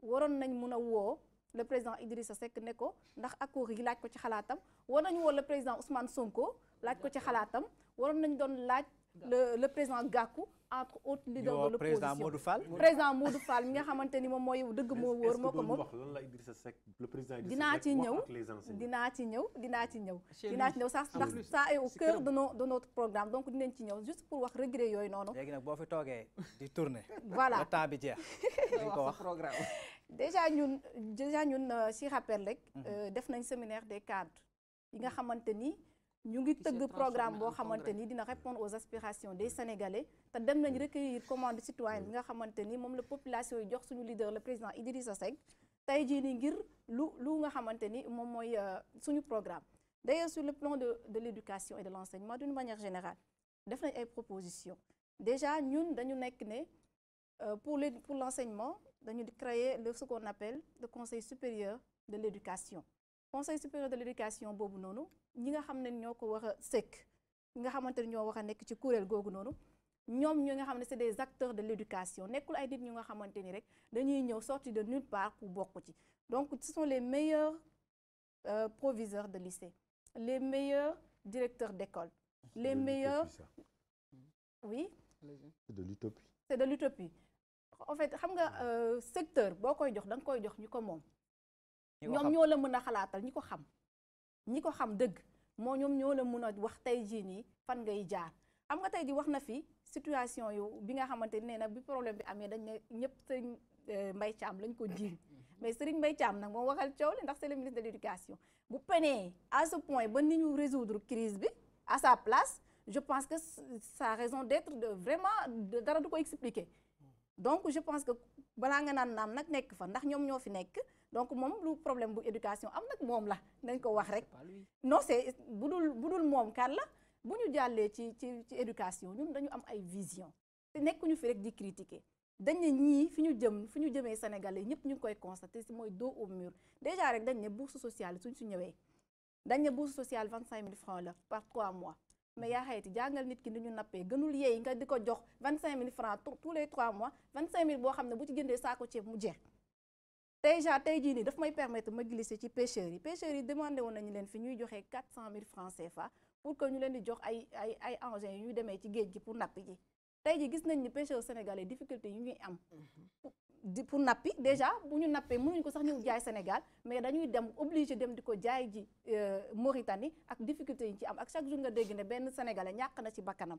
waroon nañ mun a woo le président Idrissa Seck ne ko ndax accords yi laaj ko ci xalaatam war nañu woo le président Ousmane Sonko laaj ko ci xalaatam waroon nañ doon laaj le président Gakou entre autres leaders de l'opposition président Modou Fall président Modou Fall mi nga xamante ni moom mooy dëgg moo wóor moo ko moom dinaa ci ñëw sax ndax ça est au cœur de notre programme donc dinañ ci ñëw juste pour wax regret yooyu noonu léegi nag boo fi toogee di tourner voilà le temps bi jeex di ko wax programme déjà ñun si rappel rek def nañ séminaire des cadres yi nga xamante ni ñu ngi tëgg programme boo xamante ni dina répondre aux aspirations des Sénégalais te dem nañ recueillir commande citoyenne bi nga xamante ni moom la population yi jox suñu leader le président Idrissa Seck tey jii nii ngir lu nga xamante ni moom mooy suñu programme d'ailleurs sur le plan de l'éducation et de l'enseignement d'une manière générale def nañ ay propositions déjà ñun dañu nekk ne pour l'enseignement dañu di créer ce qu'on appelle le conseil supérieur de l'éducation conseil supérieur de l'éducation boobu noonu ñi nga xam ne ñoo ko war a sekk ñi nga xamante ne ñoo war a nekk ci kuréel googu noonu ñoom ñi nga xam ne c'est des acteurs de l'éducation nekkul ay nit ñu nga xamante ni rek dañuy ñëw sorti de nulle part pour bokk ci donc ce sont les meilleurs proviseurs de lycée les meilleurs directeurs d'école les meilleurs oui c'est de l'utopie en fait xam nga secteur boo koy jox da nga koy jox ñu ko moom ñoom ñoo la mën a xalaatal ñi ko xam dëgg moo ñoom ñoo la mën a wax tey jii nii fan ngay jaar xam nga tey ji wax na fi situation yu bi nga xamante ni nee na bi problème bi amee dañ ne ñëpp Serigne Mbaye Thiam lañ ko jiiñ mais Serigne Mbaye Thiam nag moom waxal coow li ndax c'est le ministre de l'éducation bu penee à ce point ba ni ñu résoudre crise bi à sa place je pense que sa raison d'être de vraiment dara du ko expliquer donc je pense que balaa nga naan naam nag nekk fa ndax ñoom ñoo fi nekk donc moom lu problème bu éducation am nag moom la nañ ko wax rek non c'est budul moom kan la bu ñu jàllee ci éducation ñun dañu am ay vision te nekkuñu fi rek di critiquer dañ ne ñii fi ñu jëmee Sénégalais ñëpp ñu ngi koy constater si mooy dos au mur déjà rek dañ ne bourse sociale suñ su ñëwee dañ ne bourse sociale 25 000 francs la par 3 mois mais yaa xayti jàngal nit ki ni ñu nappee gënul yeey nga di ko jox 25 000 francs tous les 3 mois 25 000 boo xam ne bu ci jëndee saako ceeb mu jeex déjà tey jii nii daf may permettre ma glisser ci pêcheurs yi demandé woon nañu leen fi ñuy joxee 400 000 francs CFA pour que ñu leen di jox ay engins yu ñuy demee ci géej gi pour nappi ji tey ji gis nañ ni pêcheurs sénégalais difficulté yu ñuy am pour nappi déjà bu ñu nappee mënuñ ko sax ñëw jaay Sénégal mais dañuy dem obligé dem di ko jaay ji Mauritanie ak difficulté yi ci am ak chaque jour nga dégg ne benn sénégalais ñàkk na ci bakkanam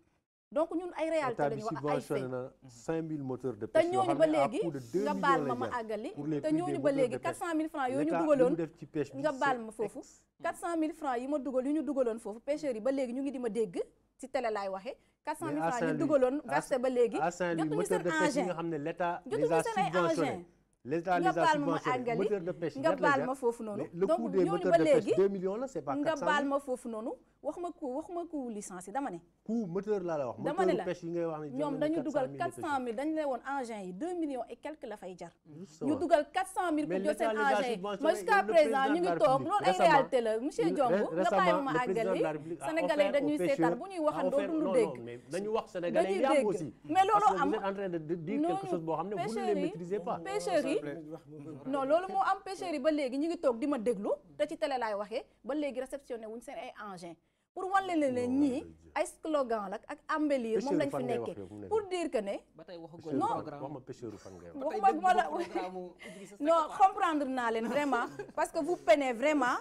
donc ñun ay réalité lañu wax ak ay fait na 5000 moteurs de te pêche yoo ñooñu xam ba ne à léegi coût de 2 nga millions baal lay ma ma jar. àggali Pour les te prix ñooñu des ba moteurs léegi de pêche. 400 000 francs yooyu ñu L'État dugaloon li mu def ci pêche bi nga baal ma c'est foofu 400 000 francs yi ma dugal yu ñu dugaloon foofu pêcheurs yi ba léegi ñu ngi di ma dégg ci télé laay waxee 400 000 francs yi ñu dugaloon versé ba léegi à Saint-Louis jotuñu moteur seen de pêche yi engin nga xam ne l'État les jotuñu a seen ay subventionnés engin l'État les nga a baal ma ma subventionnés àggali moteur de pêche nga ñaata lay baal jar? ma foofu noonu Mais le donc coût des ñooñu moteurs ba de pêche léegi 2 millions la c'est pas nga 400 baal 000. ma foofu noonu waxuma coût licence yi dama ne coût moteur laa la wax dama ne moteur la pêche yi ngay wax ne ñoom dañu dugal 400 000 dañu ne woon engins yi 2 millions et quelques la fay jar ñu dugal 400 000 pour jot seen engins yi mais jusqu'à présent ñu ngi toog loolu ay réalité la monsieur Diomb nga bàyyi ma àggali sénégalais yi dañuy seetaan bu ñuy waxandoo duñu dégg mais nañu wax sénégalais yi dañuy am aussi mais loolu parce que am vous êtes en train de dire quelque chose boo xam ne vous ne les maîtrisez pas pêcheurs yi non loolu moo am pêcheurs yi ba léegi ñu ngi toog di ma déglu te ci télé laay waxee ba léegi réceptionné wuñ seen ay engins pour wan leen ne ñii ay slogan la ak embellir moom lañ fi nekkee pour dire que ne ba tey waxagul non wax ma pêcheur fan ngay wax waxuma bu ma la non comprendre naa leen vraiment parce que vous peinez vraiment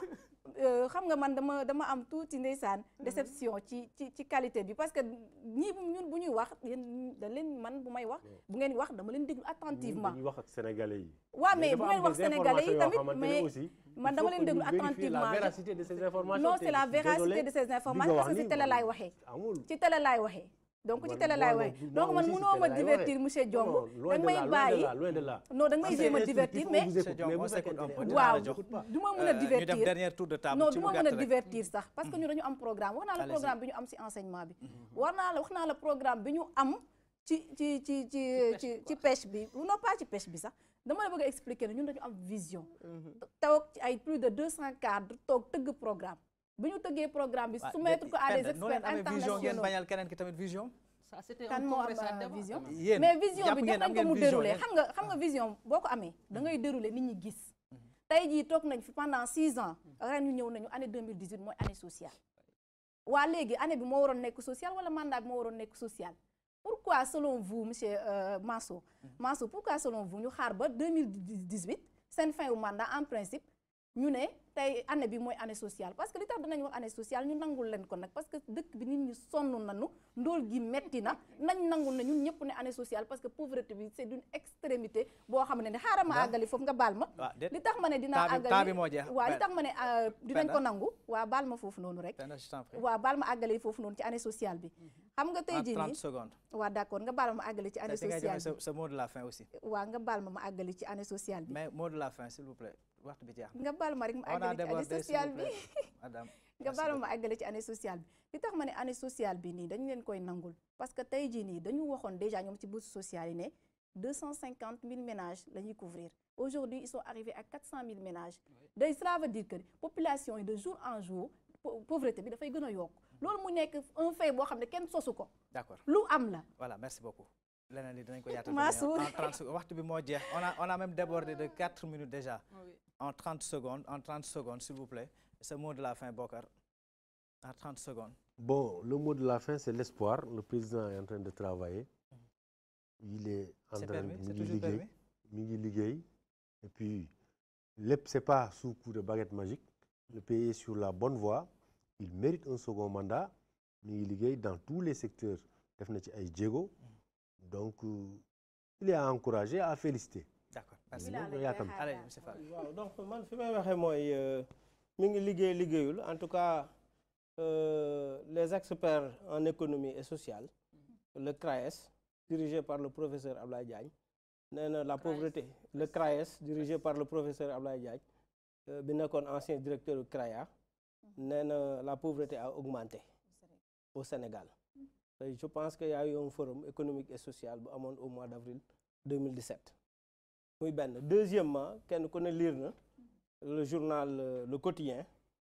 xam nga man dama am tuuti ndeysaan déception ci qualité bi parce que ñii ñun bu ñuy wax yéen da leen man bu may wax bu ngeen wax dama leen déglu attentivement dañuy wax ak sénégalais yi waaw mais bu ngeen wax sénégalais yi tamit mais man dama leen déglu attentivement la véracité de ces informations non c'est la véracité de ces informations parce que ci télé laay waxee ci télé laay waxee donc ci télé laay waxee donc man mënoo ma divertir monsieur Diomb danga may bàyyi non danga may jéem a divertir mais waaw du ma mën a divertir ñu def dernier tour de table non du ma mën a divertir sax parce que ñu dañu am programme wax naa la programme bi ñu am ci enseignement bi wax naa la programme bi ñu am ci pêche bi non pas ci pêche bi sax dama la bëgg a expliquer ne ñun dañu am vision toog ci ay plus de 200 cadres toog tëgg programme bi ñu tëggee programme bi soumettre ko à des experts internationaux ngeen bañal keneen ki tamit vision ça c'était kan un moo congrès à am débat. vision Yéen mais vision jàpp bi ngeen jox am nañ ko ngeen mu vision déroulé yéen. xam nga vision boo ko amee da ngay déroulé nit ñi gis tey jii toog nañ fi pendant 6 ans ren ñu ñëw nañu année 2018 mooy année sociale waa léegi année bi moo waroon nekk social wala mandat bi moo waroon nekk social pourquoi selon vous monsieur Mansour pourquoi selon vous ñu xaar ba 2018 seen fin wu mandat en principe ñu ne tey année bi mooy année sociale parce que li tax dinañ wax année sociale ñu nangul leen ko nag parce que dëkk bi nit ñi sonn nañu ndóol gi metti na nañ nangul ne ñun ñëpp ne année sociale parce que pauvreté bi c'est d'une extrémité boo xam ne xaaral ma àggali foofu nga baal ma li tax ma ne dinaa àggali waaw li tax ma ne dinañ ko nangu waaw baal ma foofu noonu rek waaw baal ma àggali foofu noonu ci année sociale bi xam nga tey jii nii 30 secondes waaw d'accord nga baal ma àggali ci année sociale bi sa mot de la fin aussi waaw nga baal ma àggali ci année sociale bi mais mot de la fin s'il vous plaît waxtu bi jeex nga baal ma rek ma àggale ci année sociale bi nga baal ma àggale ci année sociale bi li tax ma ne année sociale bi nii dañu leen koy nangul parce que tey jii nii dañu waxoon déjà ñoom ci bourse sociale yi ne 250 000 ménages la ñuy couvrir aujourd'hui ils sont arrivés à 400 000 ménages day cela veut dire que population yi de jour en jour pauvreté bi dafay gën a yokk loolu mu nekk un fait boo xam ne kenn sosu ko d'accord lu am la voilà merci beaucoup leneen li dinañ ko yaatal Mansour en 30 secondes waxtu bi moo jeex on a même débordé de 4 minutes déjà en 30 secondes s'il vous plaît ce mot de la fin Bokar en 30 secondes. Bon, le mot de la fin c'est l'espoir. Le président est en train de travailler. Il est en train de mi ngi liggéey et puis lépp c'est pas sous coup de baguette magique. Le pays est sur la bonne voie. Il mérite un second mandat. Mi ngi liggéey dans tous les secteurs def na ci ay jéego. Donc il est à encourager, à féliciter. D'accord. Merci. Allez, monsieur Fall. waaw donc man fi may waxee mooy mi ngi liggéeyul en tout cas les experts en économie et sociale le CRAES dirigé par le professeur Ablaye Diagne nee na la pauvreté le CRAES dirigé par le professeur Ablaye Diagne bi nekkoon ancien directeur du CRAEA nee na la pauvreté a augmenté au Sénégal et je pense qu'il y a eu un forum économique et social bu amoon au mois d'avril 2017 muy benn deuxièmement kenn ku ne lire na le journal Le Quotidien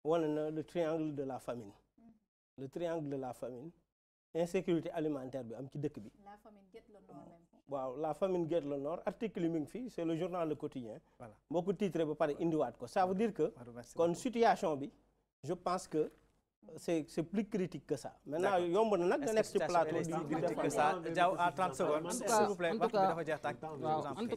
wane na le triangle de la famine insécurité alimentaire bi am ci dëkk bi la famine guette le nord même waaw la famine guette le nord article yi mi ngi fi c'est le journal Le Quotidien voilà moo ko titré ba pare indiwaat ko ça veut dire que kon situation bi je pense que c'est plus critique que ça maintenant yomb na nag nga nekk ci plateau di critique que ça Diaw en 30 secondes s'il vous plaît waxtu bi dafa jeex tàkk en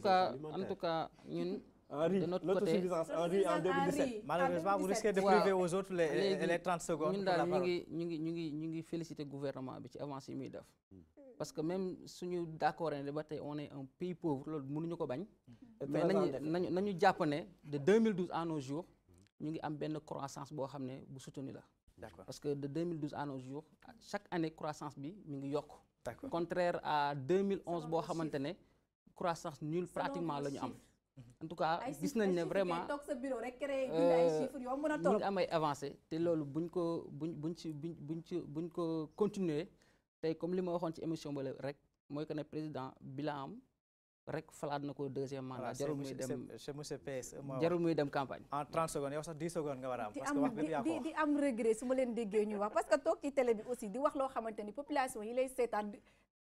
tout cas ñun de notre côté l'autosuffisance en riz en 2017 malheureusement vous risquez de priver aux autres les 30 secondes ñun daal ñu ngi féliciter gouvernement bi ci avancée yi muy def parce que même suñu d'accord ne ba tey on est un pays pauvre loolu mënuñu ko bañ mais nañu jàpp ne de 2012 à nos jours ñu ngi am benn croissance boo xam ne bu soutenu la d'accord parce que de 2012 à nos jours chaque année croissance bi mi ngi yokk d'accord contraire à 2011 boo xamante ne croissance nulle pratiquement la ñu am en tout cas gis nañ ne vraiment ñu ngi am ay avancé te loolu buñ ko continuer tey comme li ma waxoon ci émission ba rek mooy que ne président bilan am rek falaat na ko deuxième mandat jarul muy dem campagne en 30 secondes yow sax 10 secondes nga war a am parce que wax bi yaa ko wax di am regret su ma leen déggee ñu wax parce que toog ci télé bi aussi di wax loo xamante ni population yi lay seetaan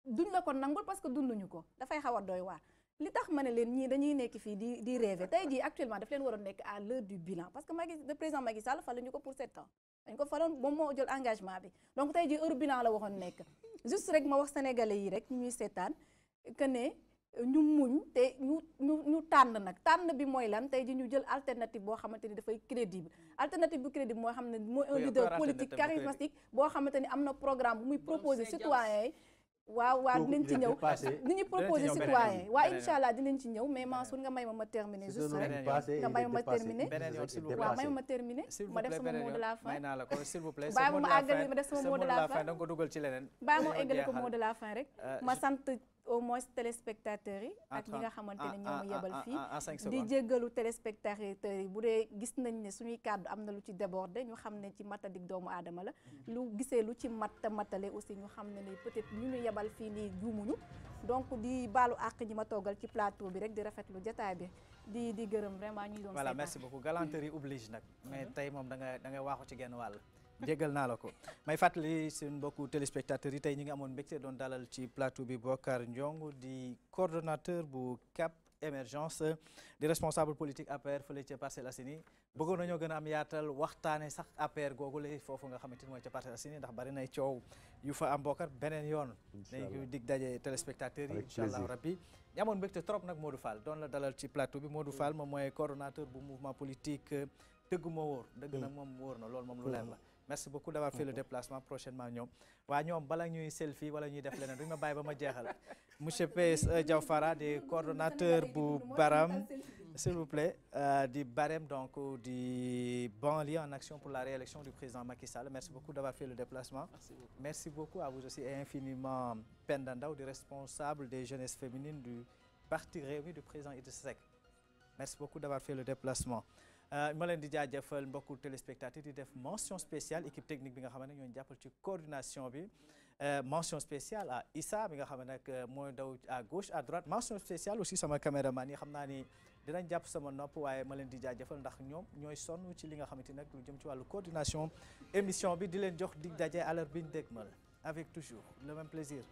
duñ la ko nangul parce que dunduñu ko dafay xaw a doy waar li tax ma ne leen ñii dañuy nekk fii di rêver tey jii actuellement daf leen waroon nekk à l'heure du bilan parce que le président Macky Sall faluñu ko pour 7 ans dañ ko faloon moom moo jël engagement bi donc tey jii heure bilan la waxoon nekk juste rek ma wax sénégalais yi rek ñuy seetaan que ne ñu muñ te ñu tànn nag tànn bi mooy lan tey ji ñu jël alternative boo xamante ni dafay crédible alternative bu crédible moo xam ne mooy un leader politique charismatique boo xamante ni am na programme bu muy proposer citoyens yi waaw dinañ ci ñëw ni ñu proposer citoyens yi waaw incha allah dinañ ci ñëw mais Mansour nga may ma terminer juste rek nga may ma terminer waaw may ma terminer ma def sama mot de la fin bàyyi ma àggali ma def sama mot de la fin bàyyi ma eggale ko mot de la fin rek ma sant au moins téléspectateurs yi ak ñi nga xamante ne ñoo ma yebal fii di jéggalu téléspectateurs yi bu dee gis nañ ne suñuy kàddu am na lu ci débordé ñu xam ne ci matadik doomu aadama la lu gisee lu ci matale aussi ñu xam ne ni peut-être ñu yebal fii nii juumuñu donc di baalu àq ñi ma toggal ci plateau bi rek di rafetlu jotaay bi di gërëm vraiment ñuy doon voilà merci beaucoup galanterie oblige nag mais tey moom da nga waaxu ci genn wàll jégal naa la ko may fàttali seen mbokku téléspectateurs yi tey ñi ngi amoon mbégte doon dalal ci plateau bi Bokar Ndiong di coordonnateur bu CAP émergence di responsable politique APR fële ca Parcelles Assainies bëggoon nañoo gën a am yaatal waxtaane sax APR googu la foofu nga xamante ni mooy ca Parcelles Assainies ndax bari nay coow yu fa am bokkar beneen yoon dañ koy dig daje téléspectateurs yi incha allah rabbi ñu amoon mbégte trop nag Modou Fall doon la dalal ci plateau bi Modou Fall moom mooy coordonnateur bu mouvement politique dëgg moo wóor dëgg nag moom wóor na loolu moom lu leer la merci beaucoup d'avoir fait le déplacement prochainement ñoom waa ñoom bala ñuy selfie wala ñuy def leneen duñu ma bàyyi ba ma jeexal monsieur PS Diaw Fara di coordonnateur bu Baram s'il vous plaît di Barem donc di banlieue en action pour la réélection du président Macky Sall merci beaucoup d'avoir fait le déplacement merci beaucoup à vous aussi et infiniment Penda Ndaw di responsable des jeunesses féminines du parti Rewmi du président Idrissa Seck merci beaucoup d'avoir fait le déplacement ma leen di jaajëfal mbokku téléspectateurs di def mention spéciale équipe technique bi nga xam ne ñoo jàppal ci coordination bi mention spéciale à Issa bi nga xam ne nag mooy daw à gauche à droite mention spéciale aussi sama caméraman yi xam naa ni dinañ jàpp sama nopp waaye ma leen di jaajëfal ndax ñoom ñooy sonn ci li nga xamante nag lu jëm ci wàllu coordination émission bi di leen jox dig daje à l'heure bi ñu dégmal avec toujours le même plaisir